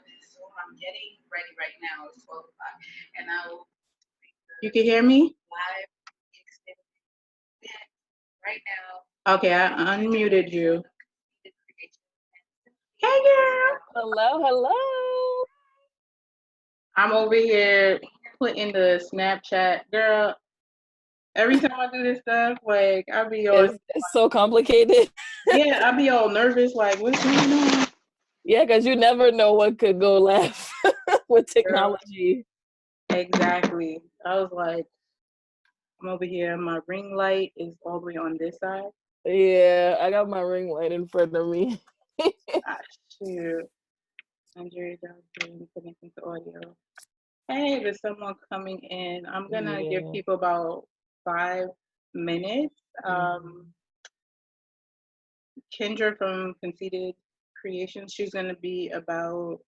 this Zoom. I'm getting ready right now. It's 12 o'clock. And you can hear me? Live right now. Okay, I unmuted you. Hey, girl. Hello, hello. I'm over here putting the Snapchat. Girl, every time I do this stuff, like, I'll be all... It's so complicated. Yeah, I'll be all nervous, like, what's going on? Yeah, because you never know what could go left with technology. Girl, exactly. I was like, I'm over here. My ring light is all the way on this side. Yeah, I got my ring light in front of me. Shoot. Andrea Johnson connecting to audio. Hey, there's someone coming in. I'm gonna give people about 5 minutes. Kendra from Conceited Creations, she's gonna be about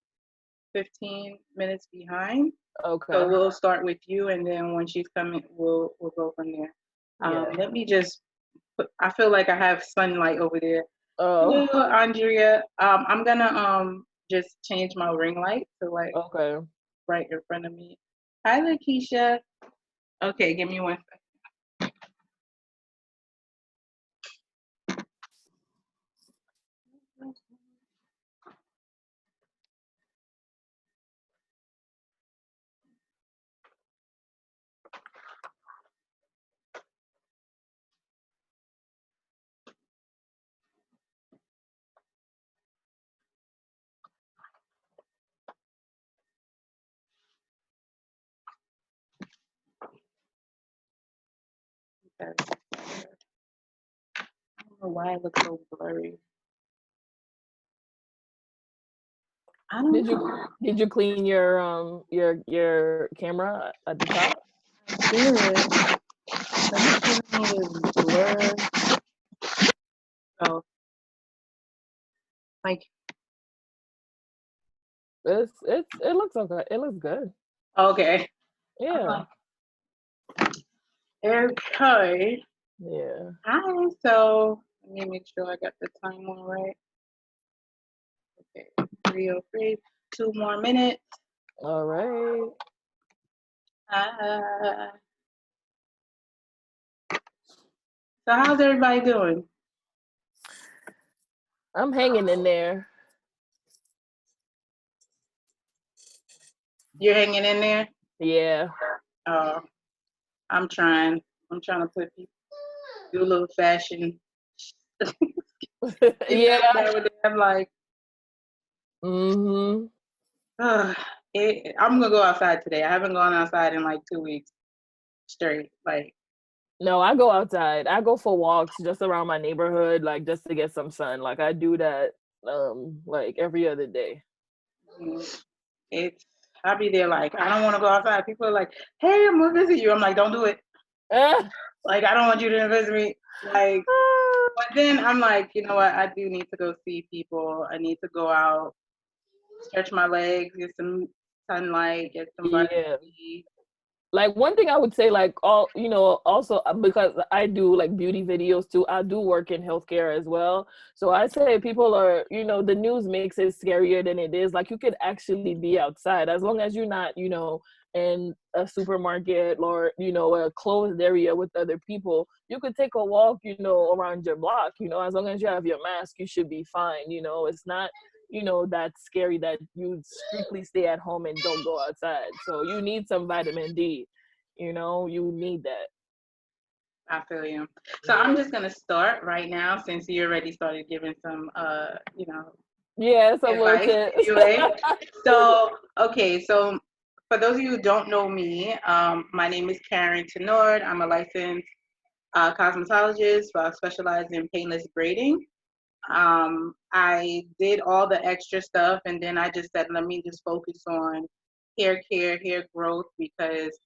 15 minutes behind. Okay. So we'll start with you, and then when she's coming, we'll go from there. Let me just I feel like I have sunlight over there. Oh. Hello, Andrea. I'm gonna just change my ring light to like right in front of me. Hi, Lakeisha. Okay, give me 1 second. I don't know why it looks so blurry. I don't know. Did you clean your camera at the top? Good. Let me clean this blur. Oh. Like it looks okay. It looks good. Okay. Yeah. Okay. Yeah. Hi. So let me make sure I got the time on right. Okay. 3:03. 2 more minutes. All right. So how's everybody doing? I'm hanging in there. You're hanging in there? Yeah. I'm trying. I'm trying to do a little fashion. Yeah. I'm like, I'm gonna go outside today. I haven't gone outside in like 2 weeks straight. Like, no, I go outside. I go for walks just around my neighborhood, like just to get some sun. Like I do that like every other day. I'll be there like, I don't want to go outside. People are like, hey, I'm gonna visit you. I'm like, don't do it. Like, I don't want you to visit me. Like, but then I'm like, you know what? I do need to go see people. I need to go out, stretch my legs, get some sunlight, get some vitamin D. Like one thing I would say, like also because I do like beauty videos too, I do work in healthcare as well. So I say people are, the news makes it scarier than it is. Like you could actually be outside as long as you're not, in a supermarket or, a closed area with other people. You could take a walk, around your block, as long as you have your mask, you should be fine. It's not that's scary that you strictly stay at home and don't go outside. So you need some vitamin D, you need that. I feel you. So I'm just gonna start right now since you already started giving some some advice anyway. So for those of you who don't know me, my name is Karen Tenord. I'm a licensed cosmetologist. I specialize in painless braiding. I did all the extra stuff, and then I just said, let me just focus on hair care, hair growth, because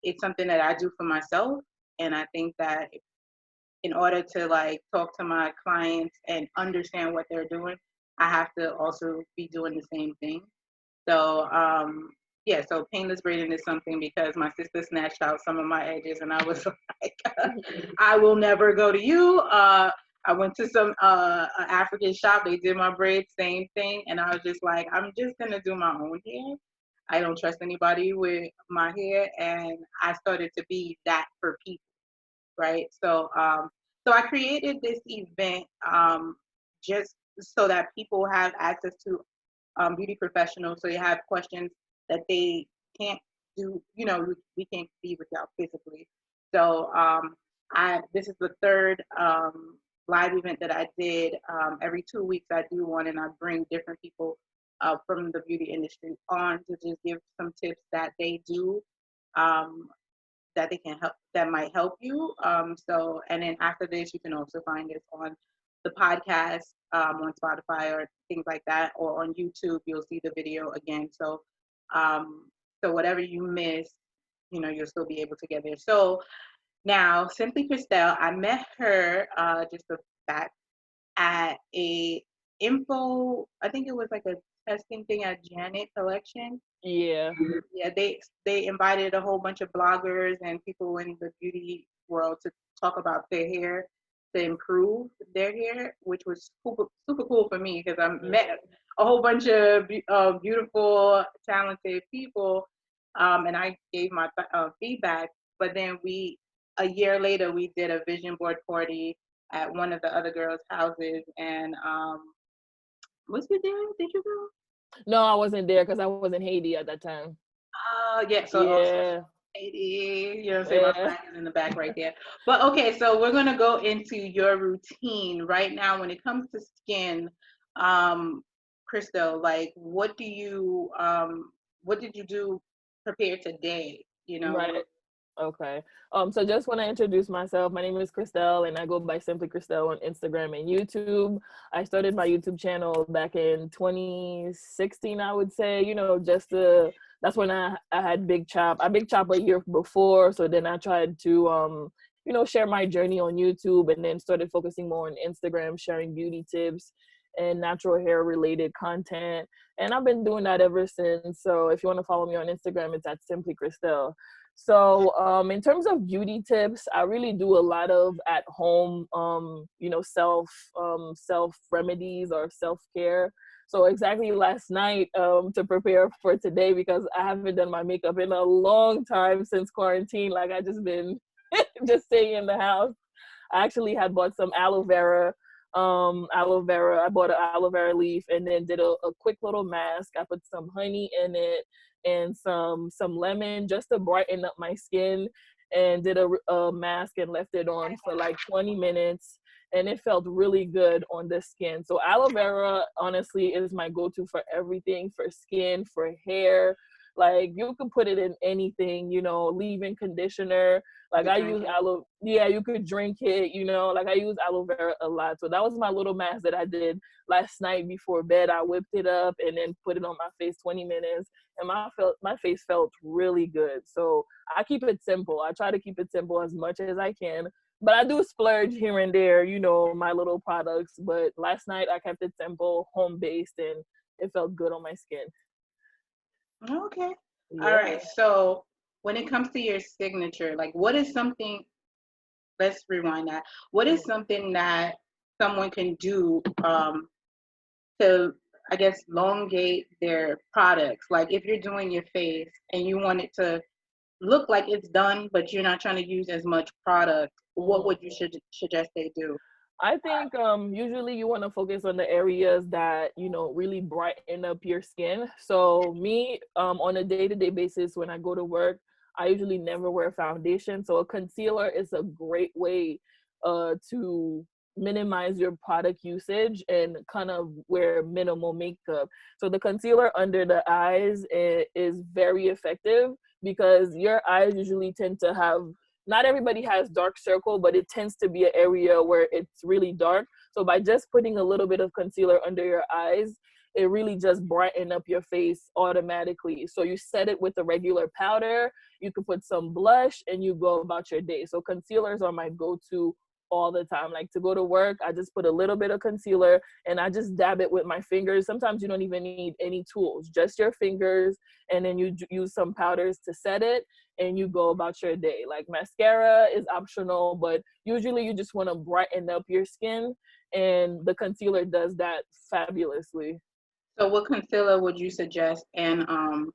it's something that I do for myself. And I think that in order to like talk to my clients and understand what they're doing, I have to also be doing the same thing. So so painless braiding is something because my sister snatched out some of my edges, and I was like, I will never go to you. I went to some African shop. They did my braids, same thing, and I was just like, I'm just gonna do my own hair. I don't trust anybody with my hair, and I started to be that for people, right? So I created this event just so that people have access to beauty professionals. So you have questions that they can't do. We can't be without physically. So I this is the third live event that I did. Every 2 weeks I do one, and I bring different people from the beauty industry on to just give some tips that they do. Um, that they can help that might help you. And then after this, you can also find this on the podcast, on Spotify or things like that, or on YouTube. You'll see the video again. Um, so whatever you miss, you'll still be able to get there. So now, Simply Christelle, I met her just a fact at a info. I think it was like a testing thing at Janet Collection. Yeah. Yeah, they invited a whole bunch of bloggers and people in the beauty world to talk about their hair, to improve their hair, which was super, super cool for me because I met a whole bunch of beautiful, talented people, and I gave my feedback. But then a year later, we did a vision board party at one of the other girls' houses, and was you there? Did you go? No, I wasn't there because I was in Haiti at that time. Yeah, so also Yeah. 80, you know what I'm saying? My Yeah. flag is in the back right there. But okay, so we're gonna go into your routine right now when it comes to skin. Crystal, like what did you do prepare today? Right. Okay. So just want to introduce myself. My name is Christelle and I go by Simply Christelle on Instagram and YouTube. I started my YouTube channel back in 2016, I would say, just that's when I had Big Chop. I Big Chop a year before. So then I tried to, share my journey on YouTube and then started focusing more on Instagram, sharing beauty tips and natural hair related content. And I've been doing that ever since. So if you want to follow me on Instagram, it's at Simply Christelle. So in terms of beauty tips, I really do a lot of at home, self remedies or self care. So exactly last night to prepare for today, because I haven't done my makeup in a long time since quarantine. Like I just been just staying in the house. I actually had bought some aloe vera. I bought an aloe vera leaf and then did a quick little mask. I put some honey in it and some lemon just to brighten up my skin, and did a mask and left it on for like 20 minutes, and it felt really good on the skin. So aloe vera honestly is my go-to for everything, for skin, for hair. Like you can put it in anything, leave-in conditioner. Like I use aloe, yeah, you could drink it, like I use aloe vera a lot. So that was my little mask that I did last night before bed. I whipped it up and then put it on my face 20 minutes, and my face felt really good. So I keep it simple. I try to keep it simple as much as I can. But I do splurge here and there, my little products. But last night I kept it simple, home based, and it felt good on my skin. Okay. All Yeah. right. So when it comes to your signature, like what is something, let's rewind that. What is something that someone can do to, I guess, elongate their products? Like if you're doing your face and you want it to look like it's done, but you're not trying to use as much product, what would you suggest they do? I think usually you want to focus on the areas that really brighten up your skin. So me, on a day-to-day basis when I go to work, I usually never wear foundation. So a concealer is a great way to minimize your product usage and kind of wear minimal makeup. So the concealer under the eyes is very effective, because your eyes usually tend to have, not everybody has dark circle, but it tends to be an area where it's really dark. So by just putting a little bit of concealer under your eyes, it really just brighten up your face automatically. So you set it with a regular powder, you can put some blush, and you go about your day. So concealers are my go-to all the time. Like to go to work, I just put a little bit of concealer and I just dab it with my fingers. Sometimes you don't even need any tools, just your fingers, and then you use some powders to set it, and you go about your day. Like mascara is optional, but usually you just want to brighten up your skin, and the concealer does that fabulously. So what concealer would you suggest and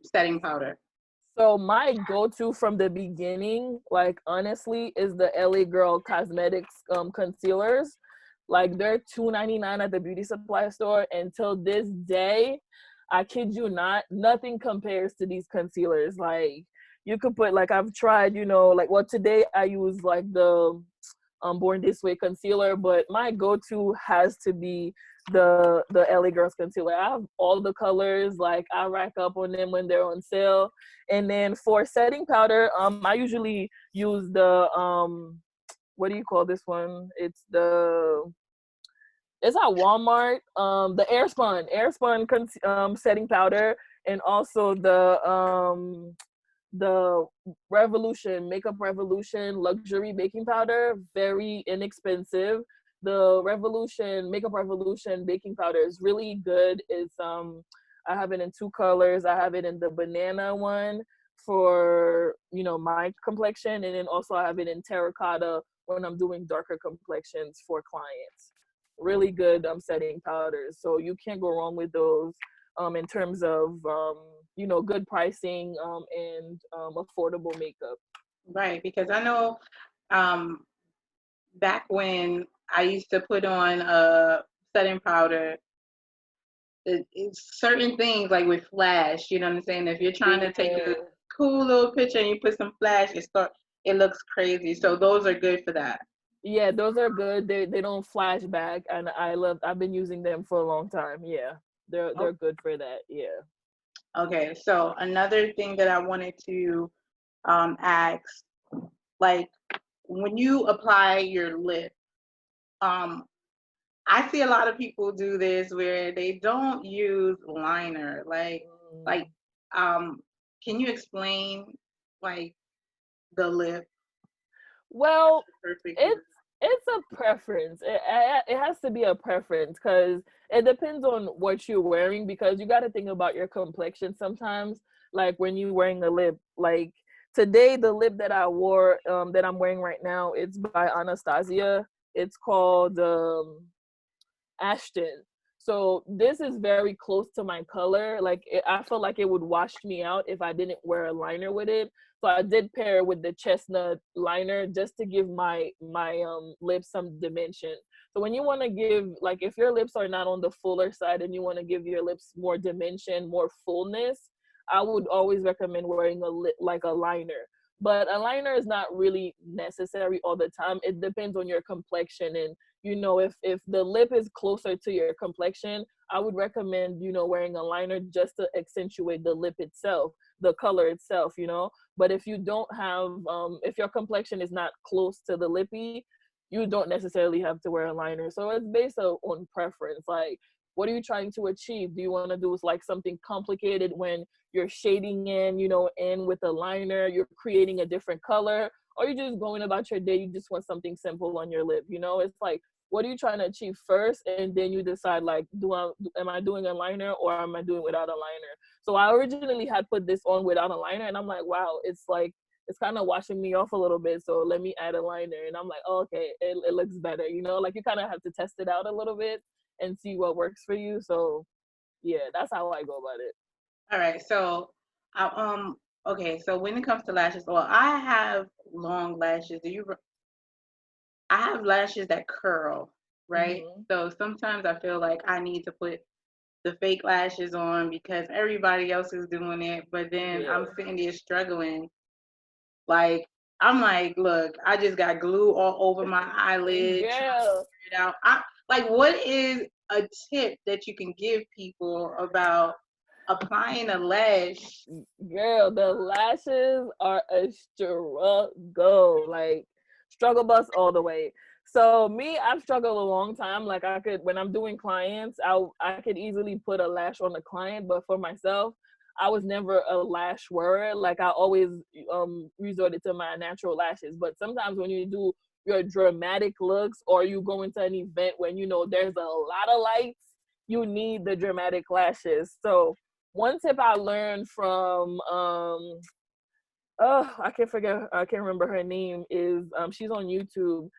setting powder? So my go-to from the beginning, like honestly, is the LA Girl Cosmetics concealers. Like they're $2.99 at the beauty supply store. Until this day, I kid you not, nothing compares to these concealers. Like you could put, like I've tried, like well today I use like the Born This Way concealer, but my go-to has to be the LA Girls concealer. I have all the colors, like I rack up on them when they're on sale. And then for setting powder, I usually use the what do you call this one? It's at Walmart. The Airspun setting powder, and also the Revolution Makeup Revolution luxury baking powder, very inexpensive. The Revolution Makeup Revolution baking powder is really good. It's I have it in two colors. I have it in the banana one for my complexion, and then also I have it in terracotta when I'm doing darker complexions for clients. Really good setting powders. So you can't go wrong with those in terms of good pricing and affordable makeup. Right, because I know um, back when I used to put on a setting powder, it's certain things like with flash, you know what I'm saying? If you're trying to take a Yeah. cool little picture and you put some flash, it looks crazy. So those are good for that. Yeah, those are good. They don't flash back, and I've been using them for a long time. Yeah. Oh, They're good for that. Yeah. okay, so another thing that I wanted to ask, like when you apply your lip, um, I see a lot of people do this where they don't use liner. Like, Mm. um, can you explain like the lip? What's Well, the perfect lip? it's it's a preference. It has to be a preference because it depends on what you're wearing. Because you got to think about your complexion sometimes. Like when you're wearing a lip, like today the lip that I wore, that I'm wearing right now, it's by Anastasia. It's called Ashton. So this is very close to my color. Like I feel like it would wash me out if I didn't wear a liner with it. So I did pair it with the chestnut liner just to give my lips some dimension. So when you want to give, like if your lips are not on the fuller side and you want to give your lips more dimension, more fullness, I would always recommend wearing like a liner. But a liner is not really necessary all the time. It depends on your complexion, and if the lip is closer to your complexion, I would recommend wearing a liner just to accentuate the lip itself, the color itself. But if you don't have if your complexion is not close to the lippy, you don't necessarily have to wear a liner. So it's based on preference. Like, what are you trying to achieve? Do you want to do like something complicated when you're shading in with a liner, you're creating a different color, or you're just going about your day, you just want something simple on your lip? It's like, what are you trying to achieve first, and then you decide, like, am I doing a liner or am I doing without a liner? So I originally had put this on without a liner, and I'm like, wow, it's kind of washing me off a little bit, so let me add a liner. And I'm like, oh, okay, it looks better. Like, you kind of have to test it out a little bit and see what works for you. So yeah, that's how I go about it. All right, so I, okay, so when it comes to lashes, well, I have long lashes. I have lashes that curl, right? Hmm. So sometimes I feel like I need to put the fake lashes on because everybody else is doing it, but then I'm Yeah. sitting there struggling. Like, I'm like, look, I just got glue all over my eyelid trying to Girl, figure it out. Like, what is a tip that you can give people about applying a lash? girl, the lashes are a struggle, like struggle bus all the way. So me, I've struggled a long time. Like I could, when I'm doing clients, I could easily put a lash on the client, but for myself, I was never a lash wearer. Like I always resorted to my natural lashes. But sometimes when you do your dramatic looks, or you go into an event when you know there's a lot of lights, you need the dramatic lashes. So one tip I learned from oh, I can't remember her name, is she's on YouTube,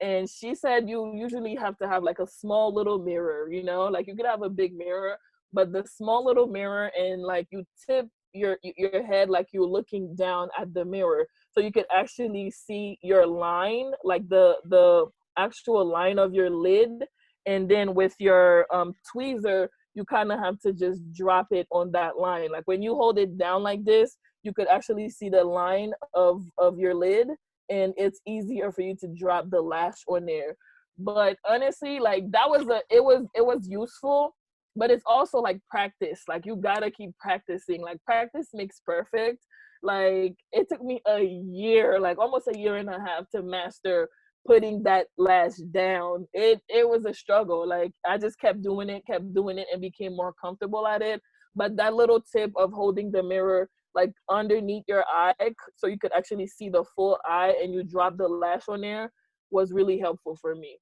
and she said you usually have to have like a small little mirror, you know, like you could have a big mirror, but the small little mirror, and like you tip your head like you're looking down at the mirror, so you could actually see your line, like the actual line of your lid, and then with your tweezer you kind of have to just drop it on that line. Like when you hold it down like this, you could actually see the line of your lid, and it's easier for you to drop the lash on there. But honestly, like that was it was useful, but it's also like practice. Like you gotta keep practicing. Like practice makes perfect. Like it took me a year, like almost a year and a half, to master putting that lash down. It was a struggle. Like I just kept doing it, and became more comfortable at it. But that little tip of holding the mirror like underneath your eye, so you could actually see the full eye, and you drop the lash on there, was really helpful for me.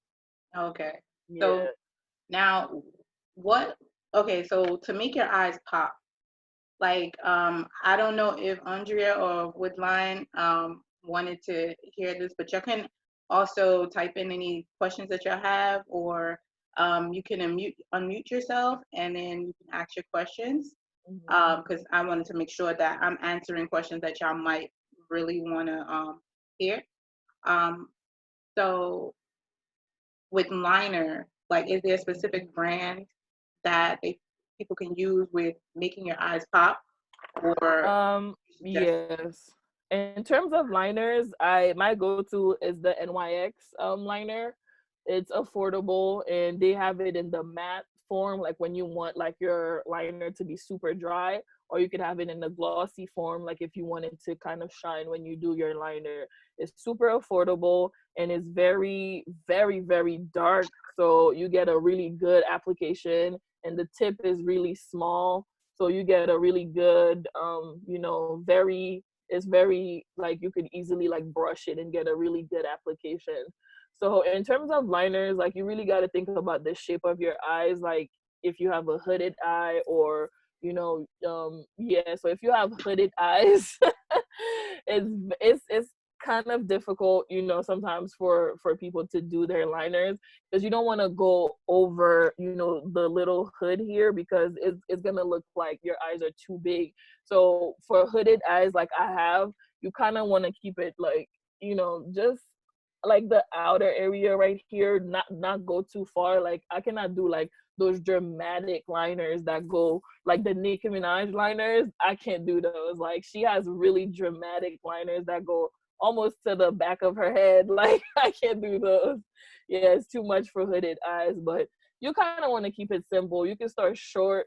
Okay. So Yeah. now, what? Okay, so to make your eyes pop, like, I don't know if Andrea or Woodline wanted to hear this, but you can also type in any questions that you have, or you can unmute yourself, and then you can ask your questions. Mhm. Because I wanted to make sure that I'm answering questions that y'all might really want to hear. Um, so with liner, like, is there a specific brand that people can use with making your eyes pop, or Um, you suggest? yes. In terms of liners, I my go-to is the NYX liner. It's affordable, and they have it in the matte form, like when you want like your liner to be super dry, or you could have it in the glossy form, like if you want it to kind of shine when you do your liner. It's super affordable, and it's very, very, very dark. So you get a really good application, and the tip is really small, so you get a really good very, it's very like you could easily like brush it and get a really good application. So in terms of liners, like you really got to think about the shape of your eyes, like if you have a hooded eye, or yeah, so if you have hooded eyes, it's kind of difficult, sometimes for people to do their liners, because you don't want to go over, the little hood here, because it's gonna look like your eyes are too big. So for hooded eyes like I have, you kind of want to keep it like, just like the outer area right here, not go too far. Like I cannot do like those dramatic liners that go like the Nicki Minaj liners. I can't do those. Like she has really dramatic liners that go almost to the back of her head. Like I can't do those. Yeah, it's too much for hooded eyes, but you kind of want to keep it simple. You can start short.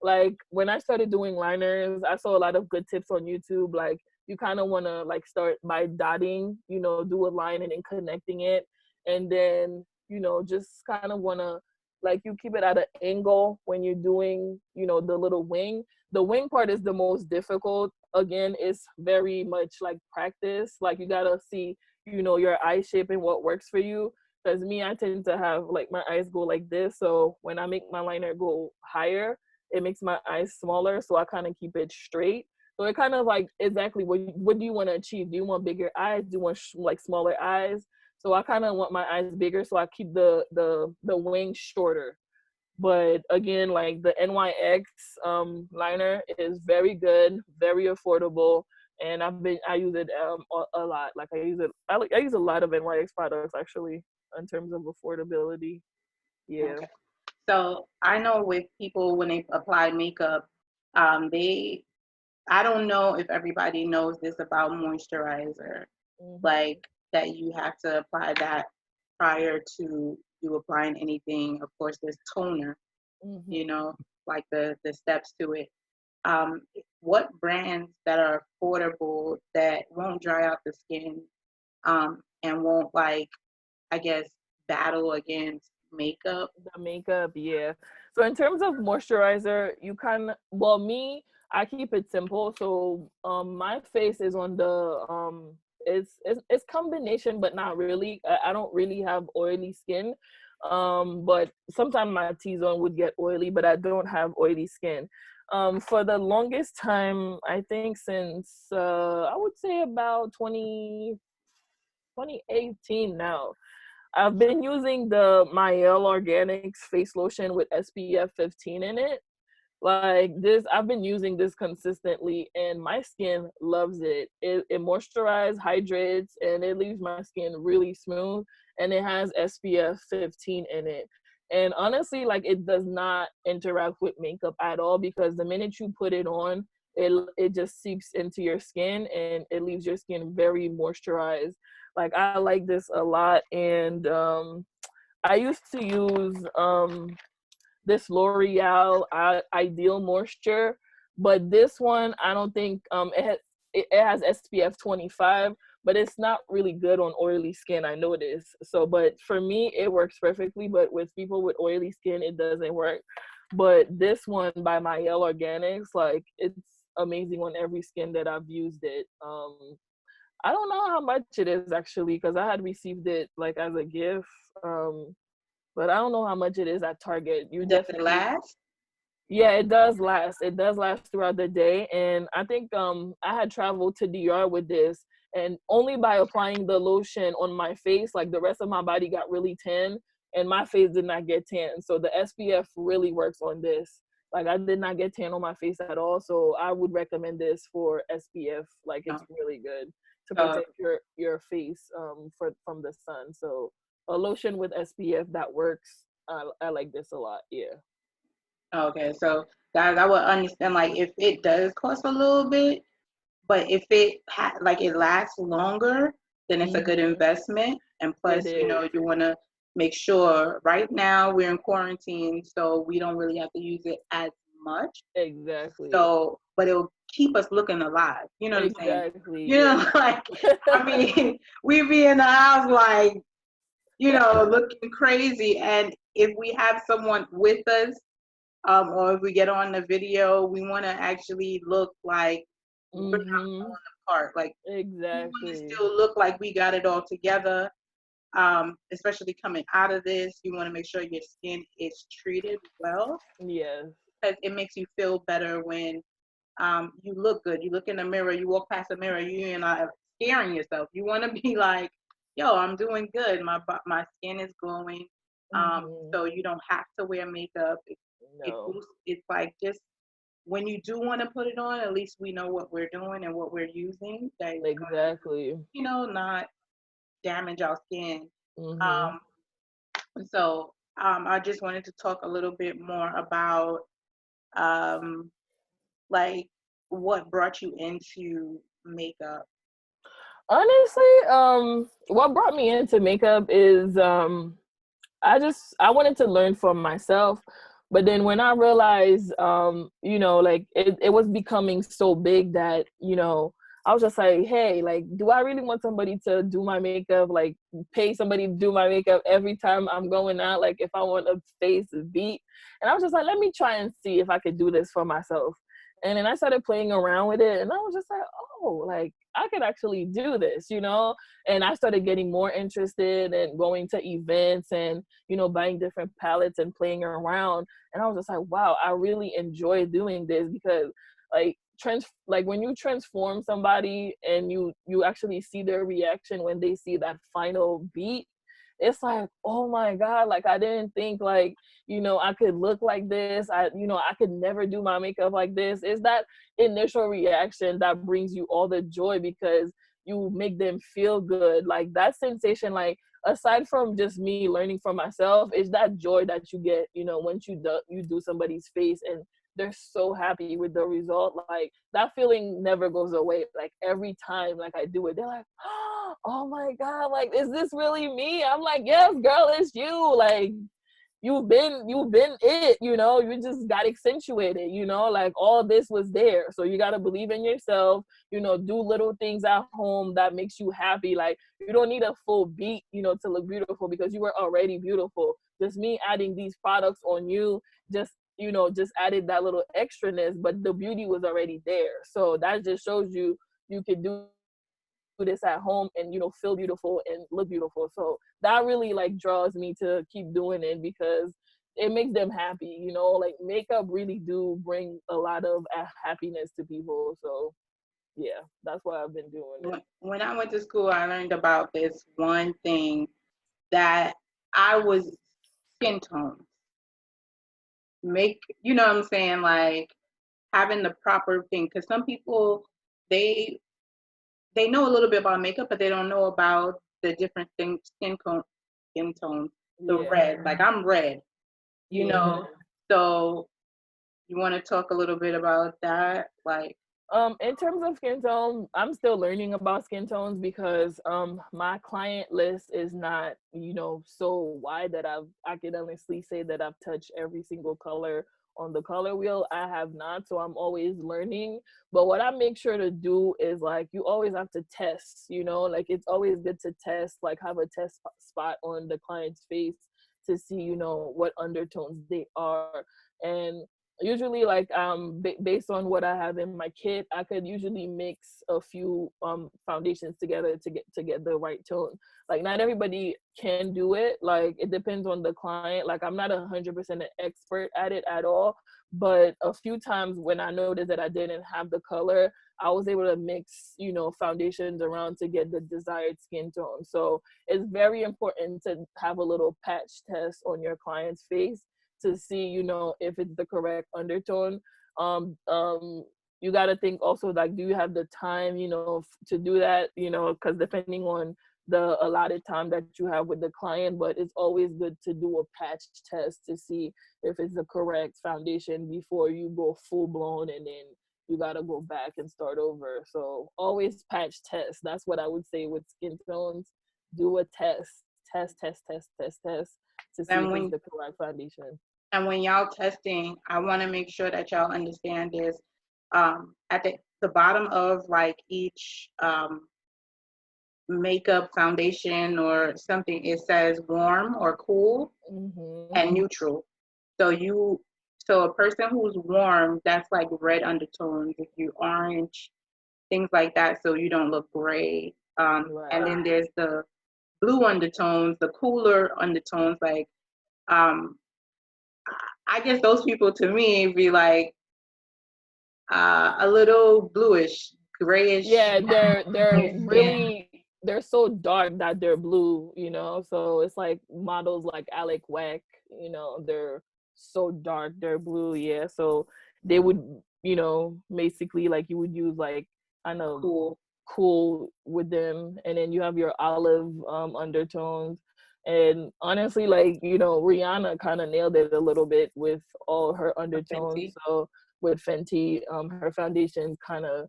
Like when I started doing liners, I saw a lot of good tips on YouTube. Like you kind of want to like start by dotting, do a line and then connecting it. And then, just kind of want to like you keep it at an angle when you're doing, the little wing. The wing part is the most difficult. Again, it's very much like practice. Like you gotta see, your eye shape and what works for you. Because me, I tend to have like my eyes go like this. So when I make my liner go higher, it makes my eyes smaller. So I kind of keep it straight. So it kind of like exactly what do you want to achieve? Do you want bigger eyes? Do you want like smaller eyes? So I kind of want my eyes bigger, so I keep the wing shorter. But again, like the NYX liner is very good, very affordable, and I use it a lot. Like I use a lot of NYX products actually in terms of affordability. Yeah. Okay. So I know with people when they apply makeup, they I don't know if everybody knows this about moisturizer, Mhm. like that you have to apply that prior to you applying anything. Of course, there's toner, you Mhm. know, like the steps to it. Um, what brands that are affordable that won't dry out the skin, and won't, like, I guess, battle against makeup? The makeup, yeah. So in terms of moisturizer, you can, well, me, I keep it simple. So my face is on the it's combination, but not really. I don't really have oily skin, but sometimes my T-zone would get oily, but I don't have oily skin. For the longest time, I think since I would say about 2018 now, I've been using the Mielle Organics face lotion with SPF 15 in it. Like this, I've been using this consistently, and my skin loves it. It moisturizes, hydrates, and it leaves my skin really smooth. And it has SPF 15 in it. And honestly, like it does not interact with makeup at all, because the minute you put it on, it just seeps into your skin and it leaves your skin very moisturized. Like I like this a lot, and I used to use this L'Oreal Ideal Moisture, but this one I don't think it has SPF 25, but it's not really good on oily skin. I noticed. So, but for me, it works perfectly. But with people with oily skin, it doesn't work. But this one by Mielle Organics, like it's amazing on every skin that I've used it. I don't know how much it is actually, because I had received it like as a gift. But I don't know how much it is at Target. You Does it definitely, last? yeah, it does last. It does last throughout the day. And I think I had traveled to DR with this, and only by applying the lotion on my face, like the rest of my body got really tan and my face did not get tan. So the SPF really works on this. Like I did not get tan on my face at all. So I would recommend this for SPF. Like No. it's really good to So, protect your face from the sun. So a lotion with SPF that works. I like this a lot. Yeah. okay, so guys, I would understand like if it does cost a little bit, but if like it lasts longer, then it's a good Hmm. investment. And It plus, is. you want to make sure right now we're in quarantine, so we don't really have to use it as much. Exactly. So, but it'll keep us looking alive. You know what I'm saying? Exactly. Yeah. Like I mean, we be in the house like, looking crazy. And if we have someone with us, or if we get on the video, we want to actually look like we're not Hmm. falling apart. Like we want to Exactly. still look like we got it all together. Especially coming out of this, you want to make sure your skin is treated well, Yes. because it makes you feel better when you look good. You look in the mirror, you walk past the mirror, you're not scaring yourself. You want to be like, yo, I'm doing good. My skin is glowing. Hmm. So you don't have to wear makeup. It No. boosts. It's like just when you do want to put it on, at least we know what we're doing and what we're using that is going to, Exactly. not damage our skin. Hmm. Um, so I just wanted to talk a little bit more about um, like what brought you into makeup. Honestly, what brought me into makeup is I wanted to learn from myself, but then when I realized like it was becoming so big that I was just like, hey, like, do I really want somebody to do my makeup, like pay somebody to do my makeup every time I'm going out, like if I want a face beat? And I was just like, let me try and see if I could do this for myself. And then I started playing around with it, and I was just like, oh, like I could actually do this, and I started getting more interested and going to events and buying different palettes and playing around. And I was just like, wow, I really enjoy doing this, because like when you transform somebody and you actually see their reaction when they see that final beat, it's like, oh my god, like I didn't think like I could look like this. I could never do my makeup like this. It's that initial reaction that brings you all the joy, because you make them feel good. Like that sensation, like aside from just me learning from myself, is that joy that you get, once you do somebody's face and they're so happy with the result. Like that feeling never goes away. Like every time like I do it, they're like, oh my god, like is this really me? I'm like, yes girl, it's you. Like you've been it, you just got accentuated, like all this was there. So you got to believe in yourself, do little things at home that makes you happy. Like you don't need a full beat, to look beautiful, because you were already beautiful. Just me adding these products on you, just added that little extraness, but the beauty was already there. So that just shows you can do this at home and, you know, feel beautiful and look beautiful. So that really like draws me to keep doing it because it makes them happy, you know, like makeup really do bring a lot of happiness to people. So yeah, that's why I've been doing it. When I went to school, I learned about this one thing that I was skin tones. Make, you know what I'm saying? Like having the proper thing. Because some people, they they know a little bit about makeup, but they don't know about the different things, skin tones, the Yeah, red. Like I'm red, you yeah. know. So you want to talk a little bit about that, like In terms of skin tone, I'm still learning about skin tones because my client list is not, you know, so wide that I can honestly say that I've touched every single color on the color wheel. I have not, so I'm always learning. But what I make sure to do is like you always have to test, you know, like it's always good to test, like have a test spot on the client's face to see, you know, what undertones they are. And usually like based on what I have in my kit, I could usually mix a few foundations together to get the right tone. Like not everybody can do it, like it depends on the client. Like I'm not 100% an expert at it at all, but a few times when I noticed that I didn't have the color, I was able to mix, you know, foundations around to get the desired skin tone. So it's very important to have a little patch test on your client's face to see, you know, if it's the correct undertone. Um, um, you got to think also like, do you have the time, you know, to do that, you know, because depending on the allotted time that you have with the client, but it's always good to do a patch test to see if it's the correct foundation before you go full blown and then you got to go back and start over. So always patch test. That's what I would say with skin tones. Do a test to see and if it's when the correct foundation. y'all testing, I want to make sure that y'all understand this. At the bottom of like each makeup foundation or something, it says warm or cool Mm-hmm. and neutral. So so a person who's warm, that's like red undertones. If you orange, things like that, so you don't look gray. And Right. then there's the blue undertones, the cooler undertones, like um, I guess those people to me be like a little bluish, grayish. Yeah, they're Skin. really they're so dark that they're blue, you know. So it's like models like Alec Wack, you know, they're so dark, they're blue, yeah. So they would, you know, basically like you would use like I know Cool. cool with them, and then you have your olive undertones. And honestly, like, you know, Rihanna kind of nailed it a little bit with all her undertones. Fenty. So with Fenty, her foundation kind of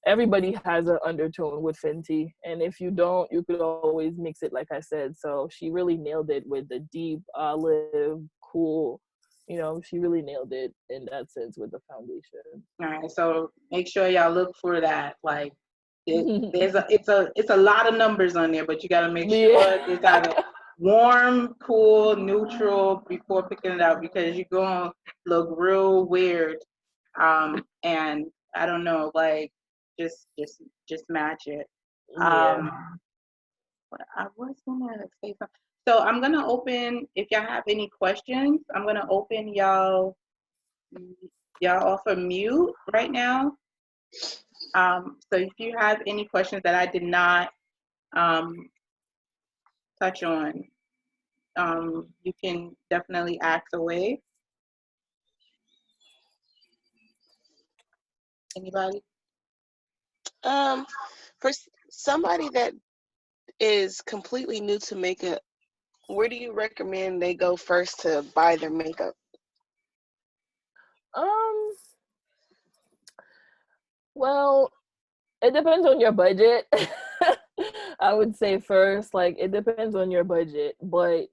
everybody has an undertone with Fenty, and if you don't, you could always mix it, like I said. So she really nailed it with the deep olive, cool. You know, she really nailed it in that sense with the foundation. All right, so make sure y'all look for that. Like, it's a lot of numbers on there, but you got to make Yeah. sure it's either warm, cool, neutral before picking it out because you're gonna look real weird. And I don't know, like just match it. Yeah. But I was gonna say something. So I'm gonna open. If y'all have any questions, I'm gonna open y'all off of mute right now. So if you have any questions that I did not um, touch on, you can definitely ask away. Anybody? Um, for somebody that is completely new to makeup, where do you recommend they go first to buy their makeup? Um, well, it depends on your budget. I would say first, like it depends on your budget, but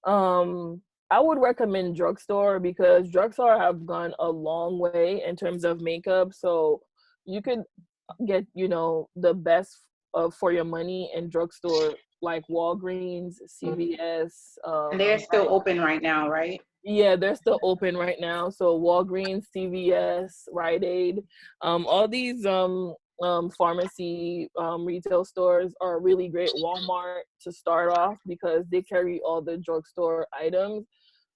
um I would recommend drugstore because drugstore have gone a long way in terms of makeup. So you could get, you know, the best for your money in drugstore like Walgreens, CVS, And they're still right. open right now, right? Yeah, they're still open right now. So Walgreens, CVS, Rite Aid, all these pharmacy retail stores are really great. Walmart to start off because they carry all the drugstore items.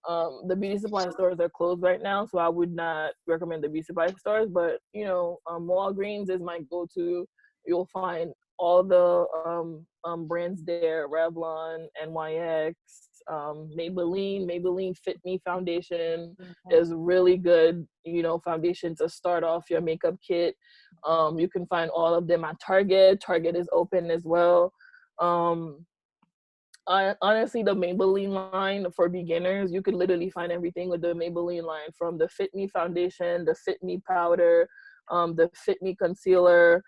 The beauty supply stores are closed right now, so I would not recommend the beauty supply stores. But Walgreens is my go-to. You'll find all the brands there: Revlon, NYX, Maybelline Fit Me foundation is really good. Foundation to start off your makeup kit. You can find all of them at Target. Target is open as well. Honestly, the Maybelline line for beginners, you could literally find everything with the Maybelline line, from the Fit Me foundation, the Fit Me powder, the Fit Me concealer.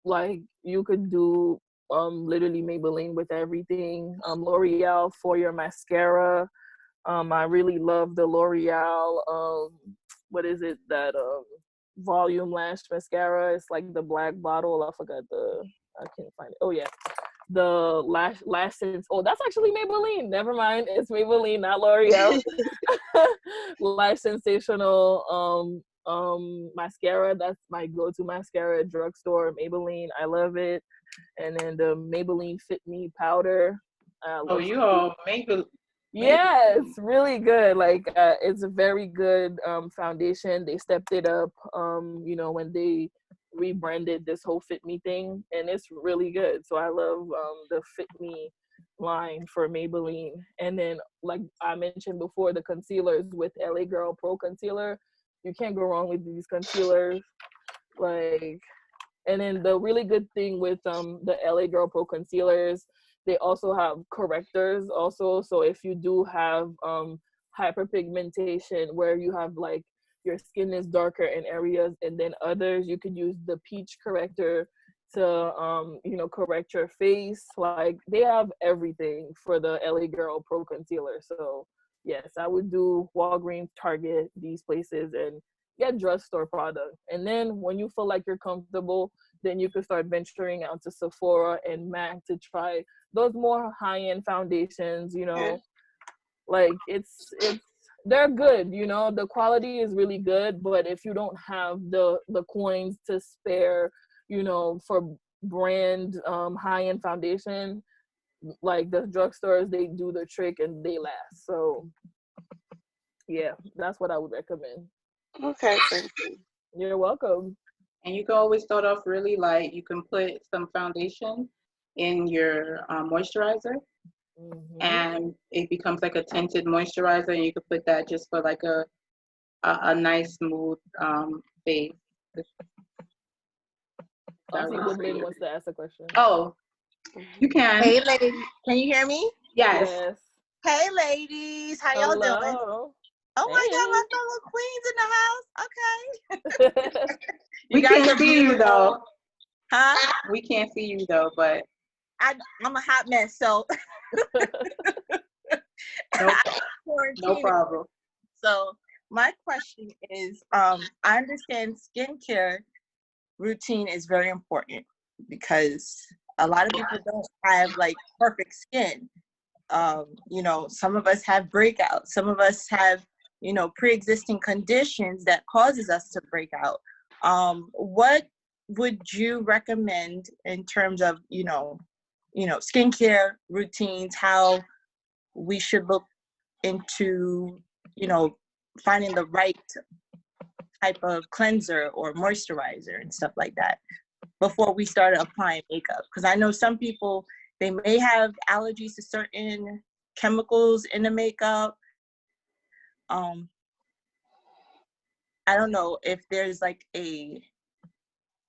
You could do literally Maybelline with everything. L'Oreal for your mascara. I really love the L'Oreal. What is it that volume lash mascara? It's like the black bottle. I can't find it. Oh yeah, the lash sense. Oh, that's actually Maybelline. Never mind, it's Maybelline, not L'Oreal. Lash sensational mascara. That's my go-to mascara. Drugstore Maybelline. I love it. And then the Maybelline Fit Me powder. Oh, you all Maybelline. Yeah, it's really good. It's a very good foundation. They stepped it up, when they rebranded this whole Fit Me thing, and it's really good. So I love the Fit Me line for Maybelline. And then, like I mentioned before, the concealers with LA Girl Pro Concealer. You can't go wrong with these concealers. And then the really good thing with the LA Girl Pro concealers, they also have correctors also. So if you do have hyperpigmentation where you have your skin is darker in areas and then others, you could use the peach corrector to correct your face. They have everything for the LA Girl Pro Concealer. So yes, I would do Walgreens, Target, these places, and get drugstore product. And then when you feel like you're comfortable, then you can start venturing out to Sephora and MAC to try those more high-end foundations. It's they're good. The quality is really good, but if you don't have the coins to spare, for brand high-end foundation, like the drugstores, they do the trick and they last. So yeah, that's what I would recommend. Okay, thank you. You're welcome. And you can always start off really light. You can put some foundation in your moisturizer, and it becomes like a tinted moisturizer, and you can put that just for like a nice smooth base. Woodland wants to ask a question. Oh, you can. Hey, ladies. Can you hear me? Yes. Hey, ladies. How y'all doing? Oh my God, my fellow queens in the house. Okay. We can't see you though. Huh? We can't see you though, but I'm a hot mess, so no problem. So my question is, I understand skincare routine is very important because a lot of people don't have perfect skin. Some of us have breakouts. Some of us have pre-existing conditions that causes us to break out. What would you recommend in terms of skincare routines, how we should look into finding the right type of cleanser or moisturizer and stuff like that before we start applying makeup? Because I know some people, they may have allergies to certain chemicals in the makeup. I don't know if there's a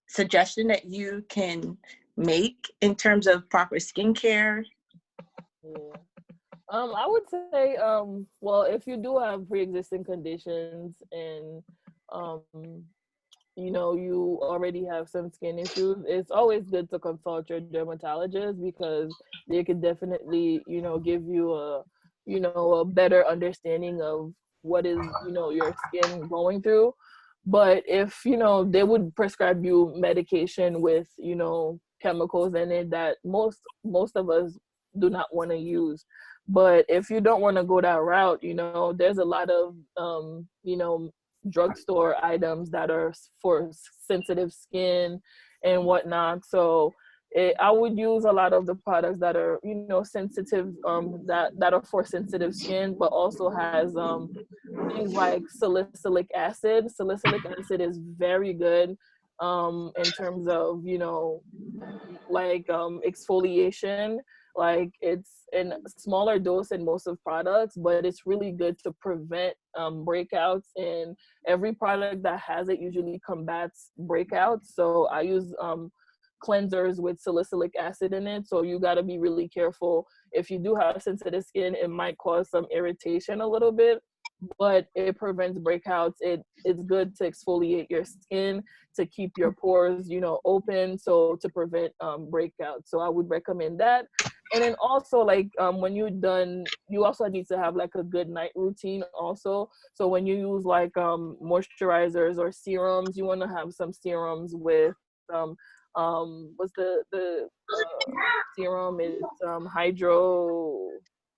suggestion that you can make in terms of proper skincare. Yeah. I would say, well, if you do have pre-existing conditions and you already have some skin issues, it's always good to consult your dermatologist because they could definitely, give you a better understanding of what is, your skin going through. But if, they would prescribe you medication with, chemicals in it that most of us do not want to use. But if you don't want to go that route, there's a lot of, drugstore items that are for sensitive skin and whatnot. So I would use a lot of the products that are, you know, sensitive, that are for sensitive skin, but also has things like salicylic acid. Salicylic acid is very good in terms of, you know, like exfoliation. Like it's in smaller dose in most of products, but it's really good to prevent breakouts, and every product that has it usually combats breakouts. So I use cleansers with salicylic acid in it. So you got to be really careful. If you do have sensitive skin, it might cause some irritation a little bit, but it prevents breakouts. It's good to exfoliate your skin, to keep your pores, you know, open, so to prevent breakouts. So I would recommend that. And then also, like, when you're done, you also need to have like a good night routine also. So when you use like moisturizers or serums, you want to have some serums with what's serum? It's hydro,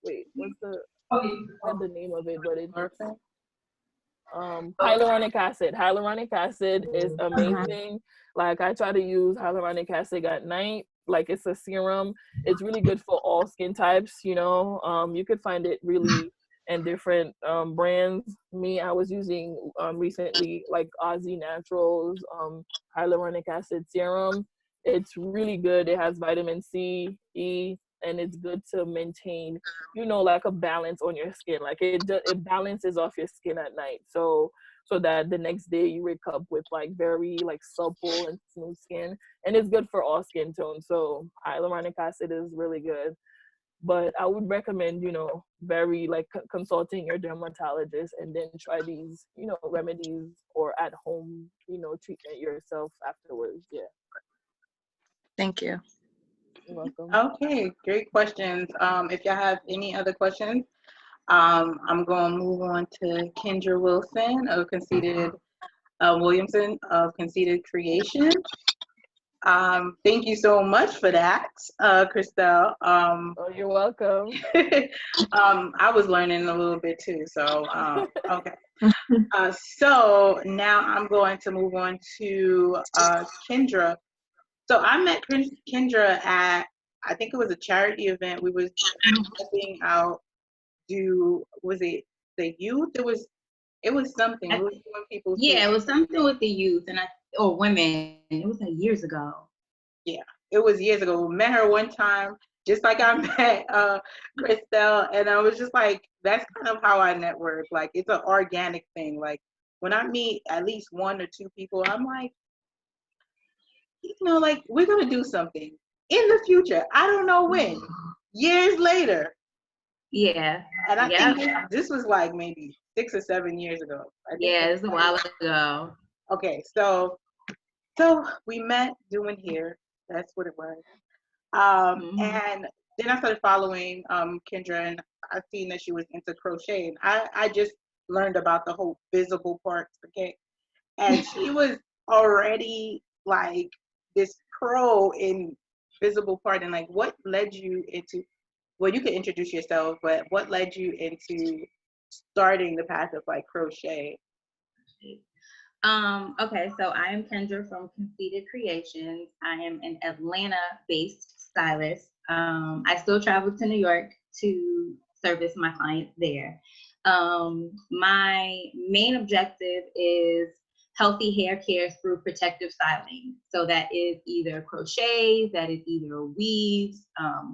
wait, what's the name of it, but it's hyaluronic acid. Hyaluronic acid is amazing. Like, I try to use hyaluronic acid at night. Like, it's a serum. It's really good for all skin types, you know. You could find it really in different brands. Me, I was using recently like Aussie Naturals hyaluronic acid serum. It's really good. It has vitamin C, E, and it's good to maintain, you know, like a balance on your skin. Like it balances off your skin at night, so that the next day you wake up with like very like supple and smooth skin. And it's good for all skin tones. So hyaluronic acid is really good. But I would recommend, you know, very like consulting your dermatologist, and then try these, you know, remedies or at home, you know, treatment yourself afterwards. Yeah. Thank you. You're welcome. Okay, great questions. If y'all have any other questions, I'm going to move on to Kendra Wilson of Conceited Williamson of Conceited Creation. Thank you so much for that, Christelle. Oh, you're welcome. I was learning a little bit too, so okay. So now I'm going to move on to Kendra. So I met Kendra at, I think it was a charity event. We was helping out was it the youth? It was something. We was doing people. Yeah, it was something with the youth or women. It was like years ago. Yeah, it was years ago. We met her one time, just like I met Christelle, and I was just like, that's kind of how I network. Like, it's an organic thing. Like, when I meet at least one or two people, I'm like, you know, like, we're gonna do something in the future. I don't know when. Years later. Yeah. And I think this was like maybe 6 or 7 years ago. Yeah, it was a while ago. Okay, so we met doing hair. That's what it was. And then I started following Kendra, and I seen that she was into crochet. And I just learned about the whole visible parts, okay? And she was already like this pro in visible part. And like, what led you into, well, you could introduce yourself, but what led you into starting the path of like crochet? Okay, so I am Kendra from Conceited Creations. I am an Atlanta-based stylist. I still travel to New York to service my clients there. My main objective is healthy hair care through protective styling. So that is either crochets, that is either weaves,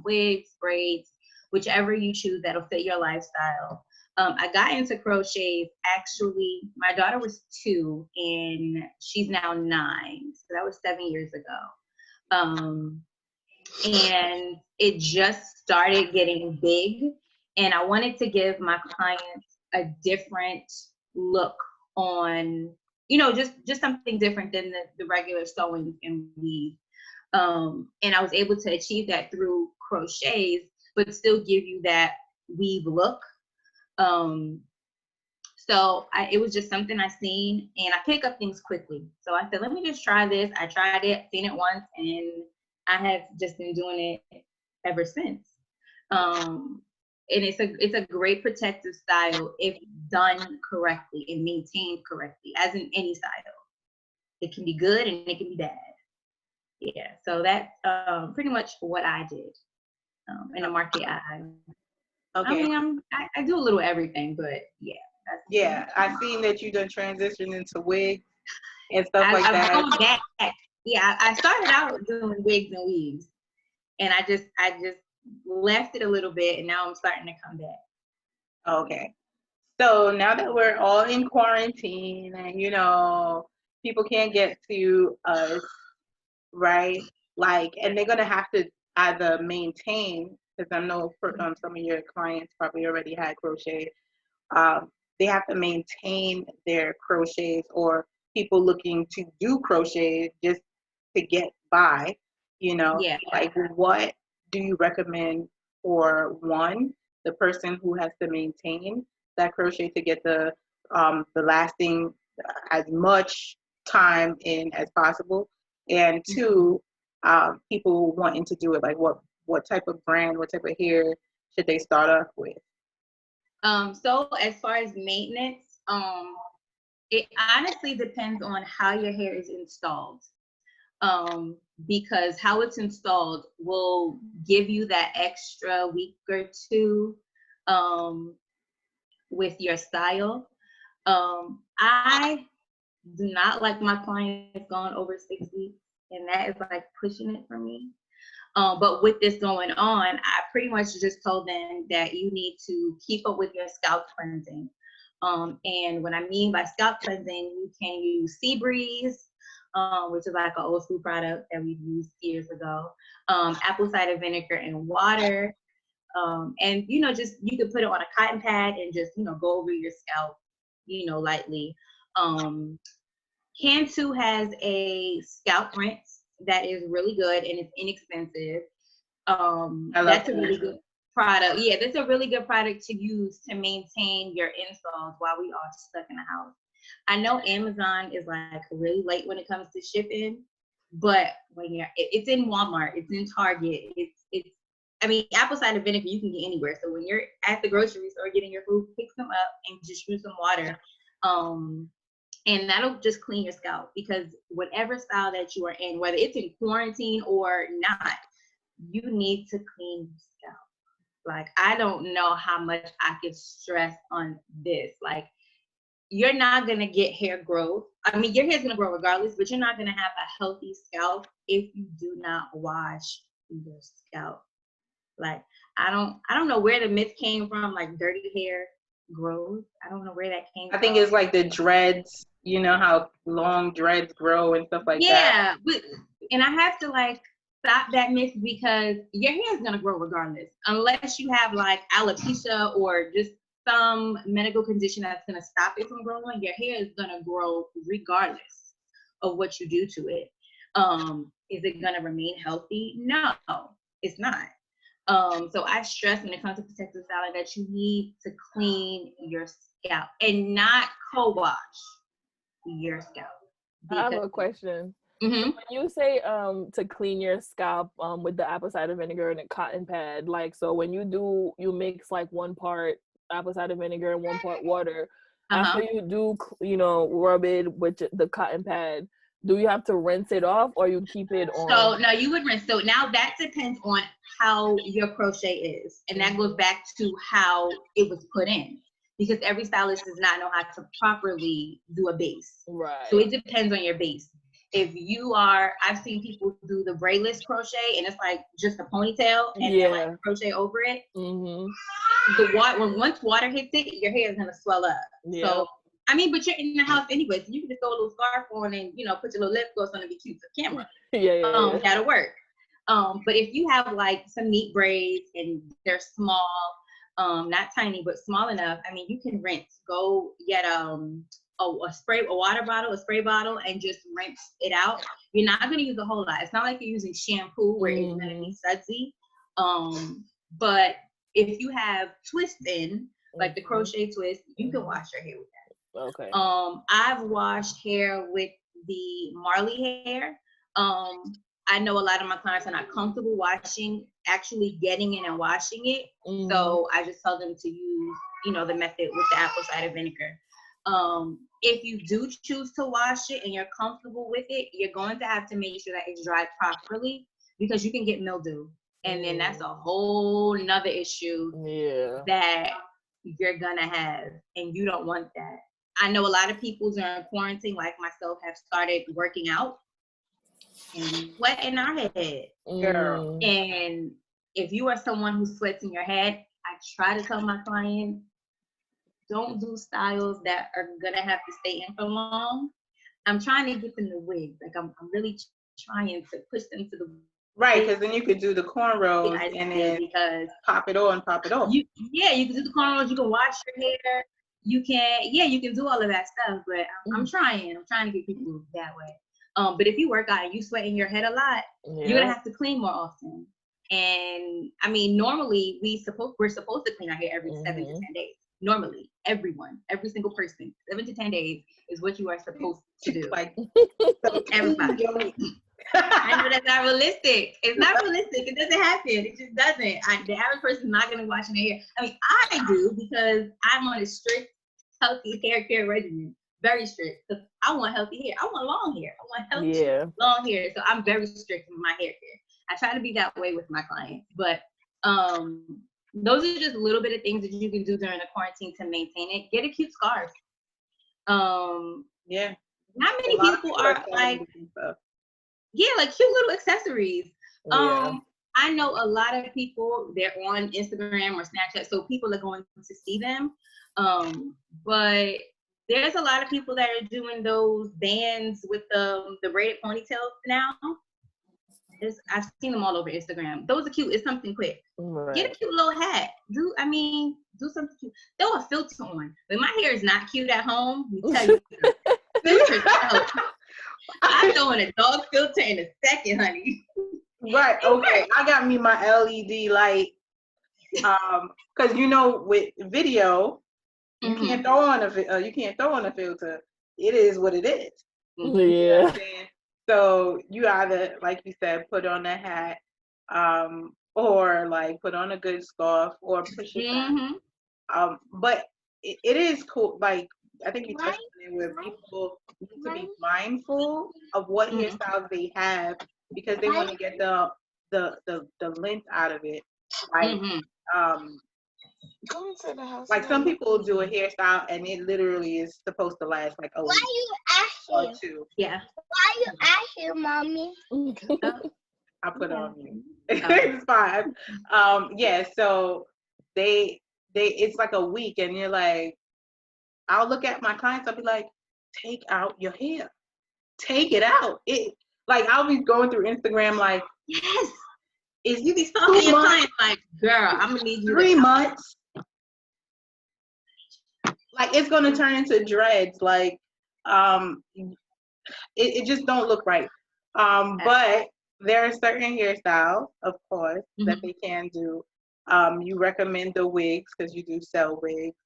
wigs, braids, whichever you choose that'll fit your lifestyle. I got into crochet, actually, my daughter was 2 and she's now 9. So that was 7 years ago. And it just started getting big. And I wanted to give my clients a different look on, you know, just something different than the regular sewing and weave. And I was able to achieve that through crochets, but still give you that weave look. So it was just something I seen, and I pick up things quickly. So I said, let me just try this. I tried it, seen it once, and I have just been doing it ever since. and it's a great protective style if done correctly and maintained correctly, as in any style. It can be good and it can be bad. Yeah, so that's pretty much what I did in the market. Okay. I mean, I do a little everything, but yeah. Yeah, I've seen that you done transitioned into wigs and stuff like I've that. gone back. Yeah, I started out doing wigs and weaves, and I just left it a little bit, and now I'm starting to come back. Okay. So now that we're all in quarantine and, you know, people can't get to us, right? Like, and they're going to have to either maintain, because I know some of your clients probably already had crochet, they have to maintain their crochets, or people looking to do crochet just to get by, you know, Yeah. like what do you recommend for one, the person who has to maintain that crochet to get the lasting as much time in as possible, and two, people wanting to do it, like what type of brand, what type of hair should they start off with? So as far as maintenance, it honestly depends on how your hair is installed. Because how it's installed will give you that extra week or two with your style. I do not like my clients going over 6 weeks, and that is like pushing it for me. But with this going on, I pretty much just told them that you need to keep up with your scalp cleansing. And what I mean by scalp cleansing, you can use Sea Breeze, which is like an old school product that we've used years ago. Apple cider vinegar and water. And, you know, just you could put it on a cotton pad and just, you know, go over your scalp, you know, lightly. Cantu has a scalp rinse that is really good and it's inexpensive. That's a really good product. Yeah, that's a really good product to use to maintain your installs while we are stuck in the house. I know Amazon is like really late when it comes to shipping, but when it's in Walmart, it's in Target, it's I mean, apple cider vinegar you can get anywhere. So when you're at the grocery store getting your food, pick some up and just use some water. And that'll just clean your scalp, because whatever style that you are in, whether it's in quarantine or not, you need to clean your scalp. Like, I don't know how much I can stress on this. Like, you're not going to get hair growth. I mean, your hair's going to grow regardless, but you're not going to have a healthy scalp if you do not wash your scalp. Like, I don't know where the myth came from, like dirty hair grows. I don't know where that came from. I think it's like the dreads, you know, how long dreads grow and stuff like that. Yeah, but and I have to like stop that myth, because your hair is gonna grow regardless, unless you have like alopecia or just some medical condition that's gonna stop it from growing. Your hair is gonna grow regardless of what you do to it. Is it gonna remain healthy? No, it's not. So I stress when it comes to protective styling that you need to clean your scalp and not co-wash your scalp. I have a question. Mm-hmm. When you say to clean your scalp with the apple cider vinegar and a cotton pad, like, so when you mix like 1 part apple cider vinegar and 1 part water, after you do, you know, rub it with the cotton pad, do you have to rinse it off or you keep it on? So no, you would rinse. So now that depends on how your crochet is, and that goes back to how it was put in, because every stylist does not know how to properly do a base. Right. So it depends on your base. If you are, I've seen people do the braidless crochet, and it's like just a ponytail and then like crochet over it. The water, once water hits it, your hair is gonna swell up. Yeah. So I mean, but you're in the house anyway, so you can just throw a little scarf on and, you know, put your little lip gloss on and be cute for camera. Yeah. That'll work. But if you have like some neat braids and they're small, not tiny, but small enough, I mean, you can rinse. Go get a spray bottle, and just rinse it out. You're not going to use a whole lot. It's not like you're using shampoo where it's going to be sudsy. But if you have twists in, like the crochet twist, you can wash your hair with that. Okay. I've washed hair with the Marley hair. I know a lot of my clients are not comfortable actually getting in and washing it. So I just tell them to use, the method with the apple cider vinegar. If you do choose to wash it and you're comfortable with it, you're going to have to make sure that it's dried properly, because you can get mildew. And then that's a whole nother issue that you're gonna have, and you don't want that. I know a lot of people during quarantine, like myself, have started working out and sweating our head. Girl. And if you are someone who sweats in your head, I try to tell my clients, don't do styles that are gonna have to stay in for long. I'm trying to get them to wigs. Like I'm really trying to push them to the right, because then you could do the cornrows and then because pop it on, pop it off. You can do the cornrows. You can wash your hair. You can do all of that stuff. But I'm trying to get people that way. But if you work out and you sweat in your head a lot, you're gonna have to clean more often. And I mean, normally we're supposed to clean our hair every 7 to 10 days. Normally, every single person, 7 to 10 days is what you are supposed to do. Like everybody. I know that's not realistic. It's not realistic. It doesn't happen. It just doesn't. The average person is not going to wash their hair. I mean, I do, because I'm on a strict, healthy hair care regimen. Very strict. Because I want healthy hair. I want long hair. I want healthy, long hair. So I'm very strict with my hair care. I try to be that way with my clients. But those are just a little bit of things that you can do during the quarantine to maintain it. Get a cute scarf. Yeah. Not many people are like, like cute little accessories. I know a lot of people, they're on Instagram or Snapchat, so people are going to see them. But there's a lot of people that are doing those bands with the braided ponytails now. I've seen them all over Instagram. Those are cute. It's something quick. Right. Get a cute little hat. Do something cute. Throw a filter on. When my hair is not cute at home, we tell you, filters out. I'm throwing a dog filter in a second, honey. Right. Okay. I got me my LED light. Because with video, you can't throw on a filter. It is what it is. Yeah. So you either, like you said, put on a hat, or like put on a good scarf, or push it back. But it is cool. Like I think you touched on it, where people need to be mindful of what hairstyles they have, because they want to get the length out of it. Like like some people do a hairstyle and it literally is supposed to last like a week or two. Yeah. Why you asking, mommy? I put on you. It's fine. So it's like a week, and you're like, I'll look at my clients, I'll be like, take out your hair. Take it out. I'll be going through Instagram like, yes. You be stalking your clients like, girl, I'm gonna need you 3 months. Like it's gonna turn into dreads. Like it just don't look right. But there are certain hairstyles, of course, that they can do. You recommend the wigs because you do sell wigs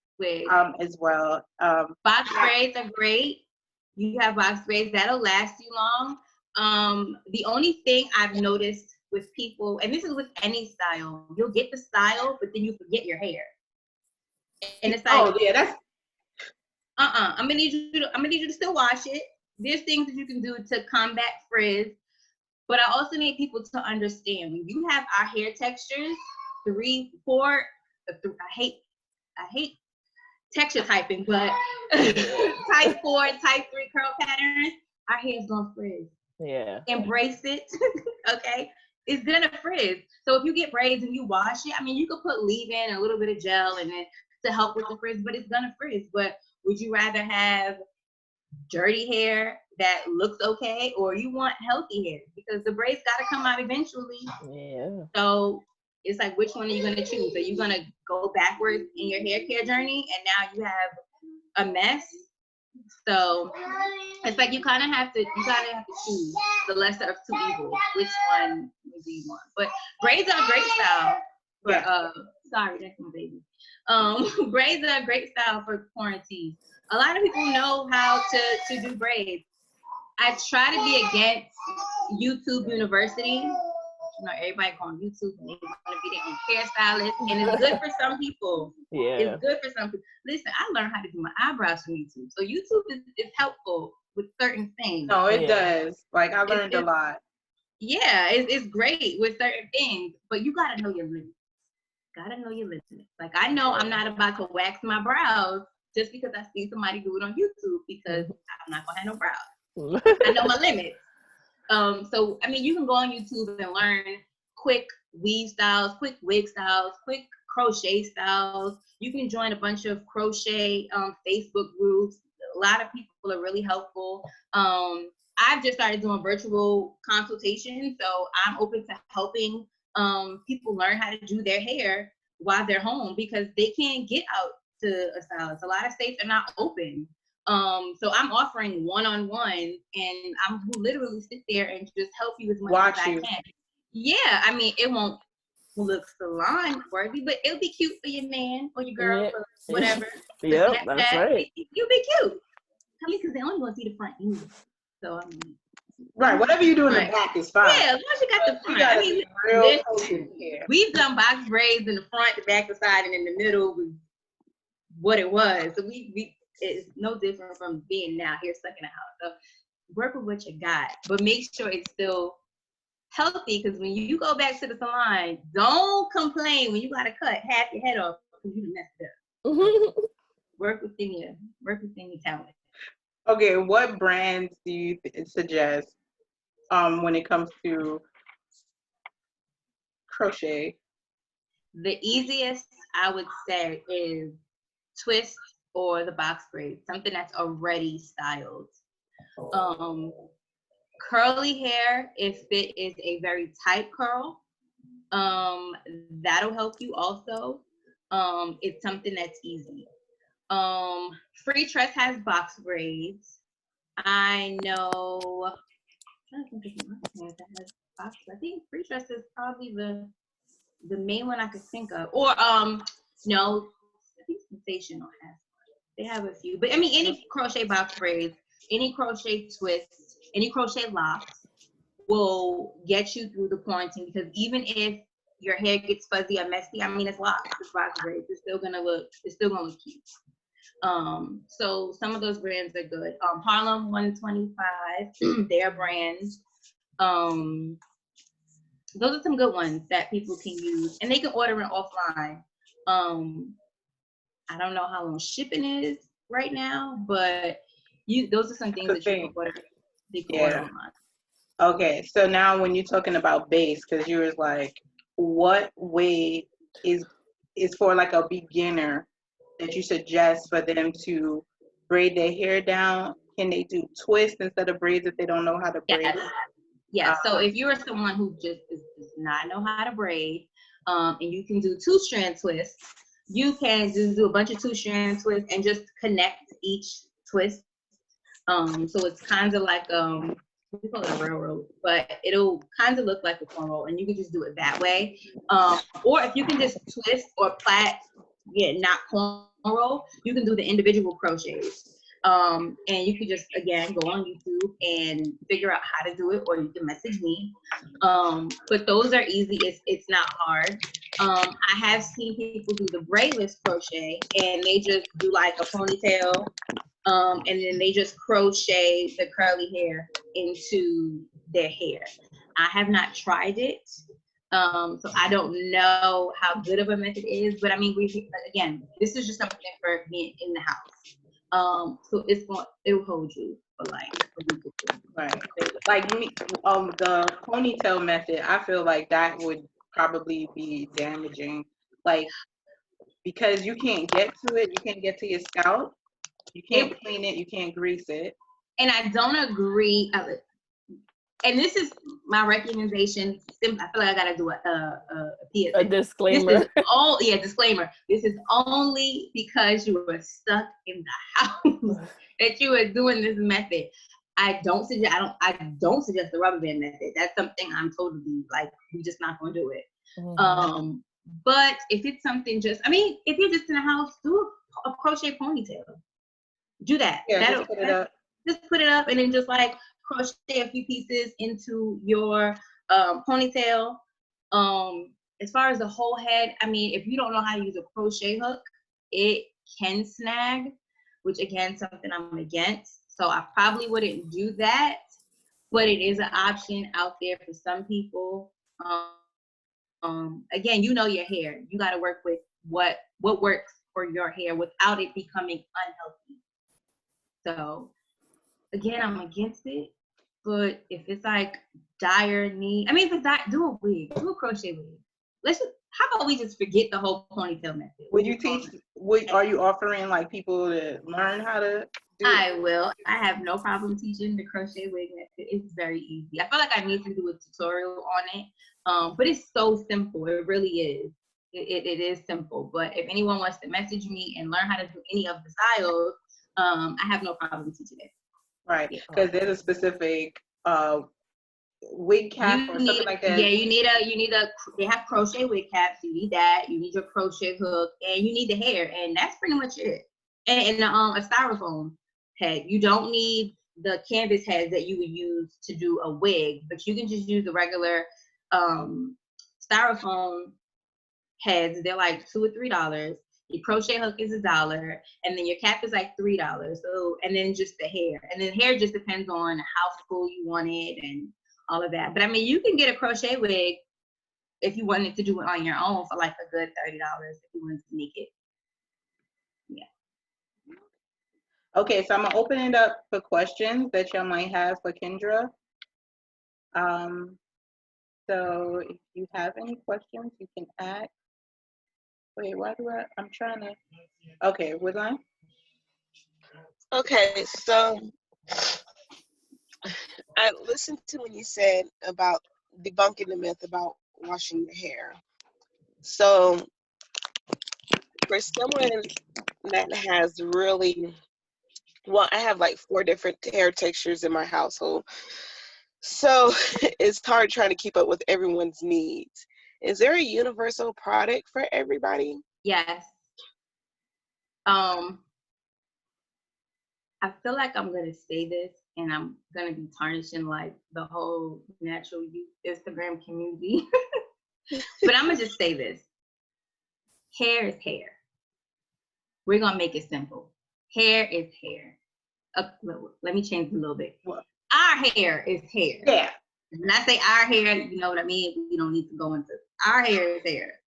as well. Box braids are great. You have box braids that'll last you long. The only thing I've noticed with people, and this is with any style, you'll get the style, but then you forget your hair. And it's like, that's I'm gonna need you to still wash it. There's things that you can do to combat frizz, but I also need people to understand when you have our hair textures, 3, 4, I hate texture typing, but type 4, type 3 curl patterns, our hair's gonna frizz. Yeah. Embrace it. Okay. It's gonna frizz. So if you get braids and you wash it, I mean, you could put leave-in and a little bit of gel in it to help with the frizz, but it's gonna frizz. But would you rather have dirty hair that looks okay, or you want healthy hair? Because the braids gotta come out eventually. Yeah. So it's like, which one are you gonna choose? Are you gonna go backwards in your hair care journey and now you have a mess? So it's like you kind of have to choose the lesser of two evils. Which one do you want? But braids are a great style. Sorry, that's my baby. Braids are a great style for quarantine. A lot of people know how to do braids. I try to be against YouTube University. You know, everybody calling YouTube and they want to be their own hairstylist, and it's good for some people. Yeah. It's good for some people. Listen, I learned how to do my eyebrows from YouTube, so YouTube is helpful with certain things. No, it does. Like I learned a lot. Yeah, it's great with certain things, but you gotta know your limits. Gotta know your limits. Like I know I'm not about to wax my brows just because I see somebody do it on YouTube, because I'm not gonna have no brows. I know my limits. So I mean, you can go on YouTube and learn quick weave styles, quick wig styles, quick crochet styles. You can join a bunch of crochet Facebook groups. A lot of people are really helpful. I've just started doing virtual consultations, so I'm open to helping people learn how to do their hair while they're home, because they can't get out to a stylist. A lot of states are not open. So I'm offering one-on-one, and I'm literally sit there and just help you as much as I can. Yeah, I mean, it won't look salon worthy, but it'll be cute for your man or your girl or whatever. Yep, that's right. You'll be cute. I mean, because they only want to see the front anyway. So I mean, right, whatever you do in the back is fine. Yeah, as long as you got the front. I mean, real focused here. We've done box braids in the front, the back, the side, and in the middle was what it was. So we it's no different from being now here stuck in the house. So work with what you got, but make sure it's still healthy, because when you go back to the salon, don't complain when you got to cut half your head off because you messed it up. Work within your talent. Okay, what brands do you suggest when it comes to crochet? The easiest I would say is twist or the box braid, something that's already styled. Curly hair, if it is a very tight curl, that'll help you also. It's something that's easy. Free Tress has box braids. I know, I think Free Tress is probably the main one I could think of. Or no, I think Sensational has one. They have a few. But I mean, any crochet box braids, any crochet twists, any crochet locks will get you through the quarantine, because even if your hair gets fuzzy or messy, I mean, it's locks, it's box braids, it's still gonna look cute. So some of those brands are good. Harlem 125, their brands. Those are some good ones that people can use, and they can order it offline. I don't know how long shipping is right now, but those are some things that you can order. They can order online. Okay, so now when you're talking about base, because you was like, what way is for like a beginner that you suggest for them to braid their hair down? Can they do twists instead of braids if they don't know how to braid? Yeah. So if you're someone who just does not know how to braid, and you can do 2-strand twists, you can just do a bunch of 2-strand twists and just connect each twist. So it's kind of like we call it a railroad, but it'll kind of look like a cornrow, and you can just do it that way. Or if you can just twist or plait, not cornrow, you can do the individual crochets. And you can just, again, go on YouTube and figure out how to do it, or you can message me. But those are easy. It's not hard. I have seen people do the braidless crochet, and they just do like a ponytail, and then they just crochet the curly hair into their hair. I have not tried it, so I don't know how good of a method it is. But I mean, this is just something for being in the house. So it'll hold you for like a week or two. Right. Like me, the ponytail method, I feel like that would probably be damaging. Like, because you can't get to it, you can't get to your scalp, you can't clean it, you can't grease it. And I don't agree. And this is my recommendation. I feel like I gotta do a PSA. A disclaimer. Disclaimer. This is only because you were stuck in the house that you are doing this method. I don't suggest the rubber band method. That's something I'm totally like, we're just not gonna do it. Mm-hmm. But if it's something if you're just in the house, do a crochet ponytail. Do that. Yeah, just put it up. Just put it up and then just like crochet a few pieces into your ponytail. As far as the whole head, I mean, if you don't know how to use a crochet hook, it can snag, which again, something I'm against. So I probably wouldn't do that, but it is an option out there for some people. Again, you know your hair. You got to work with what works for your hair without it becoming unhealthy. So again, I'm against it. But if it's like dire need, I mean, if it's do a wig, do a crochet wig. How about we just forget the whole ponytail method? Would you teach? Are you offering like people to learn how to do it? I will. I have no problem teaching the crochet wig method. It's very easy. I feel like I need to do a tutorial on it, but it's so simple. It really is. It is simple. But if anyone wants to message me and learn how to do any of the styles, I have no problem teaching it. Right, because there's a specific wig cap or something like that. Yeah, you need they have crochet wig caps. You need that. You need your crochet hook, and you need the hair, and that's pretty much it. And a styrofoam head. You don't need the canvas heads that you would use to do a wig, but you can just use the regular styrofoam heads. They're like $2 or $3. Your crochet hook is $1, and then your cap is like $3. So, and then just the hair, and then hair just depends on how full you want it and all of that. But I mean, you can get a crochet wig if you wanted to do it on your own for like a good $30 if you wanted to make it. Yeah. Okay, so I'm gonna open it up for questions that y'all might have for Kendra. So if you have any questions, you can ask. Wait, I'm trying to. Okay, Woodline. Okay, so I listened to when you said about debunking the myth about washing your hair. So for someone that has really, well, I have like 4 different hair textures in my household. So it's hard trying to keep up with everyone's needs. Is there a universal product for everybody? Yes. I feel like I'm gonna say this, and I'm gonna be tarnishing like the whole natural youth Instagram community. But I'm gonna just say this: hair is hair. We're gonna make it simple. Hair is hair. Let me change it a little bit. What? Our hair is hair. Yeah. When I say our hair, you know what I mean? You don't need to go into our hair is hair.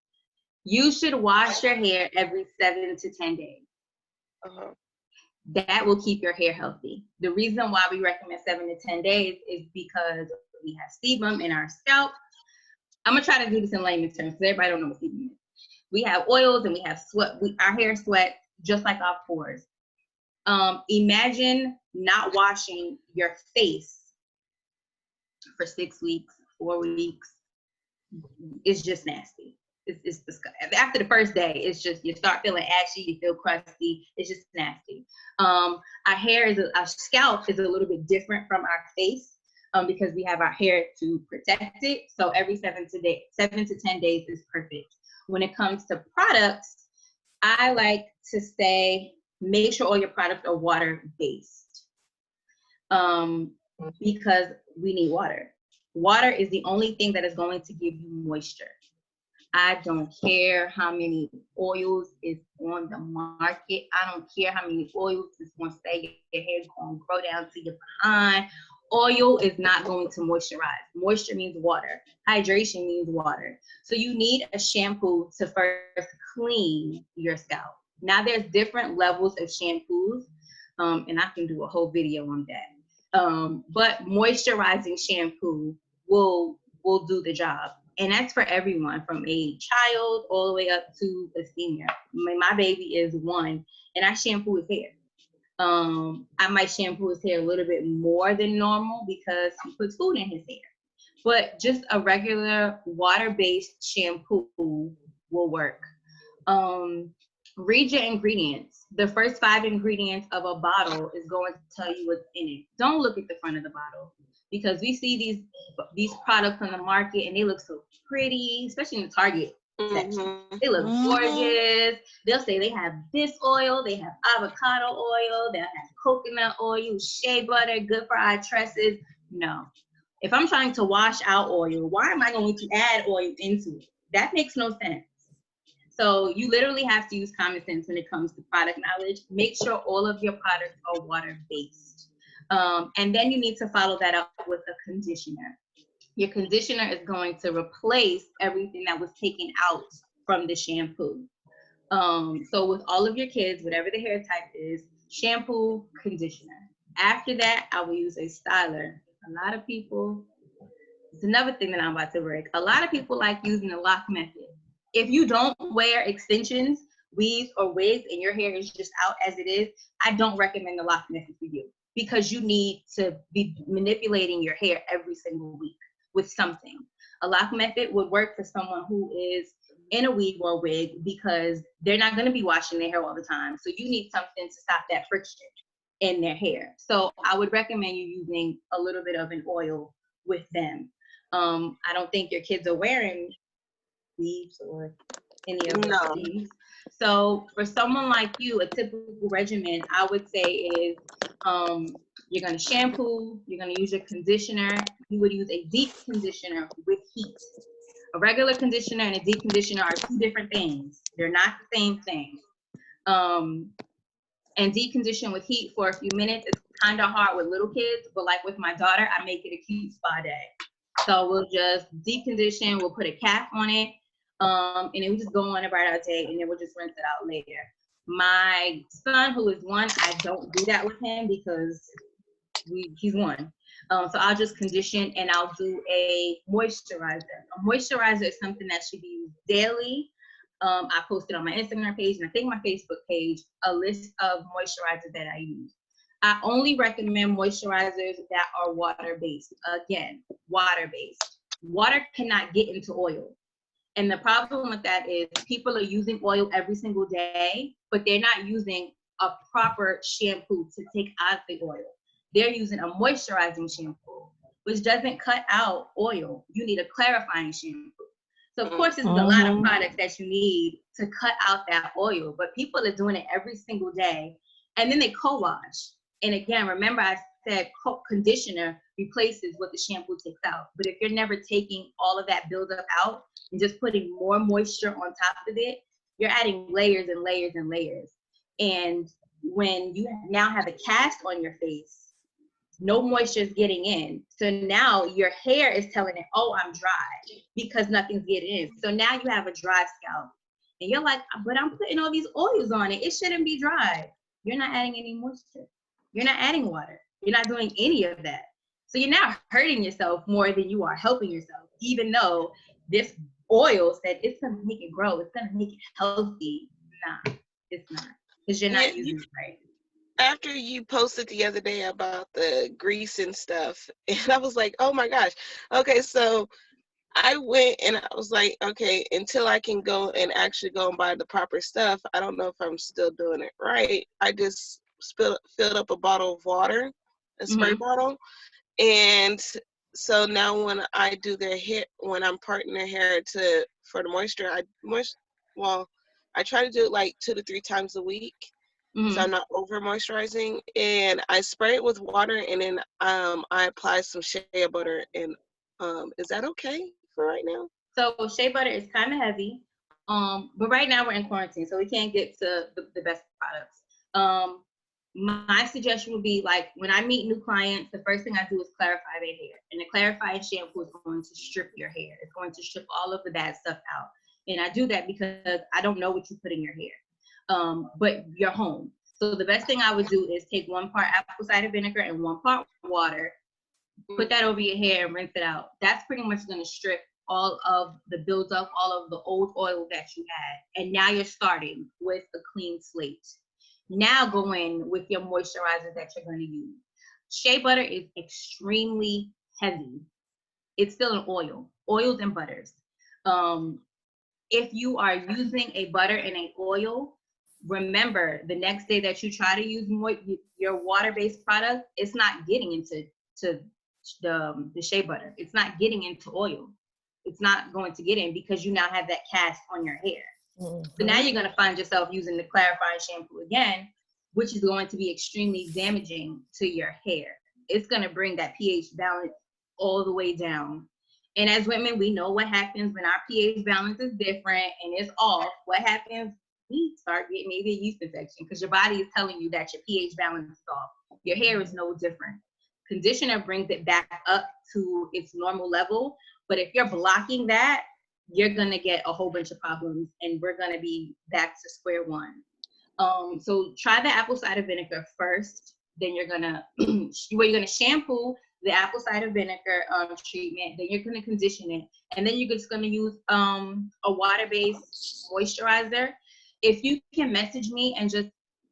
You should wash your hair every 7 to 10 days. Uh-huh. That will keep your hair healthy. The reason why we recommend 7 to 10 days is because we have sebum in our scalp. I'm gonna try to do this in layman's terms because everybody don't know what sebum is. We have oils and we have sweat. Our hair sweat just like our pores. Imagine not washing your face for 6 weeks, 4 weeks. It's just nasty. It's disgusting. After the first day, it's just, you start feeling ashy, you feel crusty. It's just nasty. Our scalp is a little bit different from our face because we have our hair to protect it. So every 7 to 10 days is perfect. When it comes to products, I like to say, make sure all your products are water-based because we need water. Water is the only thing that is going to give you moisture. I don't care how many oils is on the market. I don't care how many oils is going to say your hair is going to grow down to your behind. Oil is not going to moisturize. Moisture means water. Hydration means water. So you need a shampoo to first clean your scalp. Now there's different levels of shampoos, and I can do a whole video on that. But moisturizing shampoo will do the job. And that's for everyone, from a child all the way up to a senior. My baby is 1, and I shampoo his hair. I might shampoo his hair a little bit more than normal because he puts food in his hair. But just a regular water-based shampoo will work. Read your ingredients. The first 5 ingredients of a bottle is going to tell you what's in it. Don't look at the front of the bottle, because we see these products on the market and they look so pretty, especially in the Target section. They look gorgeous. They'll say they have this oil, they have avocado oil, they'll have coconut oil, shea butter, good for our tresses. No. If I'm trying to wash out oil, why am I going to add oil into it? That makes no sense. So you literally have to use common sense when it comes to product knowledge. Make sure all of your products are water-based. And then you need to follow that up with a conditioner. Your conditioner is going to replace everything that was taken out from the shampoo. So with all of your kids, whatever the hair type is, shampoo, conditioner. After that, I will use a styler. A lot of people, it's another thing that I'm about to break. A lot of people like using the lock method. If you don't wear extensions, weaves, or wigs, and your hair is just out as it is, I don't recommend the lock method for you, because you need to be manipulating your hair every single week with something. A lock method would work for someone who is in a weave or wig, because they're not going to be washing their hair all the time. So you need something to stop that friction in their hair. So I would recommend you using a little bit of an oil with them. I don't think your kids are wearing weaves or any of those No. things. So for someone like you, a typical regimen, I would say is you're going to shampoo, you're going to use your conditioner. You would use a deep conditioner with heat. A regular conditioner and a deep conditioner are two different things. They're not the same thing. And deep condition with heat for a few minutes, it's kind of hard with little kids, but like with my daughter, I make it a cute spa day. So we'll just deep condition, we'll put a cap on it, and it will just go on it right out day, and then we'll just rinse it out later. My son, who is 1, I don't do that with him because he's 1. So I'll just condition, and I'll do a moisturizer. A moisturizer is something that should be used daily. I posted on my Instagram page and I think my Facebook page a list of moisturizers that I use. I only recommend moisturizers that are water-based. Again, water-based. Water cannot get into oil. And the problem with that is people are using oil every single day, but they're not using a proper shampoo to take out the oil. They're using a moisturizing shampoo, which doesn't cut out oil. You need a clarifying shampoo. So of course, there's a lot of products that you need to cut out that oil, but people are doing it every single day, and then they co-wash. And again, remember I said conditioner replaces what the shampoo takes out. But if you're never taking all of that buildup out and just putting more moisture on top of it, you're adding layers and layers and layers. And when you now have a cast on your face, no moisture is getting in. So now your hair is telling it, oh, I'm dry, because nothing's getting in. So now you have a dry scalp. And you're like, but I'm putting all these oils on it. It shouldn't be dry. You're not adding any moisture. You're not adding water. You're not doing any of that. So you're now hurting yourself more than you are helping yourself, even though this oil said it's going to make it grow. It's going to make it healthy. Nah, it's not. Because you're not using it right. After you posted the other day about the grease and stuff, and I was like, oh my gosh. Okay, so I went and I was like, okay, until I can go and actually go and buy the proper stuff, I don't know if I'm still doing it right. I just filled up a bottle of water, a spray bottle. And so now when I do their hair, when I'm parting their hair for the moisture, I try to do it like 2 to 3 times a week. So I'm not over moisturizing, and I spray it with water, and then I apply some shea butter. And is that okay for right now? So shea butter is kind of heavy, but right now we're in quarantine, so we can't get to the best products. My suggestion would be, like, when I meet new clients, the first thing I do is clarify their hair, and the clarifying shampoo is going to strip your hair. It's going to strip all of the bad stuff out, and I do that because I don't know what you put in your hair. But you're home. So the best thing I would do is take 1 part apple cider vinegar and 1 part water, put that over your hair and rinse it out. That's pretty much going to strip all of the buildup, all of the old oil that you had. And now you're starting with a clean slate. Now go in with your moisturizer that you're going to use. Shea butter is extremely heavy. It's still an oil, oils and butters. If you are using a butter and an oil, remember the next day that you try to use your water-based product, it's not getting into the shea butter. It's not getting into oil. It's not going to get in because you now have that cast on your hair. So now you're going to find yourself using the clarifying shampoo again, which is going to be extremely damaging to your hair. it's going to bring that pH balance all the way down. And as women, we know what happens when our pH balance is different and it's off. What happens? We start getting maybe a yeast infection because your body is telling you that your pH balance is off. Your hair is no different. Conditioner brings it back up to its normal level. But if you're blocking that, you're going to get a whole bunch of problems and we're going to be back to square one. So try the apple cider vinegar first. Then you're gonna shampoo the apple cider vinegar treatment. Then you're gonna condition it, and then you're just gonna use a water-based moisturizer. If you can message me and just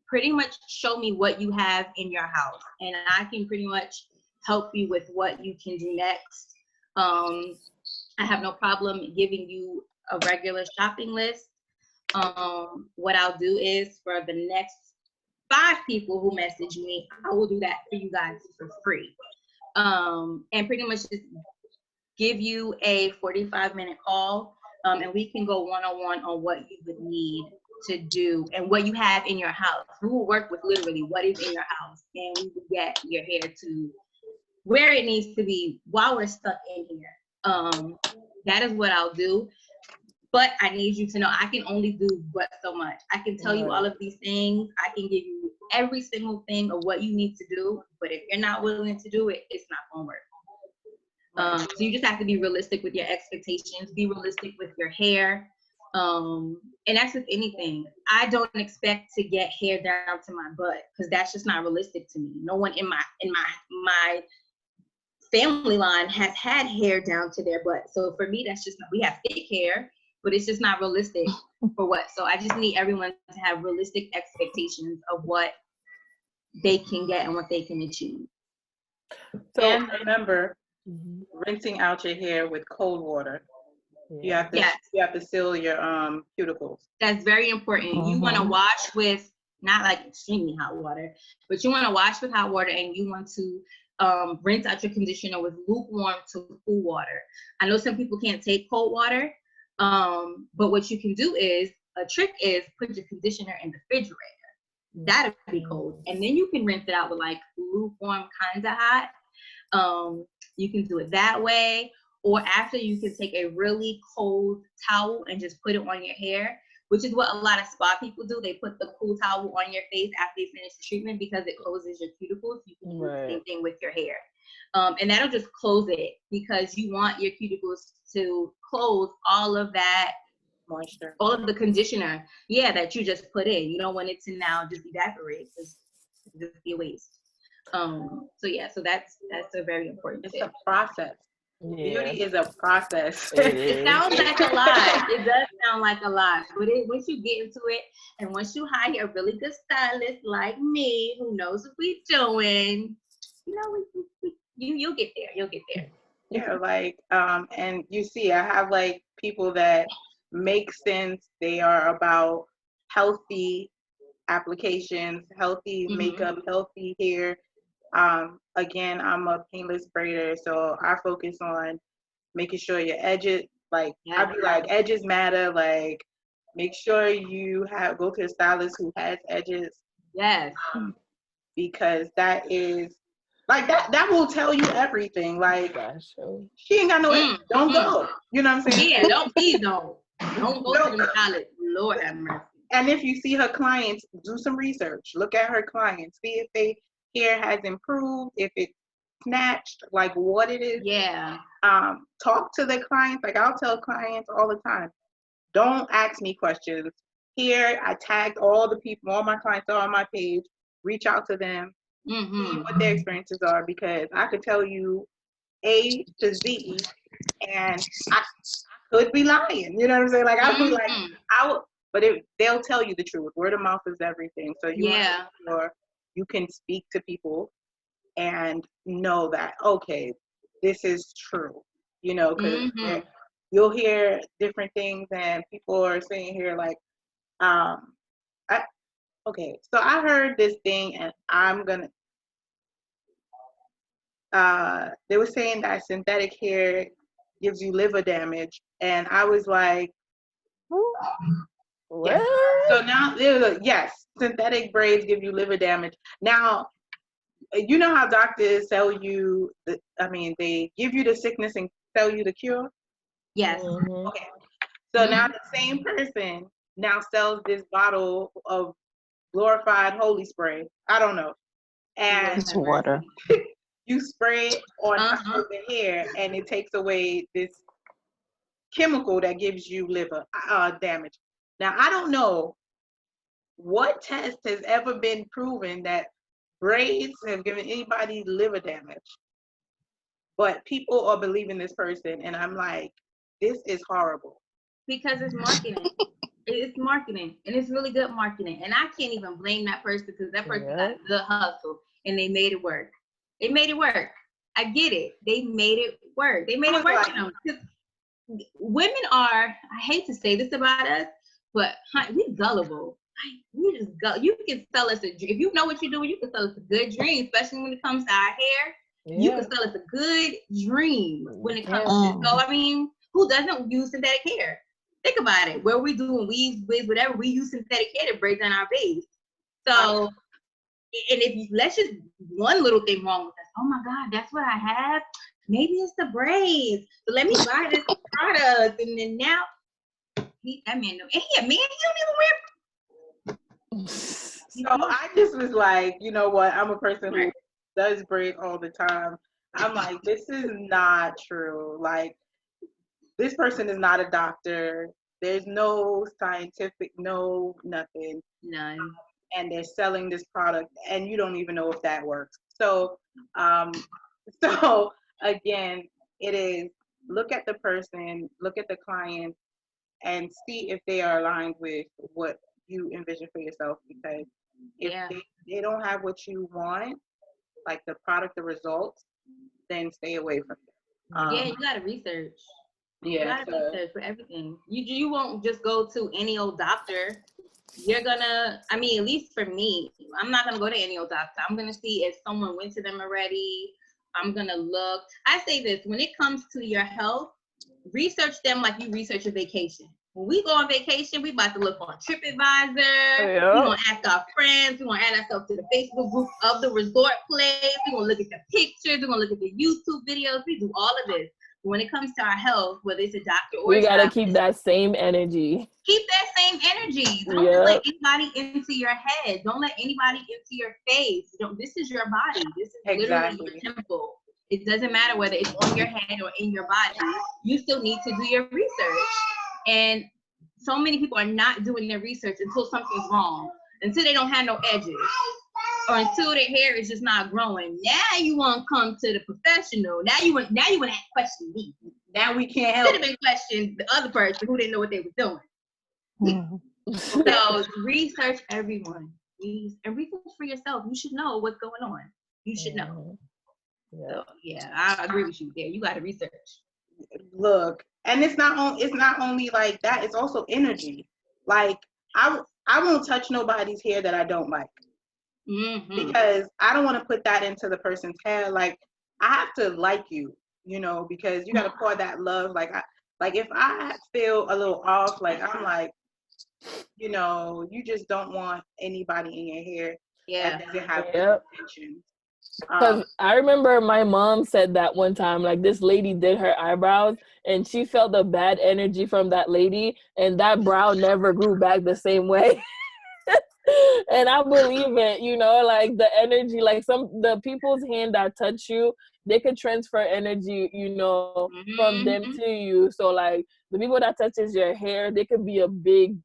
pretty much show me what you have in your house, and I can pretty much help you with what you can do next. I have no problem giving you a regular shopping list. What I'll do is for the next 5 people who message me, I will do that for you guys for free. And pretty much just give you a 45-minute call, and we can go one-on-one on what you would need to do and what you have in your house. We will work with literally what is in your house, and we will get your hair to where it needs to be while we're stuck in here. That is what I'll do. But I need you to know I can only do but so much. I can tell you all of these things. I can give you every single thing of what you need to do. But if you're not willing to do it, it's not going to work. So you just have to be realistic with your expectations. Be realistic with your hair. And that's with anything. I don't expect to get hair down to my butt because that's just not realistic to me. No one in my family line has had hair down to their butt. So for me, that's just not, we have thick hair, but it's just not realistic for what. So I just need everyone to have realistic expectations of what they can get and what they can achieve. So, and remember, rinsing out your hair with cold water. You have to seal your cuticles. That's very important. You want to wash with not like extremely hot water, but you want to wash with hot water, and you want to rinse out your conditioner with lukewarm to cool water. I know some people can't take cold water, but what you can do is, a trick is put your conditioner in the refrigerator. That'll be cold. And then you can rinse it out with like lukewarm kind of hot. You can do it that way. Or after, you can take a really cold towel and just put it on your hair, which is what a lot of spa people do. They put the cool towel on your face after they finish the treatment because it closes your cuticles. You can do the same thing with your hair. And that'll just close it because you want your cuticles to close all of that moisture, all of the conditioner, that you just put in. You don't want it to now just evaporate because it's just be a waste. So that's a very important thing. It's a process. Beauty is a process. It sounds like a lot. It does sound like a lot, but once you get into it, and once you hire a really good stylist like me who knows what we're doing, you'll get there. You'll get there. Yeah, like and you see, I have like people that make sense. They are about healthy applications, healthy makeup, healthy hair. Again, I'm a painless braider, so I focus on making sure your edges, like, I be like, edges matter, like, make sure you go to a stylist who has edges. Yes. Because that is, like, that will tell you everything. Like, she ain't got no edges. Don't go. You know what I'm saying? Yeah, don't go to the stylist. Lord have mercy. And if you see her clients, do some research. Look at her clients. See if they hair has improved, if it's snatched, like what it is. Yeah. Talk to the clients. Like, I'll tell clients all the time, don't ask me questions. Here, I tagged all the people, all my clients are on my page. Reach out to them, see what their experiences are, because I could tell you A to Z, and I could be lying. You know what I'm saying? Like, I'd be like, but they'll tell you the truth. Word of mouth is everything. So you want to make sure you can speak to people and know that, okay, this is true, because you'll hear different things, and people are saying here, like, okay, so I heard this thing, and they were saying that synthetic hair gives you liver damage, and I was like, what? Yes. So now, yes, synthetic braids give you liver damage. Now, you know how doctors sell you, they give you the sickness and sell you the cure? Yes. Mhm. Okay. So now the same person now sells this bottle of glorified holy spray. I don't know. And It's water. you spray it on top of the hair and it takes away this chemical that gives you liver damage. Now, I don't know what test has ever been proven that braids have given anybody liver damage, but people are believing this person, and I'm like, this is horrible. Because it's marketing. It's marketing, and it's really good marketing. And I can't even blame that person because that person got a good hustle, and they made it work. They made it work. I get it. They made it work. They made it work for them. Women are, I hate to say this about us, but we gullible. We just go. You can sell us a dream. If you know what you're doing, you can sell us a good dream, especially when it comes to our hair. Yeah. You can sell us a good dream when it comes to this. So, I mean, who doesn't use synthetic hair? Think about it. Where we doing weaves, wigs, whatever, we use synthetic hair to break down our base. So, and if let's just one little thing wrong with us, oh my God, that's what I have. Maybe it's the braids. So let me buy this product, and then now that man, and he a man. He don't even wear. So I just was like, you know what? I'm a person who does braid all the time. I'm like, this is not true. Like, this person is not a doctor. There's no scientific, no nothing. None. And they're selling this product, and you don't even know if that works. So, so again, it is look at the person, look at the client, and see if they are aligned with what you envision for yourself. Because if they don't have what you want, like the product, the results, then stay away from them. Yeah, you gotta research. Yeah, you gotta research for everything. You won't just go to any old doctor. You're gonna, I mean, at least for me, I'm not gonna go to any old doctor. I'm gonna see if someone went to them already. I'm gonna look. I say this, when it comes to your health, research them like you research a vacation. When we go on vacation, we about to look on TripAdvisor. Yep. We're gonna ask our friends. We're gonna add ourselves to the Facebook group of the resort place. We're gonna look at the pictures. We're gonna look at the YouTube videos. We do all of this. When it comes to our health, whether it's a doctor or we a gotta stylist, keep that same energy. keep that same energy. Don't let anybody into your head. Don't let anybody into your face. This is your body. This is literally your temple. It doesn't matter whether it's on your head or in your body. You still need to do your research. And so many people are not doing their research until something's wrong, until they don't have no edges, or until their hair is just not growing. Now you want to come to the professional. Now you want to question me. Now we can't help. Should have been questioned the other person who didn't know what they were doing. So research everyone, please, and research for yourself. You should know what's going on. You should know. So yeah, I agree with you there. You got to research. Look, and it's not only like that. It's also energy. Like I won't touch nobody's hair that I don't like, because I don't want to put that into the person's hair. Like I have to like you, because you got to pour that love. Like if I feel a little off, like I'm like, you just don't want anybody in your hair that doesn't have good intentions. Because I remember my mom said that one time, like this lady did her eyebrows and she felt the bad energy from that lady, and that brow never grew back the same way. And I believe it, like the energy, like the people's hand that touch you, they could transfer energy, from them to you. So like the people that touches your hair, they could be a big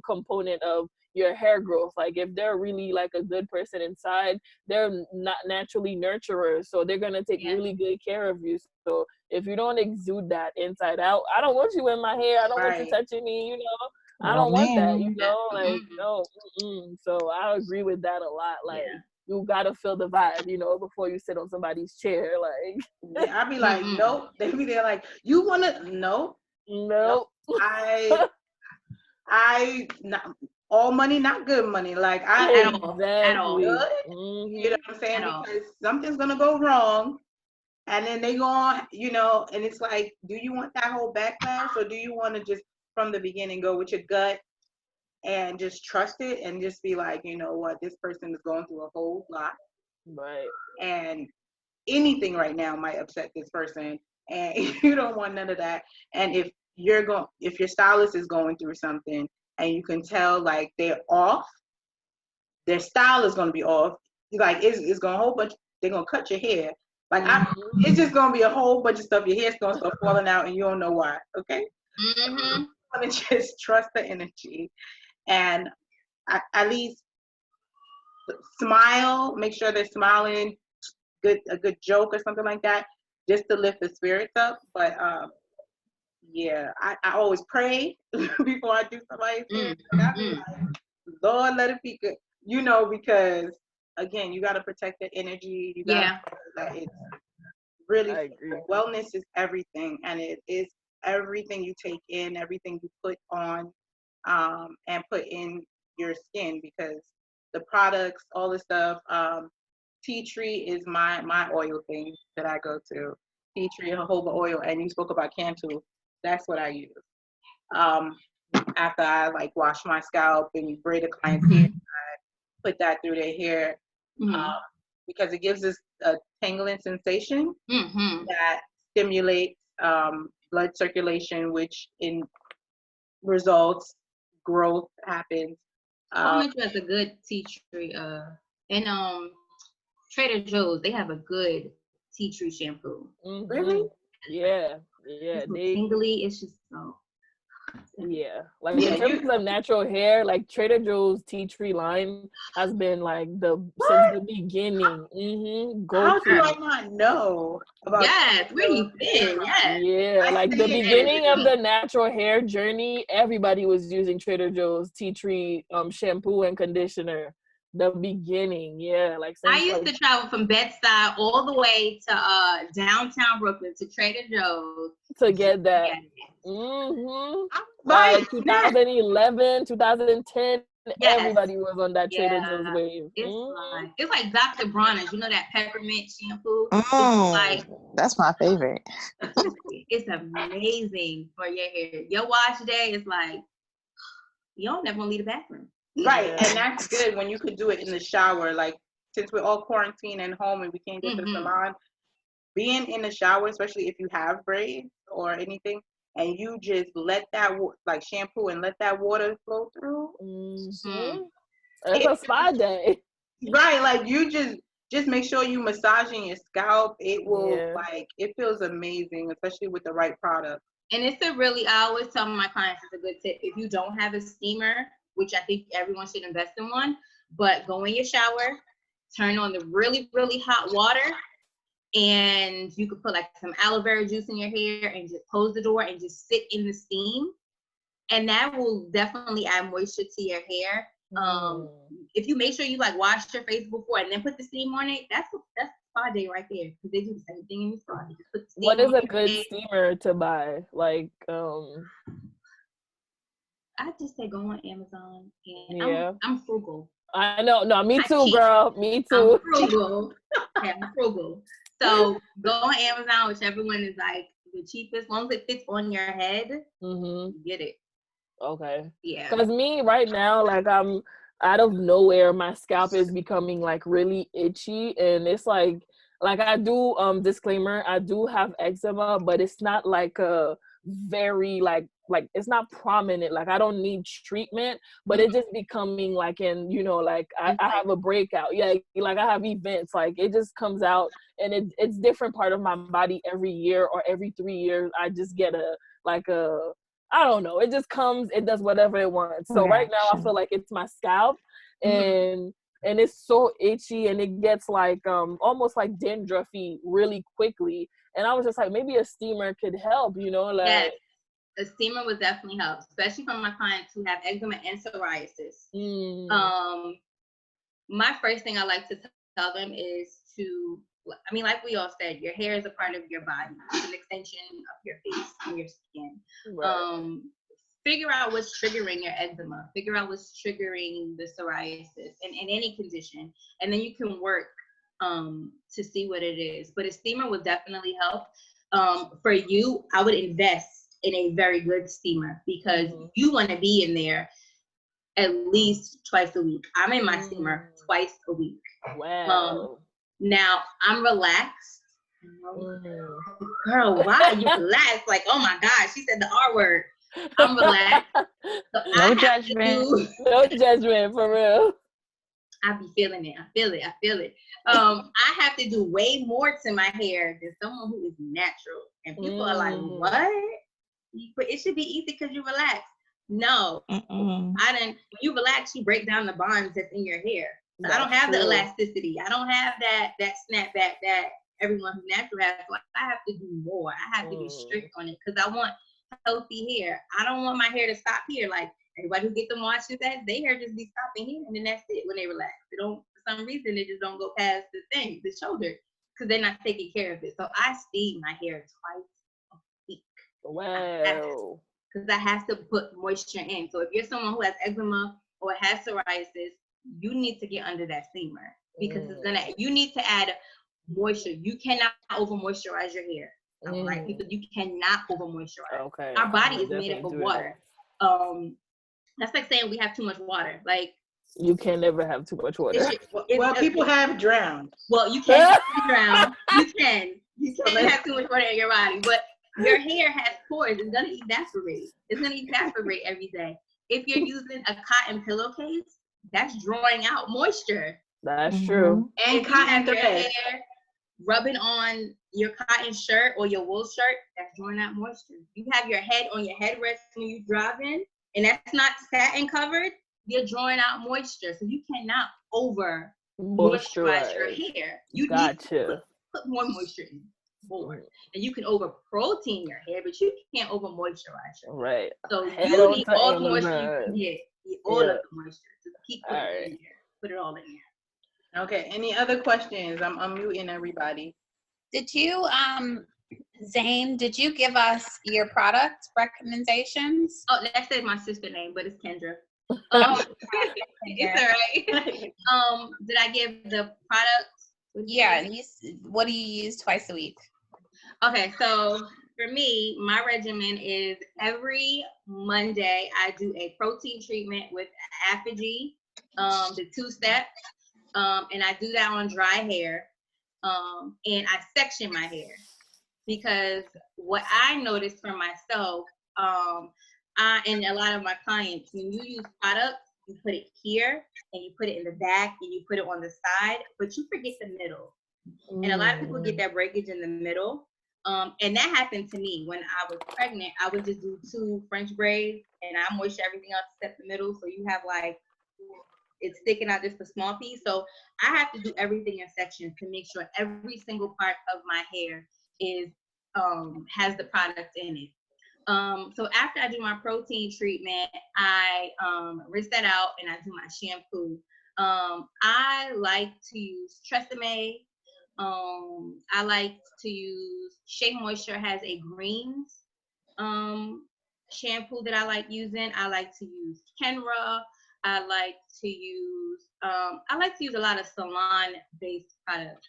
component of your hair growth. Like if they're really like a good person inside, they're not naturally nurturers, so they're gonna take really good care of you. So if you don't exude that inside out, I don't want you in my hair, I don't want you touching me, I don't want that, like no. So I agree with that a lot. Like you gotta feel the vibe, before you sit on somebody's chair. Like I'd be like, nope. They be there like, you wanna nope. I not all money, not good money. Like at all. Good. You know what I'm saying? Because something's gonna go wrong, and then they go on, and it's like, do you want that whole backlash, or do you want to just from the beginning go with your gut and just trust it and just be like, you know what, this person is going through a whole lot. Right. And anything right now might upset this person, and you don't want none of that. And if if your stylist is going through something and you can tell like they're off, their style is going to be off. Like it's going to whole bunch. They're going to cut your hair. Like it's just going to be a whole bunch of stuff. Your hair's going to start falling out, and you don't know why. Okay. Mm-hmm. You want to just trust the energy, and at least smile. Make sure they're smiling. A good joke or something like that, just to lift the spirits up. But yeah, I always pray before I do somebody's hair. I be like, Lord, let it be good. Because again, you got to protect the energy. You got to that it's really, I agree. wellness is everything, and it is everything you take in, everything you put on, and put in your skin, because the products, all the stuff. Tea tree is my oil thing that I go to. Tea tree, jojoba oil, and you spoke about Cantu. That's what I use. After I like wash my scalp and braid a client's hair, I put that through their hair, because it gives us a tingling sensation that stimulates blood circulation, which in results growth happens. I'll mention as a good tea tree. And Trader Joe's, they have a good tea tree shampoo. Really? Yeah. It's so tingly. It's just so. Yeah, like in terms of natural hair, like Trader Joe's tea tree line has been like since the beginning. How do I not know about? Yes, where you been? Yes. Yeah, like the beginning of the natural hair journey, everybody was using Trader Joe's tea tree shampoo and conditioner. The beginning, yeah, like since, I used to travel from Bed-Stuy all the way to downtown Brooklyn to Trader Joe's to get that. Like 2011, 2010, everybody was on that Trader Joe's wave. It's like Dr. Bronner's, that peppermint shampoo. That's my favorite. It's amazing for your hair. Your wash day is like, you don't never want to leave the bathroom. Right, and that's good when you could do it in the shower. Like, since we're all quarantined and home and we can't get to the salon, being in the shower, especially if you have braids or anything, and you just let that like shampoo and let that water flow through. It's a spa day. Right, like you just make sure you massaging your scalp. It will it feels amazing, especially with the right product. And I always tell my clients, it's a good tip. If you don't have a steamer, which I think everyone should invest in one, but go in your shower, turn on the really, really hot water, and you could put like some aloe vera juice in your hair and just close the door and just sit in the steam. And that will definitely add moisture to your hair. If you make sure you like wash your face before and then put the steam on it, that's spa day right there, because they do the same thing in the spa. They just put the steam what is a good steamer to buy? Like I just say go on Amazon, and I'm frugal. I know. No, me too, girl. Me too. I'm frugal. I'm frugal. So go on Amazon, whichever one is like the cheapest. As long as it fits on your head, get it. Okay. Yeah. Because me right now, like I'm out of nowhere, my scalp is becoming like really itchy, and it's like I do disclaimer, I do have eczema, but it's not like a very like it's not prominent. Like I don't need treatment, but it's just becoming like like I have a breakout. Yeah, like I have events, like it just comes out, and it's different part of my body every year or every 3 years. I just get I don't know. It just comes. It does whatever it wants. So right now, I feel like it's my scalp, and it's so itchy, and it gets like almost like dandruffy really quickly. And I was just like, maybe a steamer could help. Like. Yes. A steamer would definitely help, especially for my clients who have eczema and psoriasis. My first thing I like to tell them is like we all said, your hair is a part of your body. It's an extension of your face and your skin. Right. Figure out what's triggering your eczema. Figure out what's triggering the psoriasis and any condition. And then you can work to see what it is. But a steamer would definitely help. For you, I would invest in a very good steamer, because you want to be in there at least twice a week. I'm in my steamer twice a week. Wow. Now I'm relaxed. Girl, why are you relaxed? Like, oh my God, she said the R word. I'm relaxed. So No judgment. No judgment, for real. I be feeling it. I feel it. I have to do way more to my hair than someone who is natural. And people are like, what? But it should be easy because you relax. No, when you relax, you break down the bonds that's in your hair. So I don't have the elasticity. I don't have that snapback that everyone who's natural has. So I have to do more. I have to be strict on it because I want healthy hair. I don't want my hair to stop here. Like everybody who gets them washes, their hair just be stopping here, and then that's it when they relax. They don't, for some reason, they just don't go past the shoulder because they're not taking care of it. So I steam my hair twice a week. Wow. Because I have to put moisture in. So if you're someone who has eczema or has psoriasis, you need to get under that steamer because you need to add moisture. You cannot over moisturize your hair. All right, people, you cannot over moisturize. Okay. Our body is made up of water. That's like saying we have too much water. Like you can never have too much water. Well, people have drowned. Well, you can't drown. You can have too much water in your body, but your hair has pores. It's gonna evaporate. It's gonna evaporate every day. If you're using a cotton pillowcase, that's drawing out moisture. That's true. And if you have your hair rubbing on your cotton shirt or your wool shirt, that's drawing out moisture. You have your head on your headrest when you driving, and that's not satin covered, you're drawing out moisture. So you cannot over moisturize your hair. You need to put more moisture in. More. And you can over protein your hair, but you can't over moisturize your hair. Right. So you need all the moisture you can get. All of the moisture. Just keep putting it in there. Put it all in there. Okay. Any other questions? I'm unmuting everybody. Did you, Zane, did you give us your product recommendations? Oh, that's my sister's name, but it's Kendra. It's all right. Did I give the products? Yeah. What do you use twice a week? Okay, so for me, my regimen is every Monday I do a protein treatment with Apogee, the 2-step, and I do that on dry hair, and I section my hair because what I noticed for myself, and a lot of my clients, when you use products, you put it here and you put it in the back and you put it on the side, but you forget the middle. And a lot of people get that breakage in the middle. And that happened to me when I was pregnant. I would just do 2 French braids and I moisture everything else except the middle. So you have like, it's sticking out just a small piece. So I have to do everything in sections to make sure every single part of my hair is, has the product in it. So after I do my protein treatment, I rinse that out and I do my shampoo. I like to use Tresemme. I like to use Shea Moisture has a greens shampoo that I like using. I like to use Kenra. I like to use a lot of salon based products.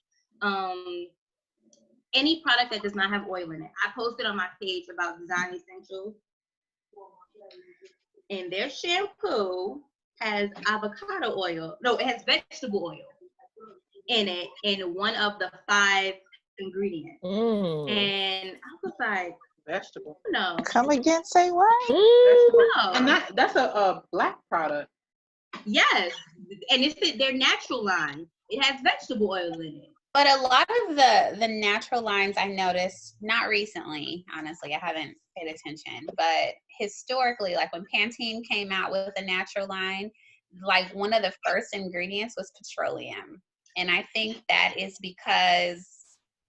Any product that does not have oil in it. I posted on my page about Design Essentials, and their shampoo has avocado oil. No, it has vegetable oil in it, in one of the 5 ingredients. And I was like, vegetable. No. Come again, say what? No. And that's a black product. Yes, and it's their natural line. It has vegetable oil in it. But a lot of the natural lines I noticed, not recently, honestly, I haven't paid attention, but historically, like when Pantene came out with a natural line, like one of the first ingredients was petroleum. And I think that is because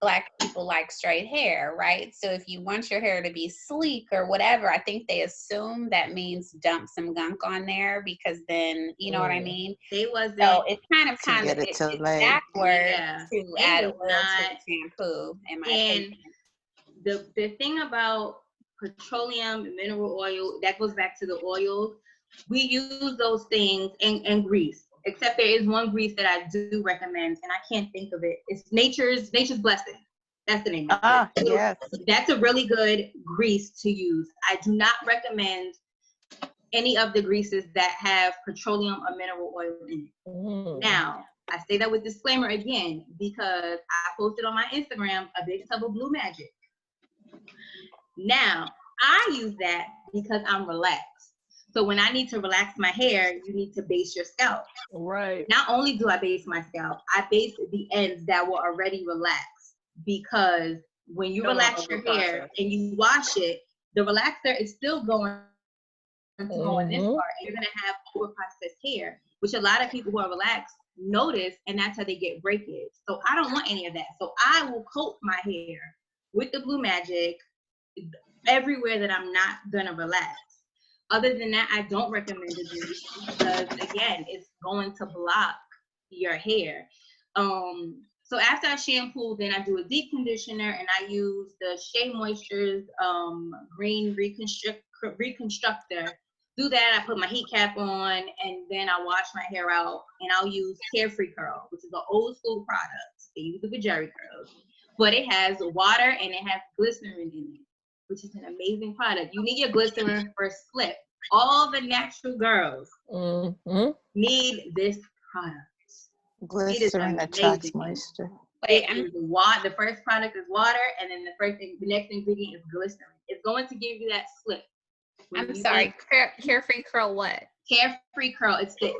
Black people like straight hair, right? So if you want your hair to be sleek or whatever, I think they assume that means dump some gunk on there because then, you know what I mean? They wasn't. So it's kind of it's backwards to add oil to the shampoo, in my opinion. The thing about petroleum and mineral oil, that goes back to the oils. We use those things and grease. Except there is one grease that I do recommend, and I can't think of it. It's Nature's Blessing. That's the name of it. Yes. That's a really good grease to use. I do not recommend any of the greases that have petroleum or mineral oil in it. Now, I say that with disclaimer again because I posted on my Instagram a big tub of Blue Magic. Now, I use that because I'm relaxed. So when I need to relax my hair, you need to base your scalp. Right. Not only do I base my scalp, I base the ends that were already relaxed, because when you relax your hair and you wash it, the relaxer is still going to go in this part, and you're going to have over-processed hair, which a lot of people who are relaxed notice, and that's how they get breakage. So I don't want any of that. So I will coat my hair with the Blue Magic everywhere that I'm not going to relax. Other than that, I don't recommend the juice because, again, it's going to block your hair. So after I shampoo, then I do a deep conditioner, and I use the Shea Moisture's Green Reconstructor. Do that, I put my heat cap on, and then I wash my hair out, and I'll use Carefree Curl, which is an old school product. They use it for jerry curls, but it has water and it has glycerin in it, which is an amazing product. You need your glycerin for a slip. All the natural girls need this product. Glycerin attracts moisture. Wait, The first product is water, and then the next ingredient is glycerin. It's going to give you that slip. I'm sorry. Carefree Curl what? Carefree Curl. It's the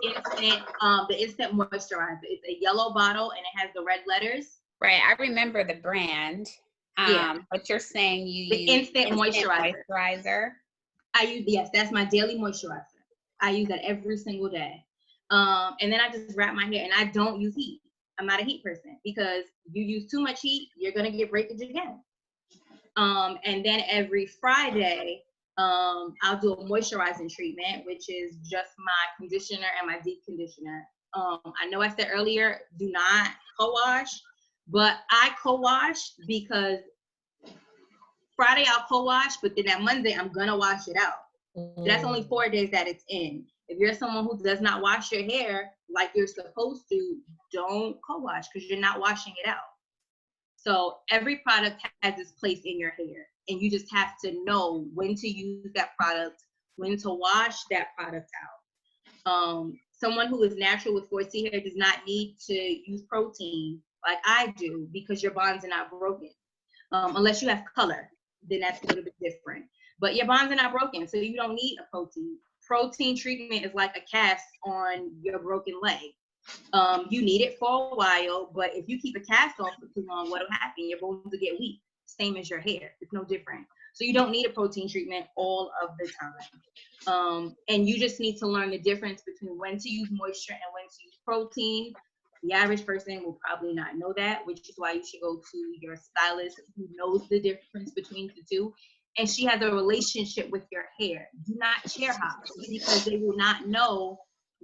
instant moisturizer. It's a yellow bottle, and it has the red letters. Right. I remember the brand. But you're saying you the use instant moisturizer. Yes, that's my daily moisturizer. I use that every single day. And then I just wrap my hair, and I don't use heat. I'm not a heat person, because you use too much heat, you're gonna get breakage again. And then every Friday, I'll do a moisturizing treatment, which is just my conditioner and my deep conditioner. I know I said earlier, do not co-wash, but I co-wash because Friday I'll co-wash, but then that Monday I'm gonna wash it out. That's only 4 days that it's in. If you're someone who does not wash your hair like you're supposed to, don't co-wash because you're not washing it out. So every product has its place in your hair, and you just have to know when to use that product, when to wash that product out. Someone who is natural with 4C hair does not need to use protein like I do, because your bonds are not broken. Unless you have color, then that's a little bit different. But your bonds are not broken, so you don't need a protein. Protein treatment is like a cast on your broken leg. You need it for a while, but if you keep a cast on for too long, what'll happen? Your bones will get weak, same as your hair. It's no different. So you don't need a protein treatment all of the time. And you just need to learn the difference between when to use moisture and when to use protein. The average person will probably not know that, which is why you should go to your stylist who knows the difference between the two. And she has a relationship with your hair. Do not chair hop, because they will not know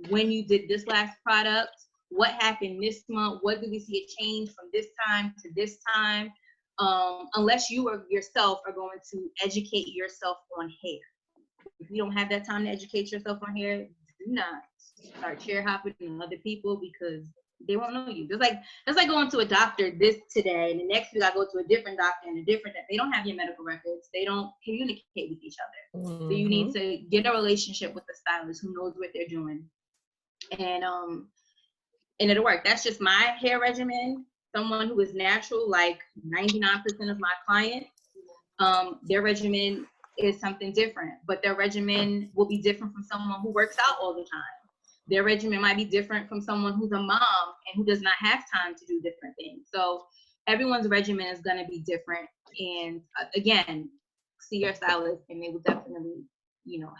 when you did this last product, what happened this month, what do we see a change from this time to this time, unless you yourself are going to educate yourself on hair. If you don't have that time to educate yourself on hair, do not start chair hopping on other people, because they won't know you. It's like going to a doctor today, and the next week I go to a different doctor and they don't have your medical records. They don't communicate with each other. So you need to get a relationship with the stylist who knows what they're doing. And it'll work. That's just my hair regimen. Someone who is natural, like 99% of my clients, their regimen is something different, but their regimen will be different from someone who works out all the time. Their regimen might be different from someone who's a mom and who does not have time to do different things. So everyone's regimen is going to be different. And again, see your stylist, and they will definitely,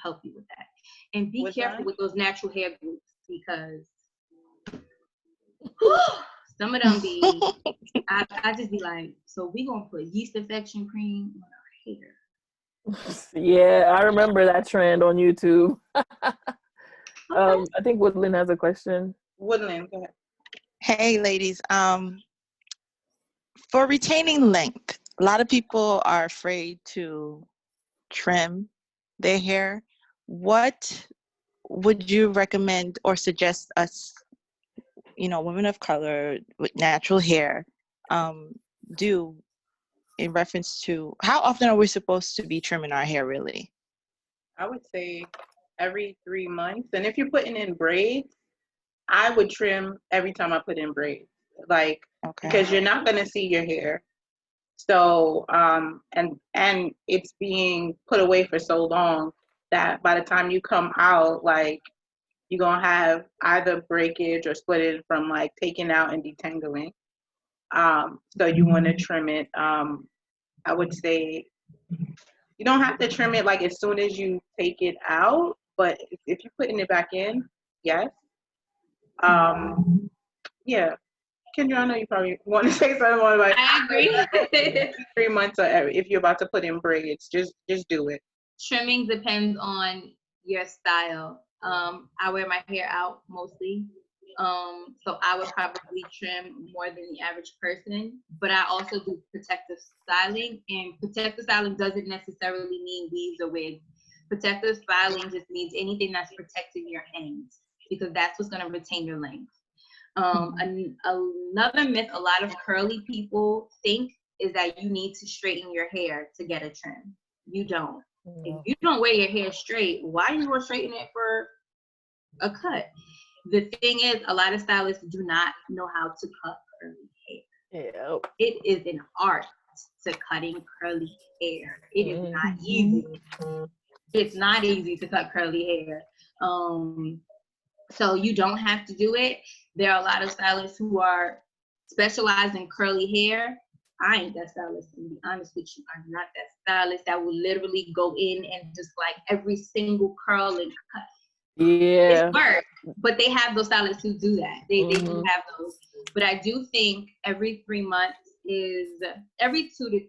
help you with that. And be careful with those natural hair groups, because some of them be, I just be like, so we gonna put yeast infection cream on our hair. Yeah, I remember that trend on YouTube. I think Woodland has a question. Woodland, go ahead. Hey, ladies. For retaining length, a lot of people are afraid to trim their hair. What would you recommend or suggest us, women of color with natural hair, do in reference to how often are we supposed to be trimming our hair, really? I would say every 3 months. And if you're putting in braids, I would trim every time I put in braids, like Okay. because you're not gonna see your hair. So and it's being put away for so long that by the time you come out, like you're gonna have either breakage or split it from like taking out and detangling. So you want to trim it. I would say you don't have to trim it like as soon as you take it out, but if you're putting it back in, yes. Um, yeah. Kendra, I know you probably want to say something more about I agree. 3 months or if you're about to put in braids, just do it. Trimming depends on your style. I wear my hair out mostly. So I would probably trim more than the average person, but I also do protective styling, and protective styling doesn't necessarily mean weaves or wigs. Protective styling just means anything that's protecting your ends, because that's what's going to retain your length. Another myth a lot of curly people think is that you need to straighten your hair to get a trim. You don't. If you don't wear your hair straight, why are you going to straighten it for a cut? The thing is, a lot of stylists do not know how to cut curly hair. Yeah. It is an art to cutting curly hair. It is not easy. It's not easy to cut curly hair. So you don't have to do it. There are a lot of stylists who are specialized in curly hair. I ain't that stylist, to be honest with you. I'm not that stylist that will literally go in and just like every single curl and cut. Yeah. It's work, but they have those stylists who do that. They do have those. But I do think every 3 months is every 2 to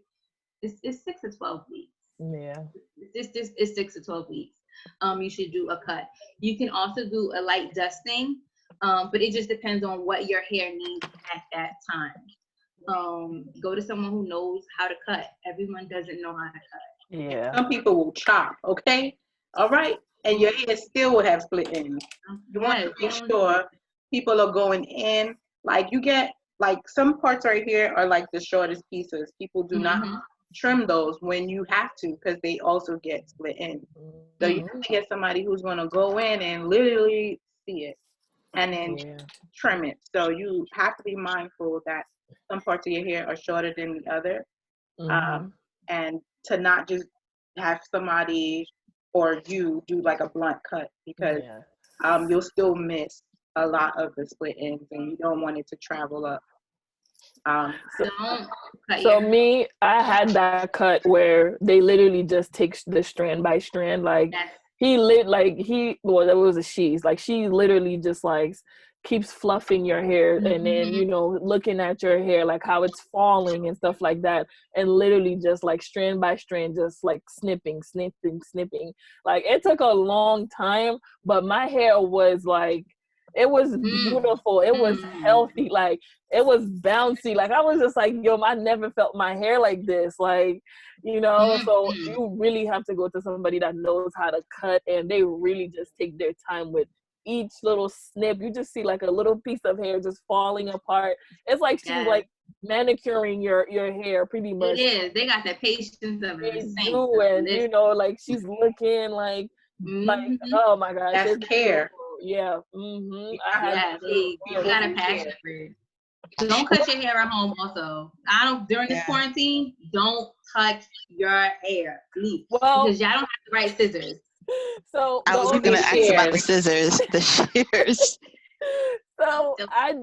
it's 6 to 12 weeks. Yeah. It's 6 to 12 weeks. You should do a cut. You can also do a light dusting, but it just depends on what your hair needs at that time. Go to someone who knows how to cut. Everyone doesn't know how to cut. Yeah. Some people will chop, okay? All right? And your hair still will have split ends. You want to make sure people are going in. Like you get, like some parts right here are like the shortest pieces. People do not trim those when you have to because they also get split ends. So you have to get somebody who's going to go in and literally see it and then trim it. So you have to be mindful that some parts of your hair are shorter than the other. And to not just have somebody or you do like a blunt cut because you'll still miss a lot of the split ends and you don't want it to travel up. So me, I had that cut where they literally just take the strand by strand. Like well, that was a she's like she literally just like keeps fluffing your hair and then looking at your hair like how it's falling and stuff like that, and literally just like strand by strand just like snipping. Like it took a long time, but my hair was like it was beautiful. It was healthy. Like it was bouncy. Like I was just like, yo, I never felt my hair like this. Like, so you really have to go to somebody that knows how to cut, and they really just take their time with each little snip. You just see like a little piece of hair just falling apart. It's like she's like manicuring your hair pretty much. It is. They got the patience of they do, and like she's looking like oh my gosh, that's care. Yeah. You got a passion for it. Don't cut your hair at home. Also, during this quarantine, don't touch your hair, please, because y'all don't have the right scissors. So I was gonna ask about the scissors, the shears. So I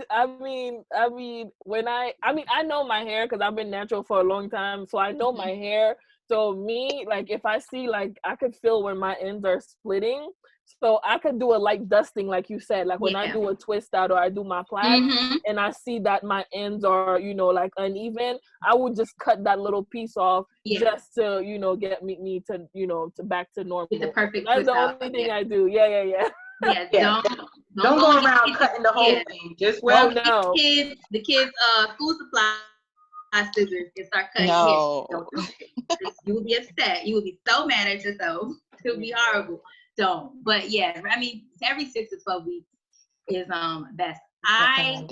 mean, I know my hair because I've been natural for a long time, so I know my hair. So me, like if I see like I could feel when my ends are splitting, so I could do a light dusting, like you said, like when I do a twist out or I do my plaits, and I see that my ends are like uneven, I would just cut that little piece off just to get me to to back to normal. Get the perfect. That's the only thing I do. Yeah. Don't go around cutting the whole thing. Just the kids school supply scissors and start cutting hair. Don't do it. You will be upset. You will be so mad at yourself. It will be horrible. Don't. But yeah, I mean, every 6 to 12 weeks is best. I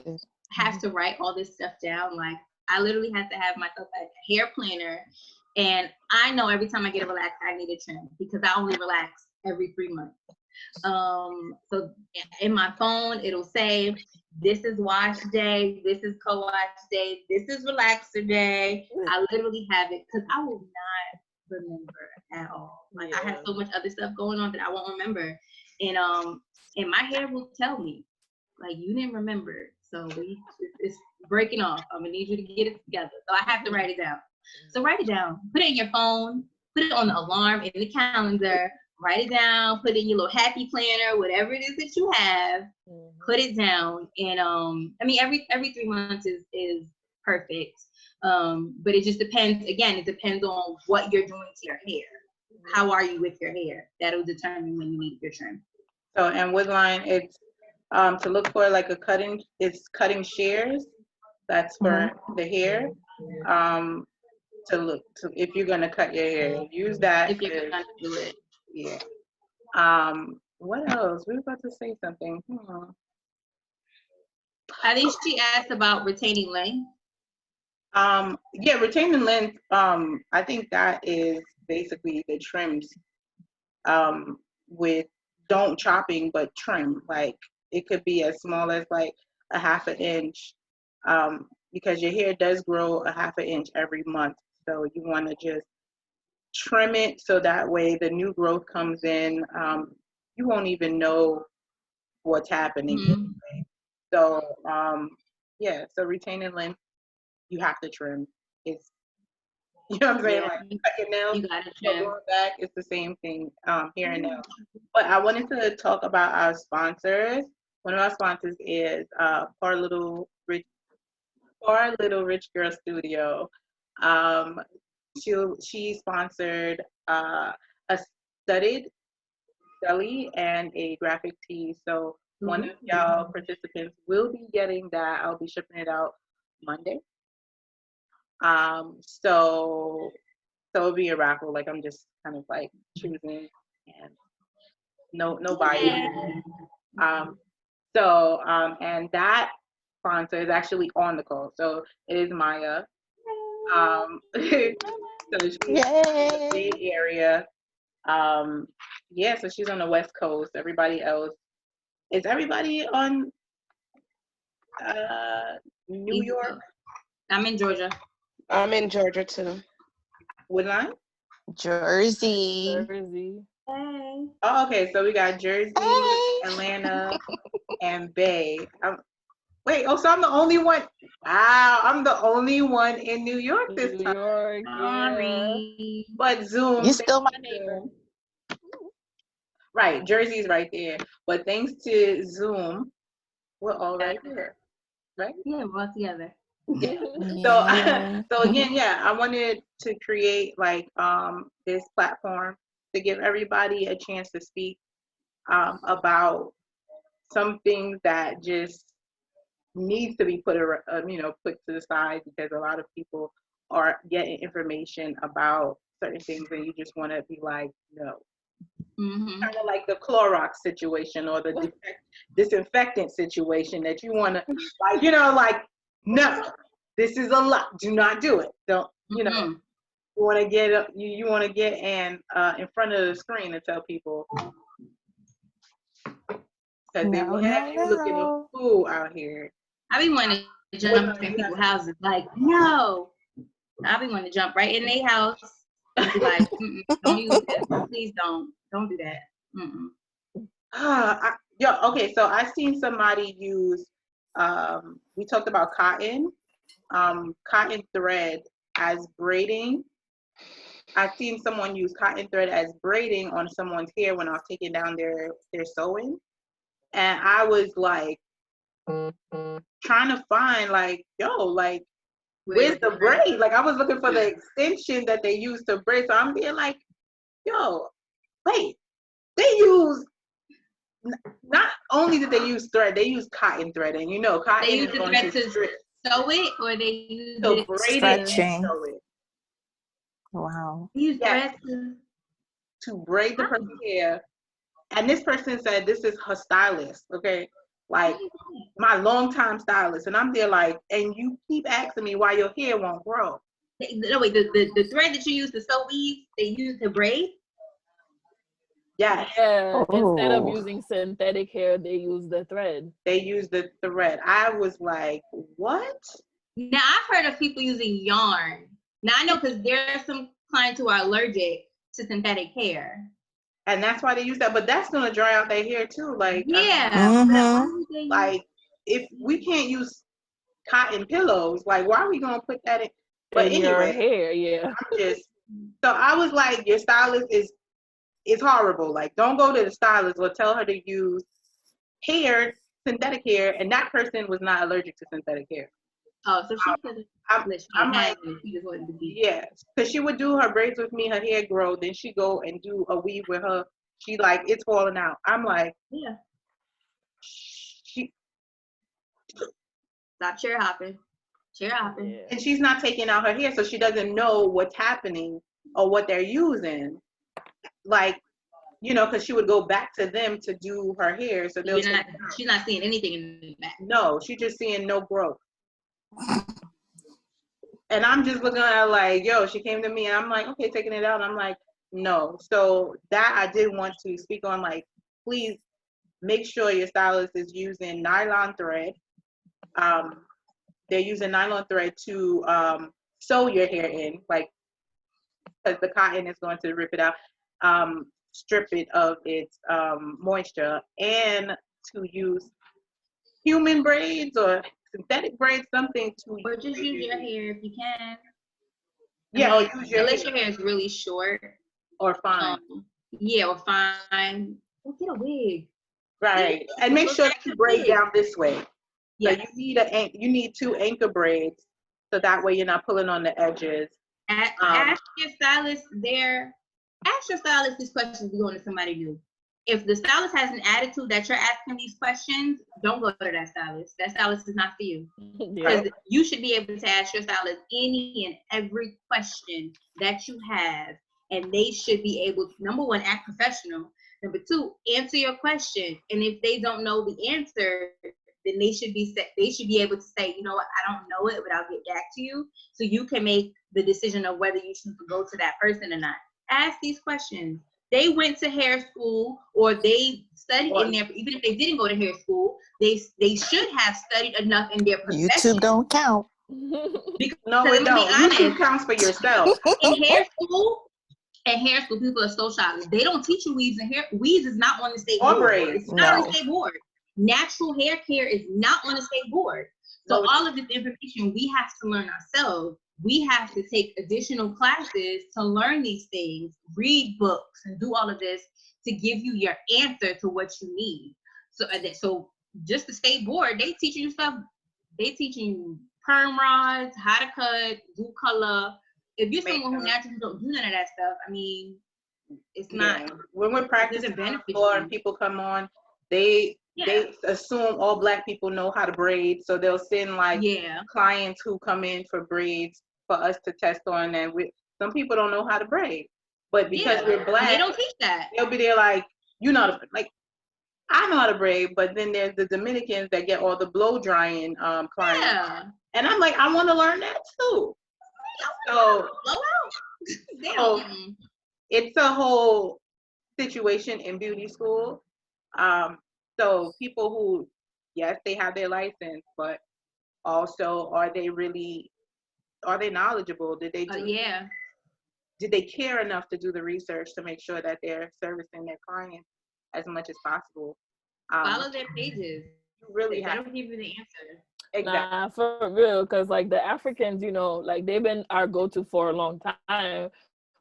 have to write all this stuff down. Like I literally have to have myself a hair planner, and I know every time I get a relax, I need a trim because I only relax every 3 months. So in my phone, it'll say, this is wash day, this is co-wash day, this is relaxer day. I literally have it because I will not remember at all. Like I have so much other stuff going on that I won't remember. And my hair will tell me, like, you didn't remember. So it's breaking off. I'm gonna need you to get it together. So I have to write it down. So write it down, put it in your phone, put it on the alarm, in the calendar, write it down, put it in your little happy planner, whatever it is that you have, put it down. And I mean, every 3 months is perfect. But it just depends, again, it depends on what you're doing to your hair. How are you with your hair? That'll determine when you need your trim. So, and Woodline, it's to look for like it's cutting shears. That's for the hair. To look to if you're gonna cut your hair, use that. If you're gonna do it. Yeah. What else? We were about to say something. I think she asked about retaining length. Yeah, retaining length. I think that is basically the trims. With don't chopping but trim. Like it could be as small as like a half an inch. Because your hair does grow a half an inch every month. So you want to just trim it so that way the new growth comes in. You won't even know what's happening. Anyway. So yeah, so retaining length, you have to trim. It's you know what I'm saying? Yeah, like cut your nails, you gotta trim. going back, it's the same thing here and now. But I wanted to talk about our sponsors. One of our sponsors is Poor Little Rich Girl Studio. She sponsored a studded belly and a graphic tee. So one of y'all participants will be getting that. I'll be shipping it out Monday. So it'll be a raffle. Like I'm just kind of like choosing and no bias. And that sponsor is actually on the call. So it is Maya. So she's in the Bay Area. Yeah, so she's on the West Coast. Everybody else is everybody on New York? I'm in Georgia. I'm in Georgia too. Woodline? Jersey. Hey. Oh, okay. So we got Jersey, Atlanta, and Bay. Wait, so I'm the only one. Wow, I'm the only one in New York this time. Sorry. But Zoom. You're still my neighbor. Right, Jersey's right there. But thanks to Zoom, we're all right here. Right? Yeah, we're all together. Yeah. So again, yeah, I wanted to create like this platform to give everybody a chance to speak about some things that just needs to be put to the side, because a lot of people are getting information about certain things and you just want to be like, no. Kind of like the Clorox situation or the disinfectant situation that you want to like, no, this is a lot. Do not do it. Don't, you want to get you want to get in front of the screen and tell people, because they will have you looking a fool out here. I be wanting to jump in people's houses like, no. I be wanting to jump right in their house and be like, don't use this. Please don't do that. Okay, so I seen somebody use we talked about cotton thread as braiding. I've seen someone use cotton thread as braiding on someone's hair when I was taking down their sewing, and I was like trying to find like, where's the braid? Like I was looking for the extension that they use to braid. So I'm being like, wait, they use, not only did they use thread, they use cotton thread, and cotton they use is the going thread to sew it, or they use so it braid stretching. it, sew it. Wow. They use thread to braid the person's hair. And this person said this is her stylist, okay? Like my longtime stylist. And I'm there like, and you keep asking me why your hair won't grow. No, wait, the thread that you use to sew weaves, they use to braid? Yes. Yeah, instead of Oh. using synthetic hair, they use the thread. They use the thread. I was like, what? Now I've heard of people using yarn. Now I know because there are some clients who are allergic to synthetic hair. And that's why they use that. But that's gonna dry out their hair too. Like, Yeah. Mm-hmm. Why would they use- like if we can't use cotton pillows, like why are we gonna put that in? But In your anyway, hair, yeah. I'm just so I was like, your stylist is horrible. Like, don't go to the stylist or tell her to use synthetic hair, and that person was not allergic to synthetic hair. Oh, so she could I'm, have. She I'm had like, it. She just wanted to be. yes, because she would do her braids with me, her hair grow, then she go and do a weave with her. She like, it's falling out. I'm like, Yeah. she, Stop chair hopping. Chair hopping. Yeah. and she's not taking out her hair, so she doesn't know what's happening or what they're using. Like, because she would go back to them to do her hair, so they'll She's not seeing anything in the back. no, she's just seeing no growth. And I'm just looking at her like, yo, she came to me and I'm like, okay, taking it out. And I'm like, no. So that I did want to speak on, like, please make sure your stylist is using nylon thread. They're using nylon thread to sew your hair in, like, because the cotton is going to rip it out, strip it of its moisture, and to use human braids or synthetic braids, something to Or just use your hair if you can. yeah, or use your unless hair. your hair is really short. Or fine. Yeah, or fine. Or get a wig. Right. And make sure that you braid down this way. Yeah. So you need 2 anchor braids, so that way you're not pulling on the edges. Ask your stylist these questions if you're going to somebody new. If the stylist has an attitude that you're asking these questions, don't go to that stylist. That stylist is not for you. Because you should be able to ask your stylist any and every question that you have, and they should be able to, number one, act professional. Number two, answer your question. And if they don't know the answer, then they should be able to say, you know what, I don't know it, but I'll get back to you. So you can make the decision of whether you choose to go to that person or not. Ask these questions. They went to hair school, or they studied in there. Even if they didn't go to hair school, they should have studied enough in their profession. YouTube don't count. No, it don't. YouTube counts for yourself. In hair school, people are so shy. They don't teach you weaves and hair. Weaves is not on the state board. Braids. It's not on the state board. Natural hair care is not on the state board. So all of this information we have to learn ourselves. We have to take additional classes to learn these things, read books, and do all of this to give you your answer to what you need. So just the state board, they teaching you stuff. They teaching you perm rods, how to cut, do color. If you're someone who naturally don't do none of that stuff, I mean, it's not. When we're practicing on the floor and people come on, they assume all Black people know how to braid, so they'll send clients who come in for braids for us to test on, and some people don't know how to braid, but because we're Black, they don't teach that. They'll be there like, I know how to braid, but then there's the Dominicans that get all the blow drying clients, and I'm like, I want to learn that too. So it's a whole situation in beauty school. So people who, yes, they have their license, but also are they knowledgeable? Did they care enough to do the research to make sure that they're servicing their clients as much as possible? Follow their pages. You really have to give you the answer. Exactly. Nah, for real, because like the Africans, they've been our go-to for a long time,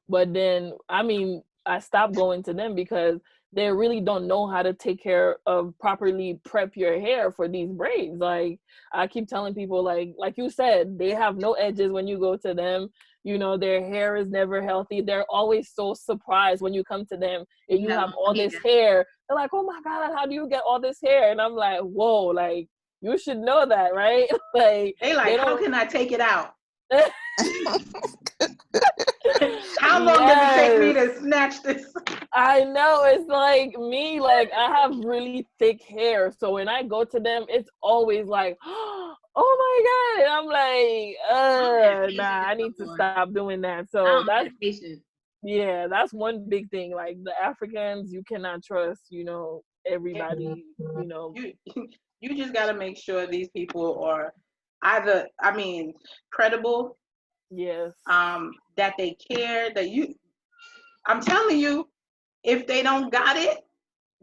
but then I stopped going to them because they really don't know how to take care of properly prep your hair for these braids. Like I keep telling people, like you said, they have no edges when you go to them. Their hair is never healthy. They're always so surprised when you come to them and you have all this hair. They're like, oh my God, how do you get all this hair? And I'm like, whoa, like you should know that, right? How can I take it out? How long does it take me to snatch this? I know, it's like me, like I have really thick hair, so when I go to them, it's always like, oh my God, and I'm like, nah, I need to stop doing that. So that's Yeah, that's one big thing. Like the Africans, you cannot trust, everybody, You you just got to make sure these people are either, I mean, credible, Yes. that they care, that you. I'm telling you, if they don't got it,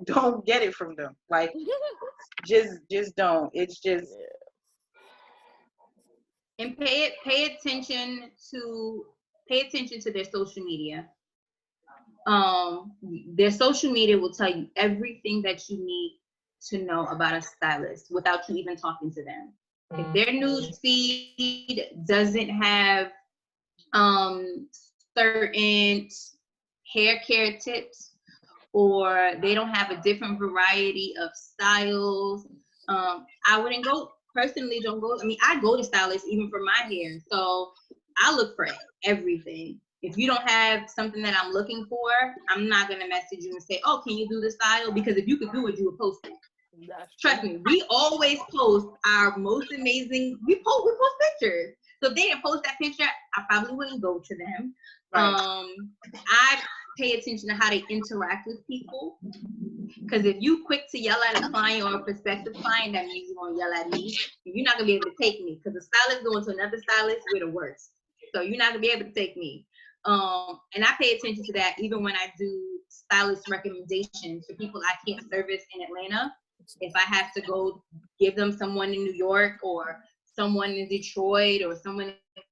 don't get it from them. Like, just don't. It's just. And pay attention to their social media. Their social media will tell you everything that you need to know about a stylist without you even talking to them. If their news feed doesn't have certain hair care tips, or they don't have a different variety of styles, I wouldn't go. Personally, don't go. I mean, I go to stylists even for my hair, so I look for everything. If you don't have something that I'm looking for, I'm not gonna message you and say, "Oh, can you do the style?" Because if you could do it, you would post it. Trust me, we always post our most amazing. We post pictures. So if they didn't post that picture, I probably wouldn't go to them. Right. I pay attention to how they interact with people. Because if you quick to yell at a client or a prospective client, that means you're gonna yell at me. You're not gonna be able to take me, because the stylist going to another stylist, we're the worst. So you're not gonna be able to take me. And I pay attention to that even when I do stylist recommendations for people I can't service in Atlanta. If I have to go give them someone in New York or someone in Detroit or someone in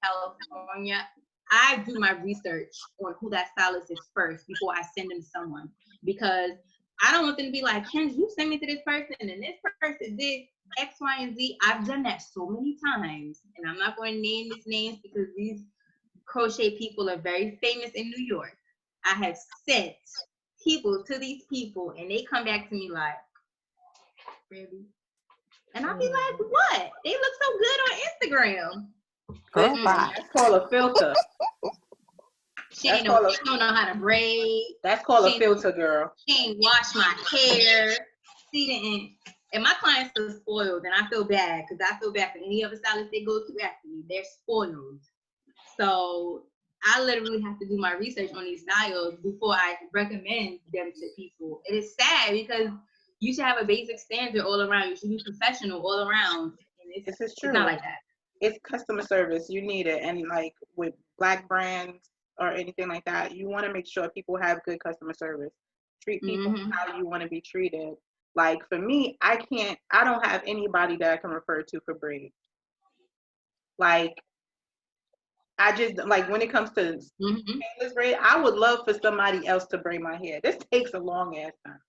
California, I do my research on who that stylist is first before I send them to someone, because I don't want them to be like, "Ken, you send me to this person and this person did X, Y, and Z." I've done that so many times, and I'm not going to name these names because these crochet people are very famous in New York. I have sent people to these people, and they come back to me like, "Really?" And I'll be like, "What? They look so good on Instagram." Girl, bye. That's called a filter. She don't know how to braid. That's called a filter, girl. She ain't wash my hair. She didn't. And my clients are spoiled, and I feel bad, because I feel bad for any other stylist they go to after me. They're spoiled. So I literally have to do my research on these styles before I recommend them to people. It is sad, because you should have a basic standard all around. You should be professional all around. And This is true. It's not like that. It's customer service. You need it. And like with Black brands or anything like that, you want to make sure people have good customer service. Treat people how you want to be treated. Like for me, I don't have anybody that I can refer to for braids. Like, I just, like, when it comes to painless braid, I would love for somebody else to braid my hair. This takes a long ass time.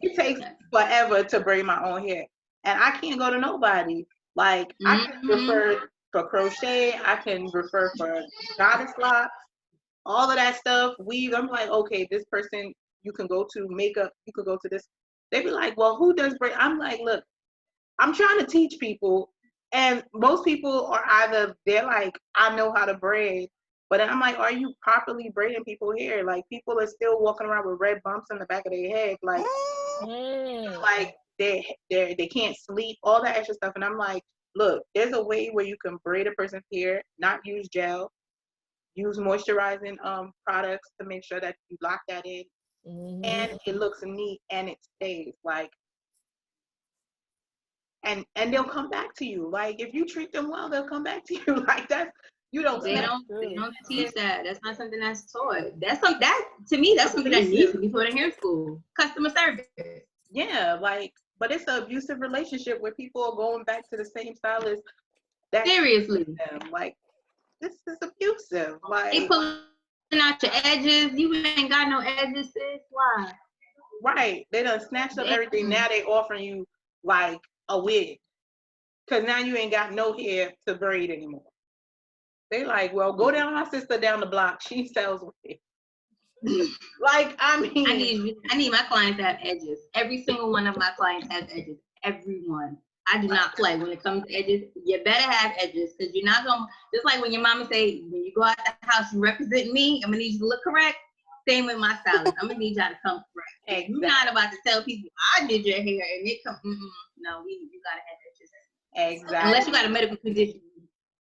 It takes forever to braid my own hair. And I can't go to nobody. Like, I can refer for crochet, I can refer for goddess locks, all of that stuff, weave. I'm like, okay, this person you can go to, makeup, you could go to this. They be like, well, who does braid? I'm like, look, I'm trying to teach people. And most people are either, they're like, I know how to braid. But then I'm like, are you properly braiding people's hair? Like, people are still walking around with red bumps on the back of their head. Like, like they can't sleep, all that extra stuff. And I'm like, look, there's a way where you can braid a person's hair, not use gel, use moisturizing products to make sure that you lock that in. And it looks neat and it stays. Like, and they'll come back to you. Like, if you treat them well, they'll come back to you. Like, that's, you don't They don't teach that. That's not something that's taught. That's something that needs to be taught in hair school. Customer service. Yeah, like, but it's an abusive relationship where people are going back to the same stylist. That seriously, them. Like, this is abusive. Like, they pulling out your edges. You ain't got no edges, sis. Why? Right. They done snatched up everything. Now they offering you like a wig, because now you ain't got no hair to braid anymore. They like, well, go down my sister down the block. She sells wigs. Like, I mean, I need my clients to have edges. Every single one of my clients has edges. Everyone. I do not play when it comes to edges. You better have edges, because you're not gonna, just like when your mama say, when you go out the house, you represent me, I'm gonna need you to look correct. Same with my stylist. I'm gonna need y'all to come correct. Exactly. You're not about to tell people I did your hair and it come. No, you gotta have edges. Exactly. Unless you got a medical condition.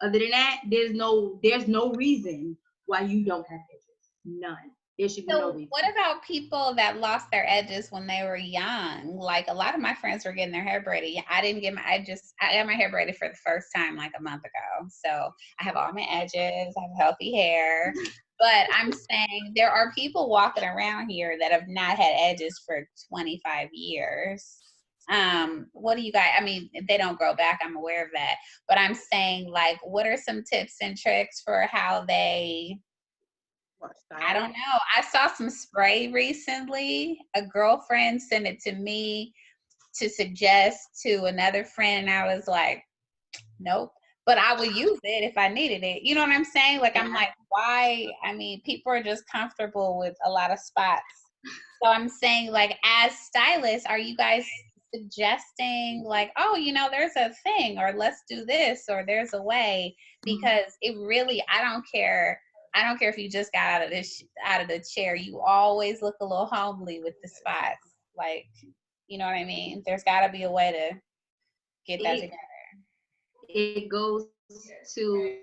Other than that, there's no reason why you don't have edges. None. There should be So no reason. what about people that lost their edges when they were young? Like a lot of my friends were getting their hair braided. I didn't get I got my hair braided for the first time like a month ago. So I have all my edges, I have healthy hair. But I'm saying there are people walking around here that have not had edges for 25 years. What do you guys, I mean, they don't grow back, I'm aware of that. But I'm saying, like, what are some tips and tricks for how they, I don't know. I saw some spray recently. A girlfriend sent it to me to suggest to another friend, and I was like, nope. But I would use it if I needed it. You know what I'm saying? Like, I'm like, why? I mean, people are just comfortable with a lot of spots. So I'm saying, like, as stylists, are you guys suggesting, like, oh, you know, there's a thing, or let's do this, or there's a way? Because it really, I don't care if you just got out of the chair. You always look a little homely with the spots. Like, you know what I mean? There's got to be a way to get that together. It goes to,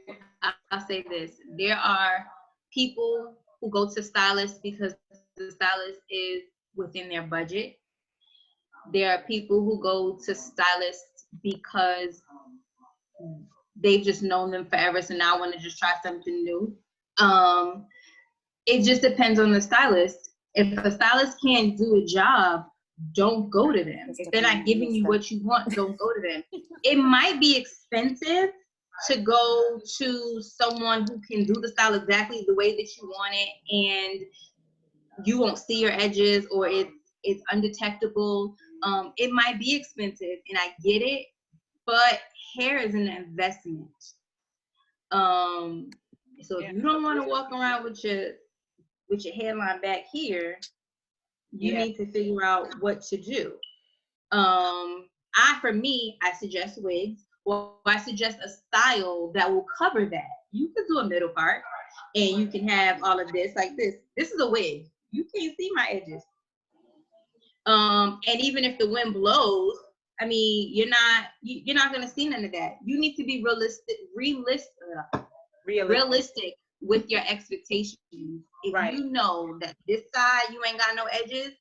I'll say this, there are people who go to stylists because the stylist is within their budget. There are people who go to stylists because they've just known them forever, so now I want to just try something new. It just depends on the stylist. If a stylist can't do a job, don't go to them. If they're not giving you what you want, don't go to them. It might be expensive to go to someone who can do the style exactly the way that you want it, and you won't see your edges, or it's undetectable. It might be expensive, and I get it, but hair is an investment. So if you don't want to walk around with your hairline back here, you need to figure out what to do. For me, I suggest wigs, or I suggest a style that will cover that. You can do a middle part, and you can have all of this like this. This is a wig. You can't see my edges. And even if the wind blows, I mean, you're not gonna see none of that. You need to be realistic with your expectations. If you know that this side you ain't got no edges,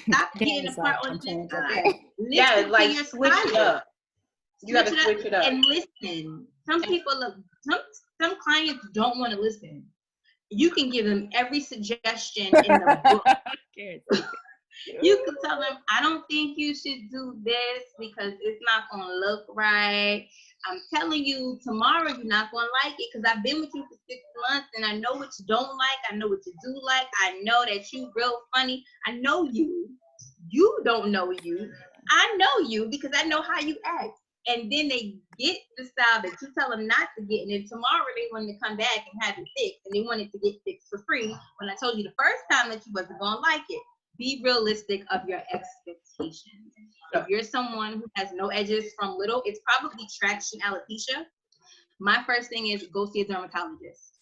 stop getting the part on this side. Yeah, like switch it up. You gotta switch it up and listen. Some people some clients don't want to listen. You can give them every suggestion in the book. You can tell them, I don't think you should do this because it's not going to look right. I'm telling you, tomorrow you're not going to like it because I've been with you for 6 months and I know what you don't like. I know what you do like. I know that you real funny. I know you. You don't know you. I know you because I know how you act. And then they get the style that you tell them not to get. And then tomorrow they want to come back and have it fixed. And they want it to get fixed for free when I told you the first time that you wasn't going to like it. Be realistic of your expectations. If you're someone who has no edges from little, it's probably traction alopecia. My first thing is go see a dermatologist.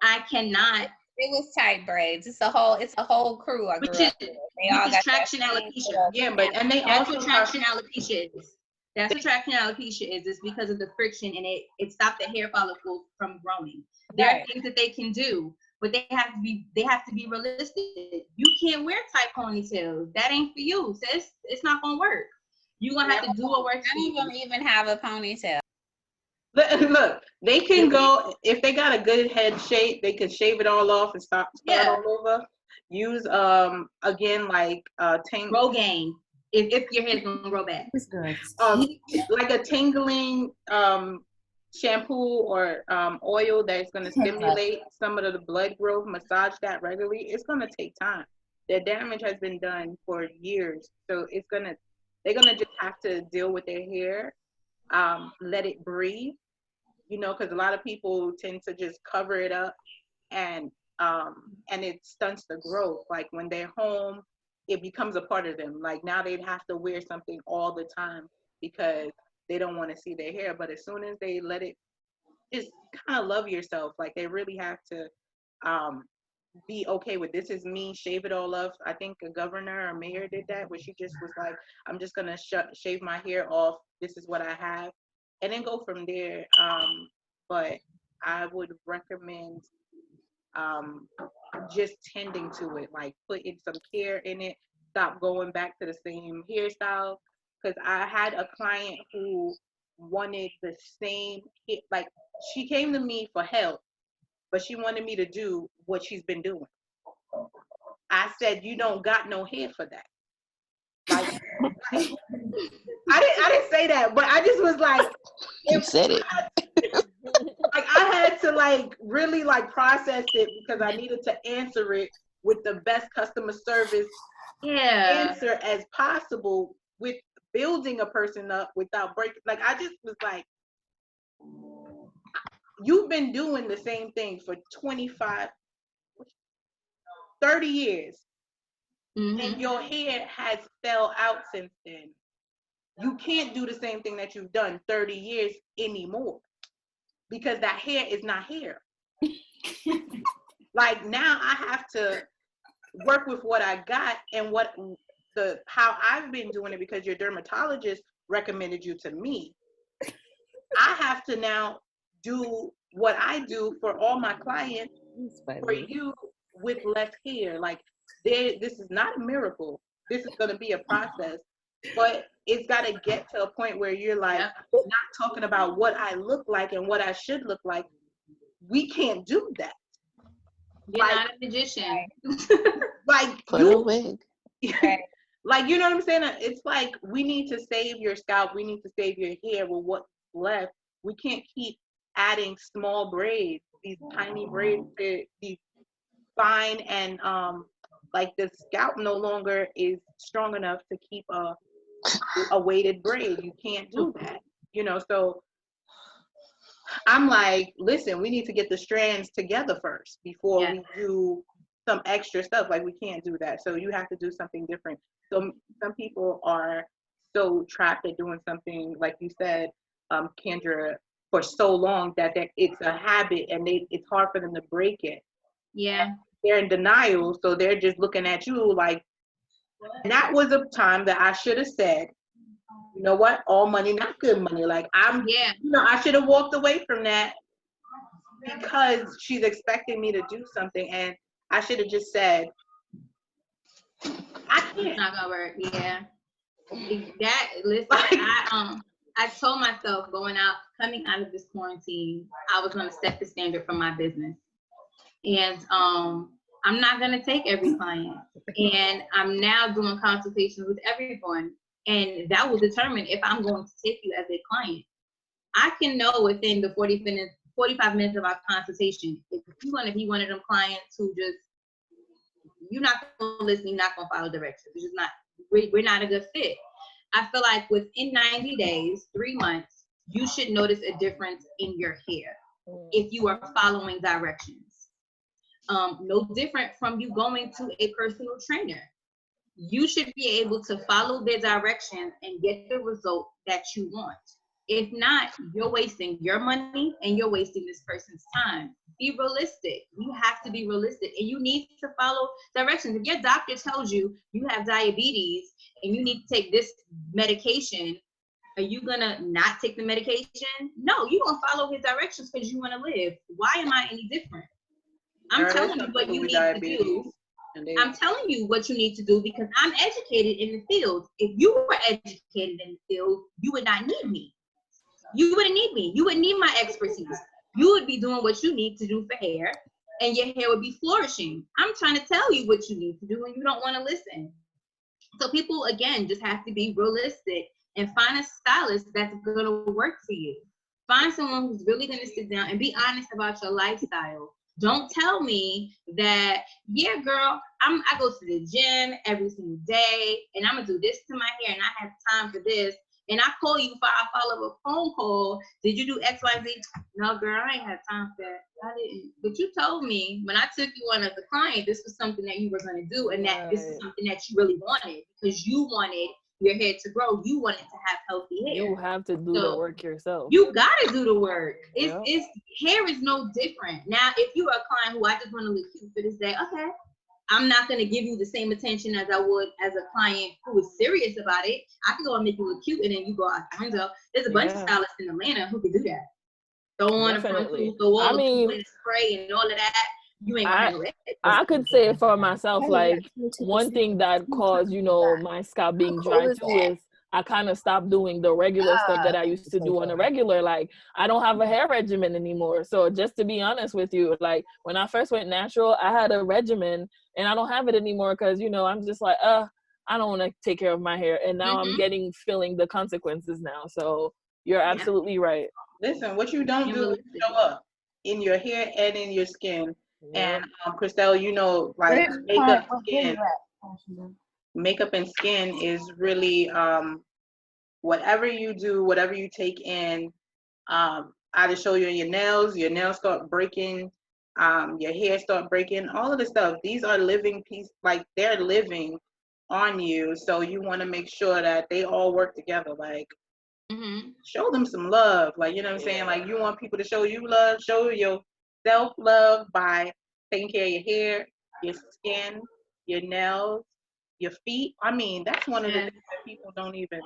I cannot. It was tight braids. It's a whole crew. I grew up with. They all got traction alopecia. Yeah, but and they that's also what traction alopecia is. That's what traction alopecia is. It's because of the friction, and it stops the hair follicles from growing. There are things that they can do, but they have to be realistic. You can't wear tight ponytails. That ain't for you. So it's not gonna work. You're gonna have to do what works. I don't even have a ponytail. Look, they can go, if they got a good head shape, they can shave it all off and start all over. Use again, like Rogaine. If your hair's gonna grow back. It's good. Like a tingling shampoo or oil that's going to stimulate some of the blood growth. Massage that regularly. It's going to take time. The damage has been done for years, so they're gonna just have to deal with their hair, let it breathe, because a lot of people tend to just cover it up, and it stunts the growth. Like when they're home, it becomes a part of them. Like now they'd have to wear something all the time because they don't want to see their hair. But as soon as they let it, just kind of love yourself. Like they really have to be okay with, this is me, shave it all off. I think a governor or mayor did that, where she just was like, I'm just gonna shave my hair off. This is what I have, and then go from there. But I would recommend just tending to it, like putting some care in it, stop going back to the same hairstyle. Because I had a client who wanted the same, like she came to me for help, but she wanted me to do what she's been doing. I said, you don't got no hair for that. Like, I didn't say that, but I just was like, You said it. Like I had to like really like process it because I needed to answer it with the best customer service answer as possible, with building a person up without breaking. Like I just was like, you've been doing the same thing for 25, 30 years, and your hair has fell out since then. You can't do the same thing that you've done 30 years anymore, because that hair is not hair. Like now I have to work with what I got and how I've been doing it, because your dermatologist recommended you to me. I have to now do what I do for all my clients for you with less hair. Like this is not a miracle. This is going to be a process, but it's got to get to a point where you're like not talking about what I look like and what I should look like. We can't do that. You're not a magician. Like put a wig. Like, you know what I'm saying? It's like we need to save your scalp. We need to save your hair with what's left. We can't keep adding small braids, these tiny braids, these fine, and like the scalp no longer is strong enough to keep a weighted braid. You can't do that, you know. So I'm like, listen, we need to get the strands together first before we do some extra stuff. Like we can't do that. So you have to do something different. So some people are so trapped at doing something, like you said, Kendra, for so long that it's a habit, and it's hard for them to break it. Yeah. And they're in denial, so they're just looking at you like, and that was a time that I should have said, you know what, all money, not good money. Like I should have walked away from that, because she's expecting me to do something, and I should have just said, I can't. It's not gonna work. Yeah. Listen, I told myself coming out of this quarantine, I was gonna set the standard for my business. And I'm not gonna take every client. And I'm now doing consultations with everyone. And that will determine if I'm going to take you as a client. I can know within the 45 minutes of our consultation, if you're gonna be one of them clients who just, you're not gonna listen, you're not gonna follow directions. It's just not, we're not a good fit. I feel like within 90 days, 3 months, you should notice a difference in your hair if you are following directions. No different from you going to a personal trainer. You should be able to follow their directions and get the result that you want. If not, you're wasting your money and you're wasting this person's time. Be realistic. You have to be realistic, and you need to follow directions. If your doctor tells you you have diabetes and you need to take this medication, are you gonna not take the medication? No, you're gonna follow his directions because you want to live. Why am I any different? I'm telling you what you need to do. I'm telling you what you need to do because I'm educated in the field. If you were educated in the field, you would not need me. You wouldn't need me. You wouldn't need my expertise. You would be doing what you need to do for hair, and your hair would be flourishing. I'm trying to tell you what you need to do, and you don't want to listen. So people, again, just have to be realistic and find a stylist that's going to work for you. Find someone who's really going to sit down and be honest about your lifestyle. Don't tell me that, yeah, girl, I go to the gym every single day, and I'm going to do this to my hair, and I have time for this. And I call you for I follow a phone call. Did you do X, Y, Z? No, girl, I ain't have time for that. I didn't. But you told me when I took you on as a client, this was something that you were going to do, and that this is something that you really wanted because you wanted your hair to grow. You wanted to have healthy hair. You have to do the work yourself. You got to do the work. It's hair is no different. Now, if you're a client who I just want to look cute for this day, okay. I'm not going to give you the same attention as I would as a client who is serious about it. I can go and make you look cute, and then you go out the window. There's a bunch of stylists in Atlanta who can do that. Throw on a front tooth, throw all the spray and all of that. You ain't gonna handle it. I could say for myself, like one thing that caused, my scalp being dry too is I kind of stopped doing the regular stuff that I used to do on a regular. Like I don't have a hair regimen anymore. So just to be honest with you, like when I first went natural, I had a regimen and I don't have it anymore because, I'm just like, I don't want to take care of my hair. And now I'm feeling the consequences now. So you're absolutely right. Listen, what you don't do is show up in your hair and in your skin. Yeah. And Christelle, like makeup and skin is really whatever you do, whatever you take in, either show you your nails start breaking, your hair start breaking, all of the stuff. These are living pieces, like they're living on you. So you want to make sure that they all work together. Like show them some love. Like, you know what I'm saying? Like you want people to show you love, show your self-love by taking care of your hair, your skin, your nails, your feet. I mean, that's one of the things that people don't even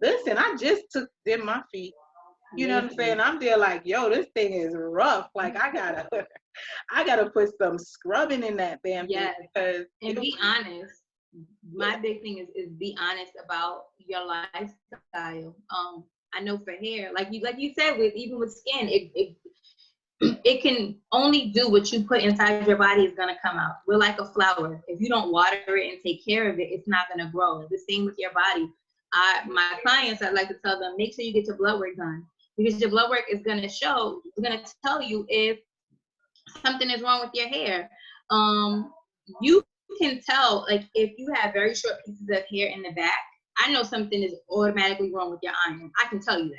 listen. I just did my feet. You know what I'm saying? I'm there like, yo, this thing is rough. Like I gotta put some scrubbing in that damn thing because and be honest. My big thing is be honest about your lifestyle. I know for hair, like you said, even with skin, it can only do what you put inside your body is gonna come out. We're like a flower. If you don't water it and take care of it, it's not gonna grow. The same with your body. My clients, I like to tell them, make sure you get your blood work done because your blood work is gonna tell you if something is wrong with your hair. You can tell, like if you have very short pieces of hair in the back, I know something is automatically wrong with your iron. I can tell you that.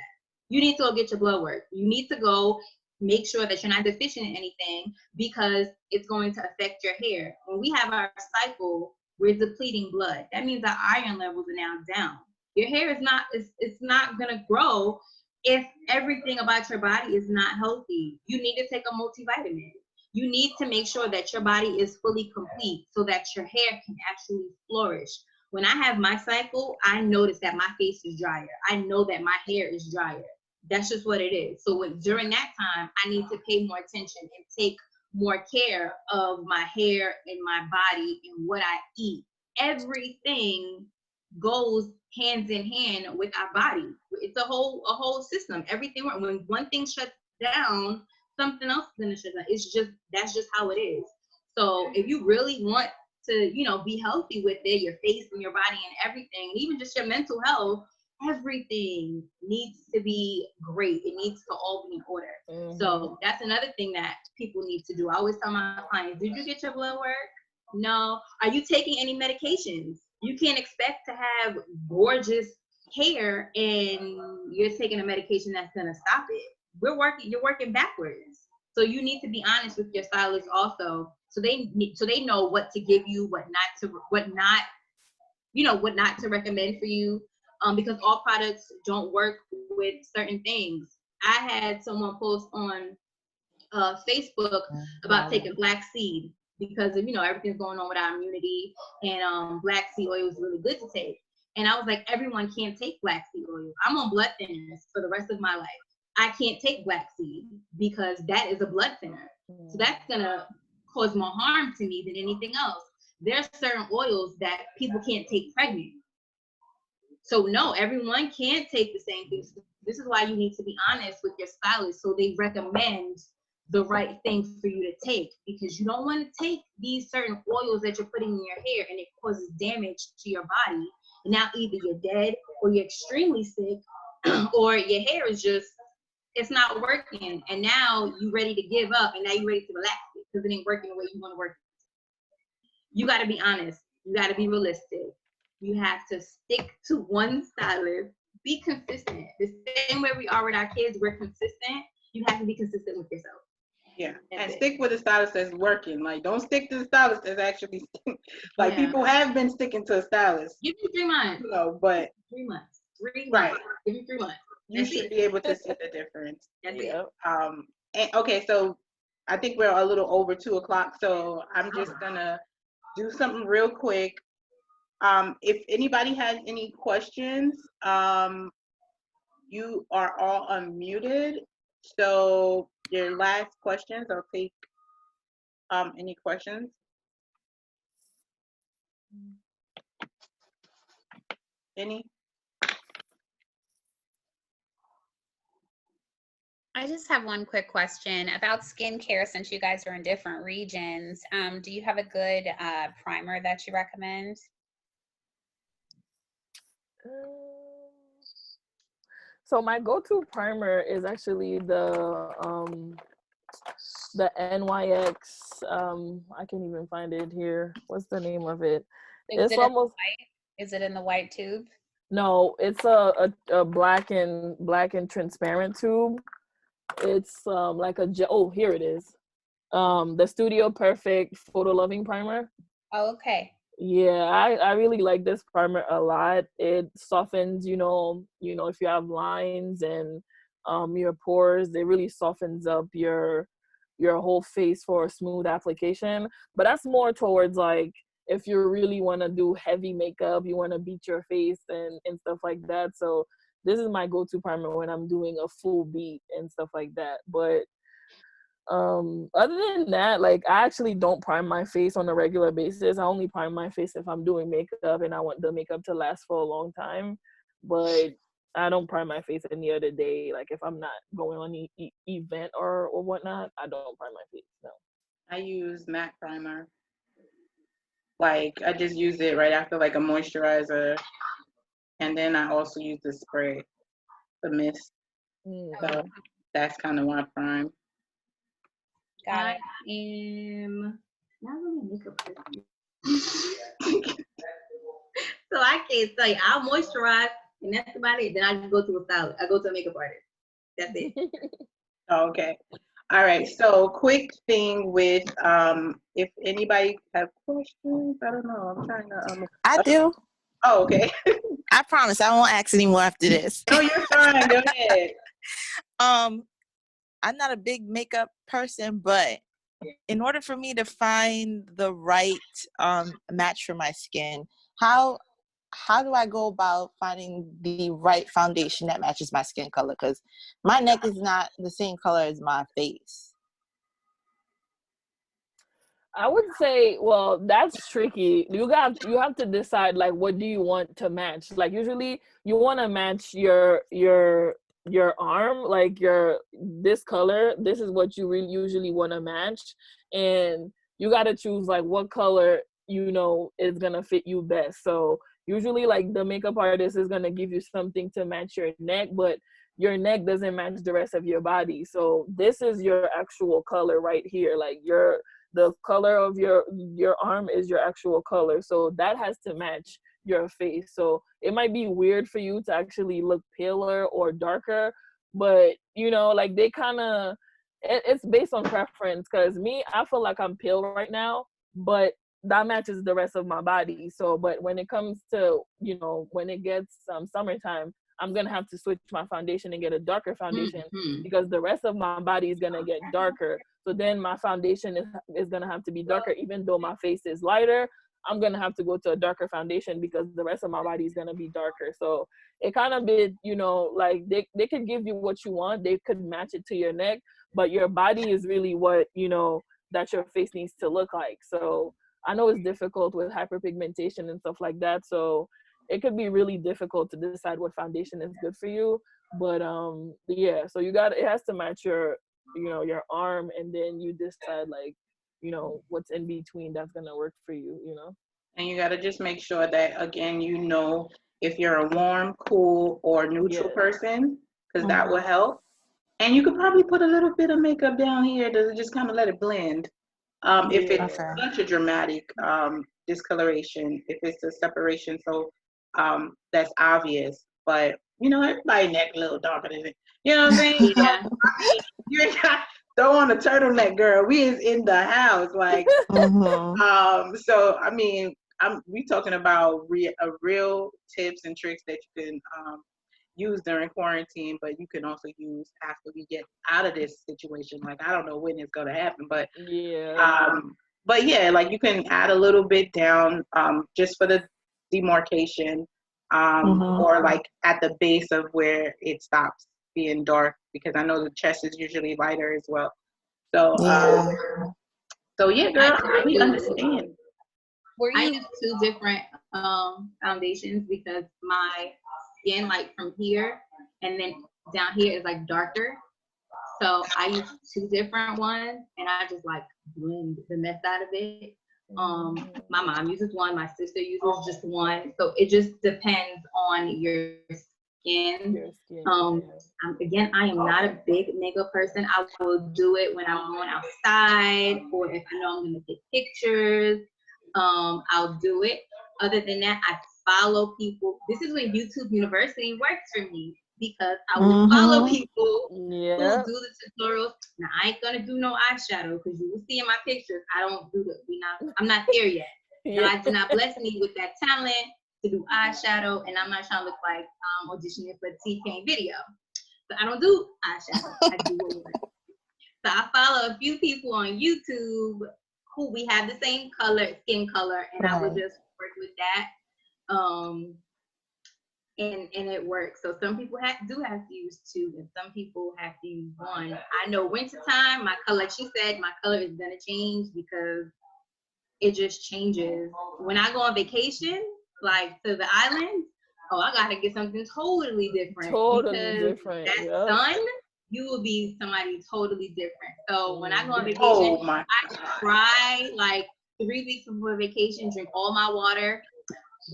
You need to go get your blood work. You need to go make sure that you're not deficient in anything because it's going to affect your hair. When we have our cycle, we're depleting blood. That means our iron levels are now down. Your hair is not, it's not gonna grow if everything about your body is not healthy. You need to take a multivitamin. You need to make sure that your body is fully complete so that your hair can actually flourish. When I have my cycle, I notice that my face is drier. I know that my hair is drier. That's just what it is. So during that time, I need to pay more attention and take more care of my hair and my body and what I eat. Everything goes hands in hand with our body. It's a whole system. Everything, when one thing shuts down, something else is gonna shut down. That's just how it is. So if you really want to, be healthy with it, your face and your body and everything, even just your mental health, everything needs to be great. It needs to all be in order. So that's another thing that people need to do. I always tell my clients, did you get your blood work? No. Are you taking any medications? You can't expect to have gorgeous hair and you're taking a medication that's gonna stop it. You're working backwards. So you need to be honest with your stylist also, so they know what to give you, what not to recommend for you, because all products don't work with certain things. I had someone post on Facebook about taking black seed because of everything's going on with our immunity, and black seed oil is really good to take. And I was like, everyone can't take black seed oil. I'm on blood thinners for the rest of my life. I can't take black seed because that is a blood thinner. So that's gonna cause more harm to me than anything else. There's certain oils that people can't take pregnant. So no, everyone can't take the same things. This is why you need to be honest with your stylist so they recommend the right thing for you to take, because you don't want to take these certain oils that you're putting in your hair and it causes damage to your body. And now either you're dead or you're extremely sick or your hair is just, it's not working. And now you're ready to give up and now you're ready to relax it because it ain't working the way you want to work. You got to be honest. You got to be realistic. You have to stick to one stylist. Be consistent. The same way we are with our kids, we're consistent. You have to be consistent with yourself. Yeah, and stick with the stylist that's working. Like, don't stick to the stylist that's actually like people have been sticking to a stylist. Give me 3 months. But 3 months. 3 right. months. Give me 3 months. You should be able to see the difference. That's it. And okay, so I think we're a little over 2 o'clock, so I'm just gonna do something real quick. If anybody has any questions, you are all unmuted. So your last questions, I'll take Any questions? Any? I just have one quick question about skincare since you guys are in different regions. Do you have a good primer that you recommend? So my go-to primer is actually the NYX. I can't even find it here. What's the name of it? Is It's it in the almost white? Is it in the white tube? no. It's a black and transparent tube. It's like a oh, here it is. The Studio Perfect Photo Loving Primer. Oh, okay. Yeah, I really like this primer a lot. It softens, if you have lines and your pores, it really softens up your whole face for a smooth application. But that's more towards like if you really want to do heavy makeup, you want to beat your face and stuff like that. So this is my go-to primer when I'm doing a full beat and stuff like that. But other than that, like I actually don't prime my face on a regular basis. I only prime my face if I'm doing makeup and I want the makeup to last for a long time. But I don't prime my face any other day. Like if I'm not going on event or whatnot, I don't prime my face. No. I use matte primer. Like I just use it right after like a moisturizer, and then I also use the spray, the mist. So that's kind of my prime. I am not really a makeup person. So I can't tell you. I'll moisturize and that's about it. Then I just go to a stylist. I go to a makeup artist. That's it. Okay. All right. So quick thing with if anybody have questions, I don't know. I'm trying to I do. Oh, okay. I promise I won't ask anymore after this. No, you're fine. Go ahead. I'm not a big makeup person, but in order for me to find the right match for my skin, how do I go about finding the right foundation that matches my skin color? Because my neck is not the same color as my face. I would say, well, that's tricky. You have to decide like what do you want to match. Like usually you want to match your arm, like your this color. This is what you really usually want to match, and you got to choose like what color is gonna fit you best. So usually like the makeup artist is gonna give you something to match your neck, but your neck doesn't match the rest of your body. So this is your actual color right here, like the color of your arm is your actual color, so that has to match your face. So it might be weird for you to actually look paler or darker, but like they kind of it's based on preference, because me, I feel like I'm pale right now, but that matches the rest of my body. So but when it comes to when it gets summertime, I'm gonna have to switch my foundation and get a darker foundation because the rest of my body is gonna get darker. So then my foundation is gonna have to be darker, even though my face is lighter. I'm gonna have to go to a darker foundation because the rest of my body is gonna be darker. So it kind of be, like they could give you what you want, they could match it to your neck, but your body is really what that your face needs to look like. So I know it's difficult with hyperpigmentation and stuff like that. So it could be really difficult to decide what foundation is good for you. But yeah, so it has to match your your arm, and then you decide like what's in between that's gonna work for you. And you got to just make sure that again if you're a warm, cool, or neutral person, because that will help. And you could probably put a little bit of makeup down here to just kind of let it blend. If it's such a dramatic discoloration, if it's a separation, so that's obvious. But everybody neck a little darker than it. You know what I'm saying? Yeah. I mean, you ain't got throw on a turtleneck, girl. We is in the house, like. So I mean, we talking about real tips and tricks that you can use during quarantine, but you can also use after we get out of this situation. Like I don't know when it's gonna happen, but yeah, like you can add a little bit down just for the demarcation, or like at the base of where it stops being dark, because I know the chest is usually lighter as well. So So yeah, girl, we do. understand. I use two different foundations because my skin, like from here and then down here, is like darker. So I use two different ones, and I just like blend the mess out of it. My mom uses one, my sister uses just one. So it just depends on your skin. Your skin. Again, I am not a big makeup person. I will do it when I'm going outside or if I know I'm going to take pictures. I'll do it. Other than that, I follow people. This is when YouTube University works for me because I will follow people who do the tutorials. Now I ain't gonna do no eyeshadow because you will see in my pictures I don't do I'm not there yet. God did not bless me with that talent to do eyeshadow, and I'm not trying to look like auditioning for a T-Pain video. So I don't do eyeshadow. I do whatever. So I follow a few people on YouTube who we have the same skin color, and I would just work with that. And it works. So some people do have to use two, and some people have to use one. I know wintertime, my color, like she said, my color is gonna change because it just changes. When I go on vacation, like to the islands, I gotta get something totally different. That sun, you will be somebody totally different. So when I go on vacation, I try like 3 weeks before vacation, drink all my water,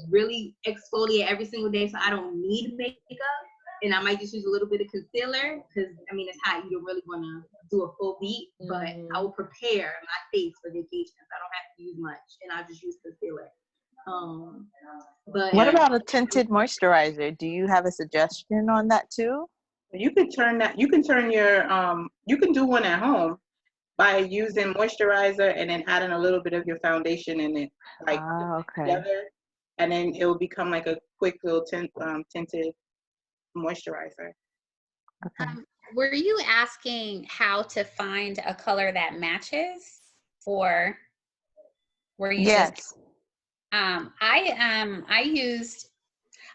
really exfoliate every single day so I don't need makeup. And I might just use a little bit of concealer because, I mean, it's hot. You don't really want to do a full beat, but I will prepare my face for vacations. I don't have to use much, and I'll just use concealer. But what about a tinted moisturizer? Do you have a suggestion on that too? You can turn your you can do one at home by using moisturizer and then adding a little bit of your foundation in it, like together, and then it will become like a quick little tinted moisturizer. Were you asking how to find a color that matches, or were you just? I used.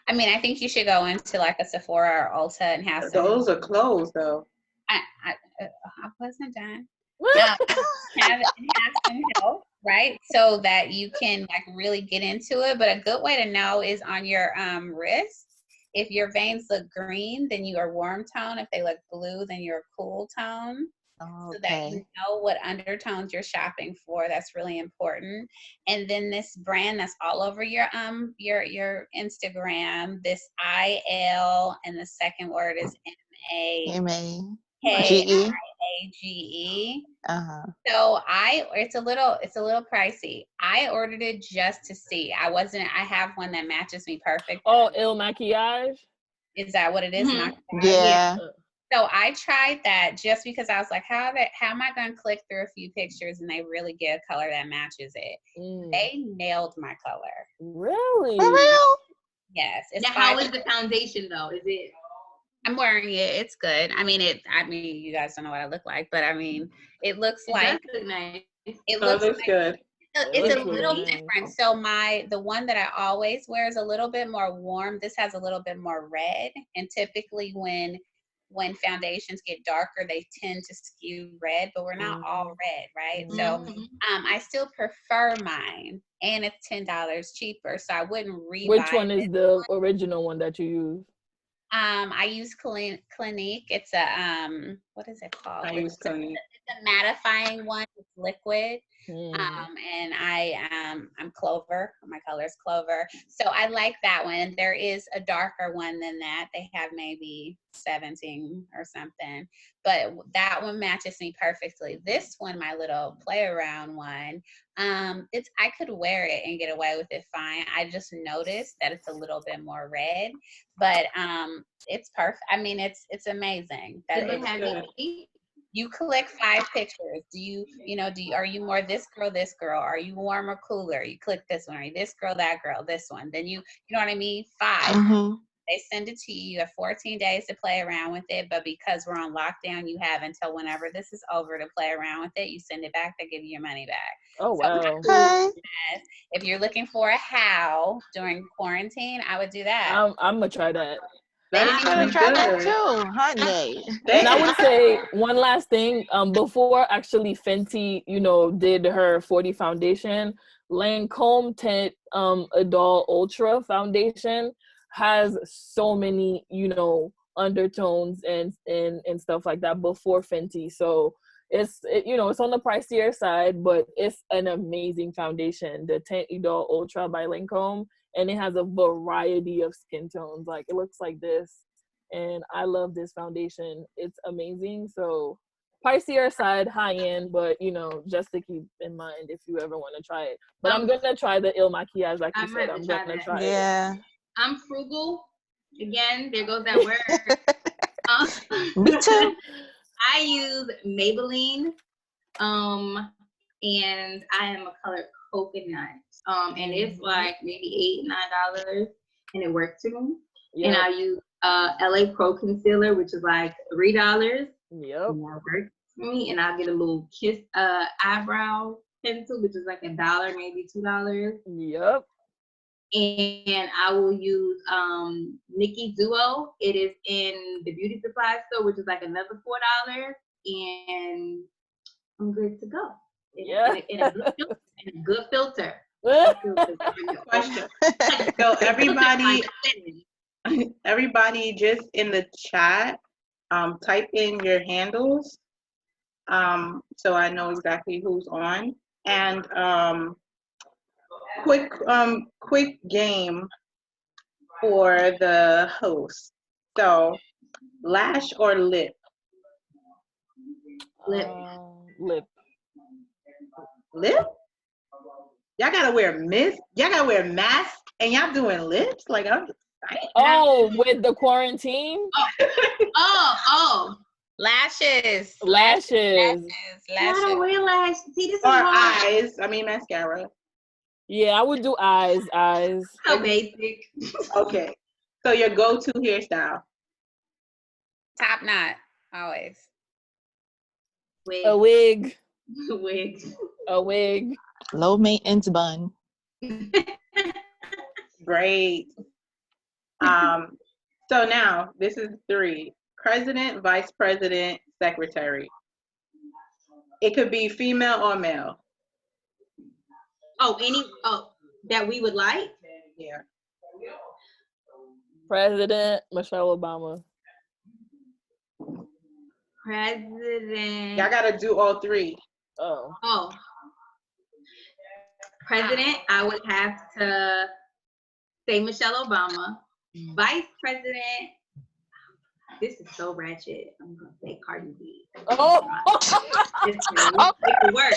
I mean, I think you should go into like a Sephora or Ulta and have some. Those are closed though. I wasn't done. Have some help, right? So that you can like really get into it. But a good way to know is on your wrist. If your veins look green, then you are warm tone. If they look blue, then you're cool tone. So that you know what undertones you're shopping for. That's really important. And then this brand that's all over your Instagram, this IL, and the second word is MAGE. So it's a little pricey. I ordered it just to see. I have one that matches me perfect. Oh, Il Maquillage? Is that what it is? Yeah. So I tried that just because I was like, how am I going to click through a few pictures and they really get a color that matches it? They nailed my color. Really? For real? Yes. Now, how is the foundation though? Is it? I'm wearing it. It's good. I mean, you guys don't know what I look like, but I mean, it looks like nice. It looks like, good. It's a little different. So the one that I always wear is a little bit more warm. This has a little bit more red, and typically when foundations get darker, they tend to skew red, but we're not all red, right? So I still prefer mine, and it's $10 cheaper, so I wouldn't rebuy. Which one is the original one that you use? I use Clinique. It's a what is it called? I use Clinique. It's a mattifying one. It's liquid. And I'm Clover. My color is Clover. So I like that one. There is a darker one than that. They have maybe 17 or something, but that one matches me perfectly. This one, my little play around one, I could wear it and get away with it fine. I just noticed that it's a little bit more red, but it's perfect. I mean, it's amazing. You click 5 pictures. Are you more this girl? Are you warm or cooler? You click this one. Are you this girl, that girl, this one? Then you know what I mean? 5. They send it to you. You have 14 days to play around with it. But because we're on lockdown, you have until whenever this is over to play around with it. You send it back. They give you your money back. Oh, wow. Okay. If you're looking for a how during quarantine, I would do that. I'm going to try that. That Thank is I'm you. gonna pretty try that good. too, honey. And I would say one last thing, before actually Fenty, did her 40 foundation, Lancome Tint Adult Ultra foundation has so many, undertones and stuff like that before Fenty. So it's on the pricier side, but it's an amazing foundation, the Tint Adult Ultra by Lancome, and it has a variety of skin tones. Like, it looks like this, and I love this foundation. It's amazing. So pricier side, high end, but just to keep in mind if you ever want to try it. But I'm gonna try the Il Maquillage, like you said. I'm gonna try it. Yeah. I'm frugal. Again, there goes that word. Me too. I use Maybelline, and I am a color coconut, and it's like maybe $8-9, and it works for me. Yep. And I use LA Pro concealer, which is like $3. Yep. And that works for me. And I get a little kiss eyebrow pencil, which is like $1, maybe $2. Yep. And I will use Nikki Duo. It is in the beauty supply store, which is like another $4, and I'm good to go. Yeah. In a good filter. Question. So everybody just in the chat, type in your handles, so I know exactly who's on. And quick game for the host. So, lash or lip? Lip. Lip. Lip? Y'all gotta wear masks and y'all doing lips? Like, I'm Oh, with the quarantine? Oh. Lashes. Lashes. I don't wear lashes. See, this is or hard. eyes. I mean mascara. Yeah, I would do eyes. So basic. Okay. So your go-to hairstyle? Top knot. Always. A wig. Wig. A wig. Low maintenance bun. Great. So now this is 3: president, vice president, secretary. It could be female or male. That we would like? Yeah. President Michelle Obama. President. Y'all gotta do all 3. Oh. President, I would have to say Michelle Obama. Vice president, this is so ratchet. I'm gonna say Cardi B. Oh. It could work.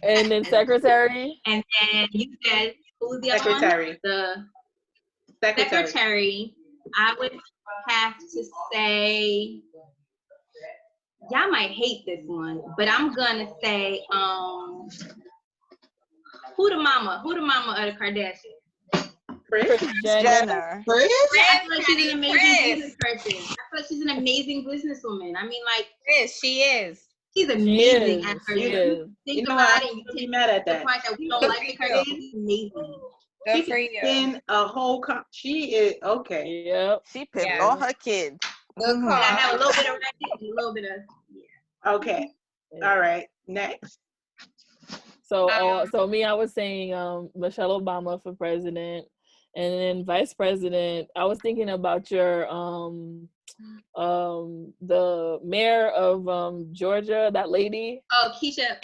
And then secretary. And then you said who's the other one? The secretary. I would have to say. Y'all might hate this one, but I'm gonna say who the mama of the Kardashians? Kris Jenner. I feel like she's an amazing business person. I feel like she's an amazing businesswoman. I mean, like Kris, she is. She's amazing at her. You Think know about what? it. You be mad at that. The part that we don't like the Kardashians is amazing. Good She for can you. spin a whole. She is okay. Yep. She picked Yeah. all her kids. Good call. I have a little bit of ratchet, and a little bit of Okay. All right. Next. So me, I was saying Michelle Obama for president, and then vice president. I was thinking about your the mayor of Georgia, that lady. Oh, Keisha.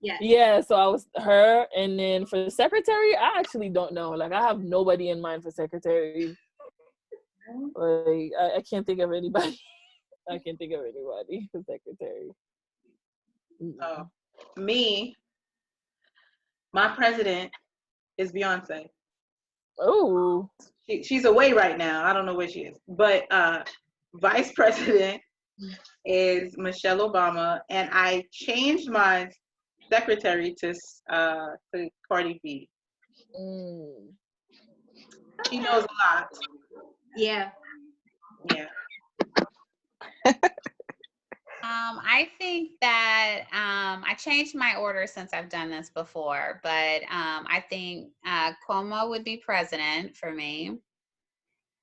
Yeah, so I was her, and then for the secretary, I actually don't know. Like, I have nobody in mind for secretary. Like, I can't think of anybody. I can't think of anybody for secretary. Oh, me. My president is Beyonce. Oh. She's away right now. I don't know where she is. But vice president is Michelle Obama, and I changed my secretary to Cardi B. She knows a lot. Yeah. I think that I changed my order since I've done this before, but I think Cuomo would be president for me.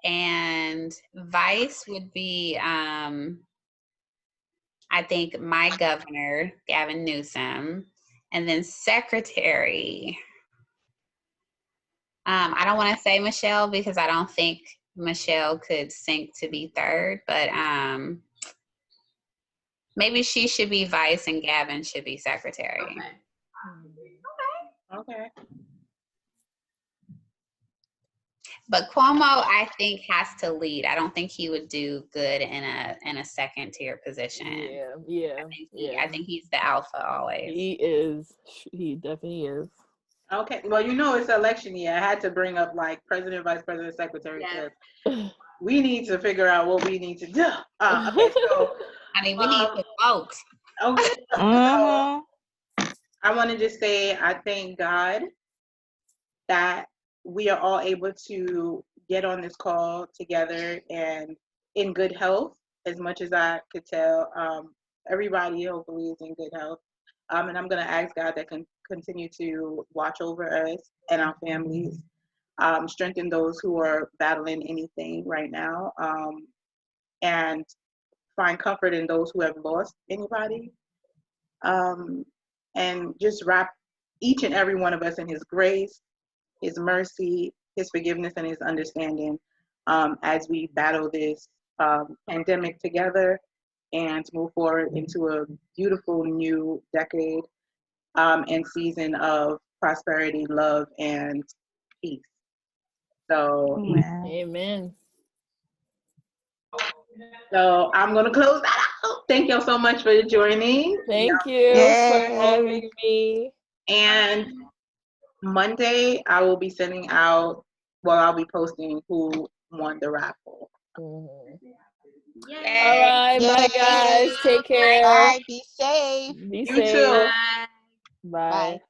And vice would be, I think, my governor, Gavin Newsom. And then secretary, I don't want to say Michelle because I don't think Michelle could sink to be third, but maybe she should be vice and Gavin should be secretary. Okay. But Cuomo, I think, has to lead. I don't think he would do good in a second tier position. I think he's the alpha always. He is. He definitely is. Okay. Well, you know it's election year. I had to bring up like president, vice president, secretary. Yeah. We need to figure out what we need to do. Okay, so I mean, we need to vote. okay. Mhm. So I want to just say I thank God that we are all able to get on this call together and in good health, as much as I could tell. Everybody hopefully is in good health. And I'm going to ask God that can continue to watch over us and our families, strengthen those who are battling anything right now, and find comfort in those who have lost anybody, and just wrap each and every one of us in his grace, his mercy, his forgiveness, and his understanding, as we battle this pandemic together and move forward into a beautiful new decade, and season of prosperity, love, and peace. So, Amen. so I'm going to close that out. Thank y'all so much for joining. Thank you for Yay. having me. And Monday, I will be sending out, well, I'll be posting who won the raffle. Mhm. Yay. All right, bye Yay. guys. Take care. Bye. Be safe. Be You safe. too. Bye. Bye. Bye.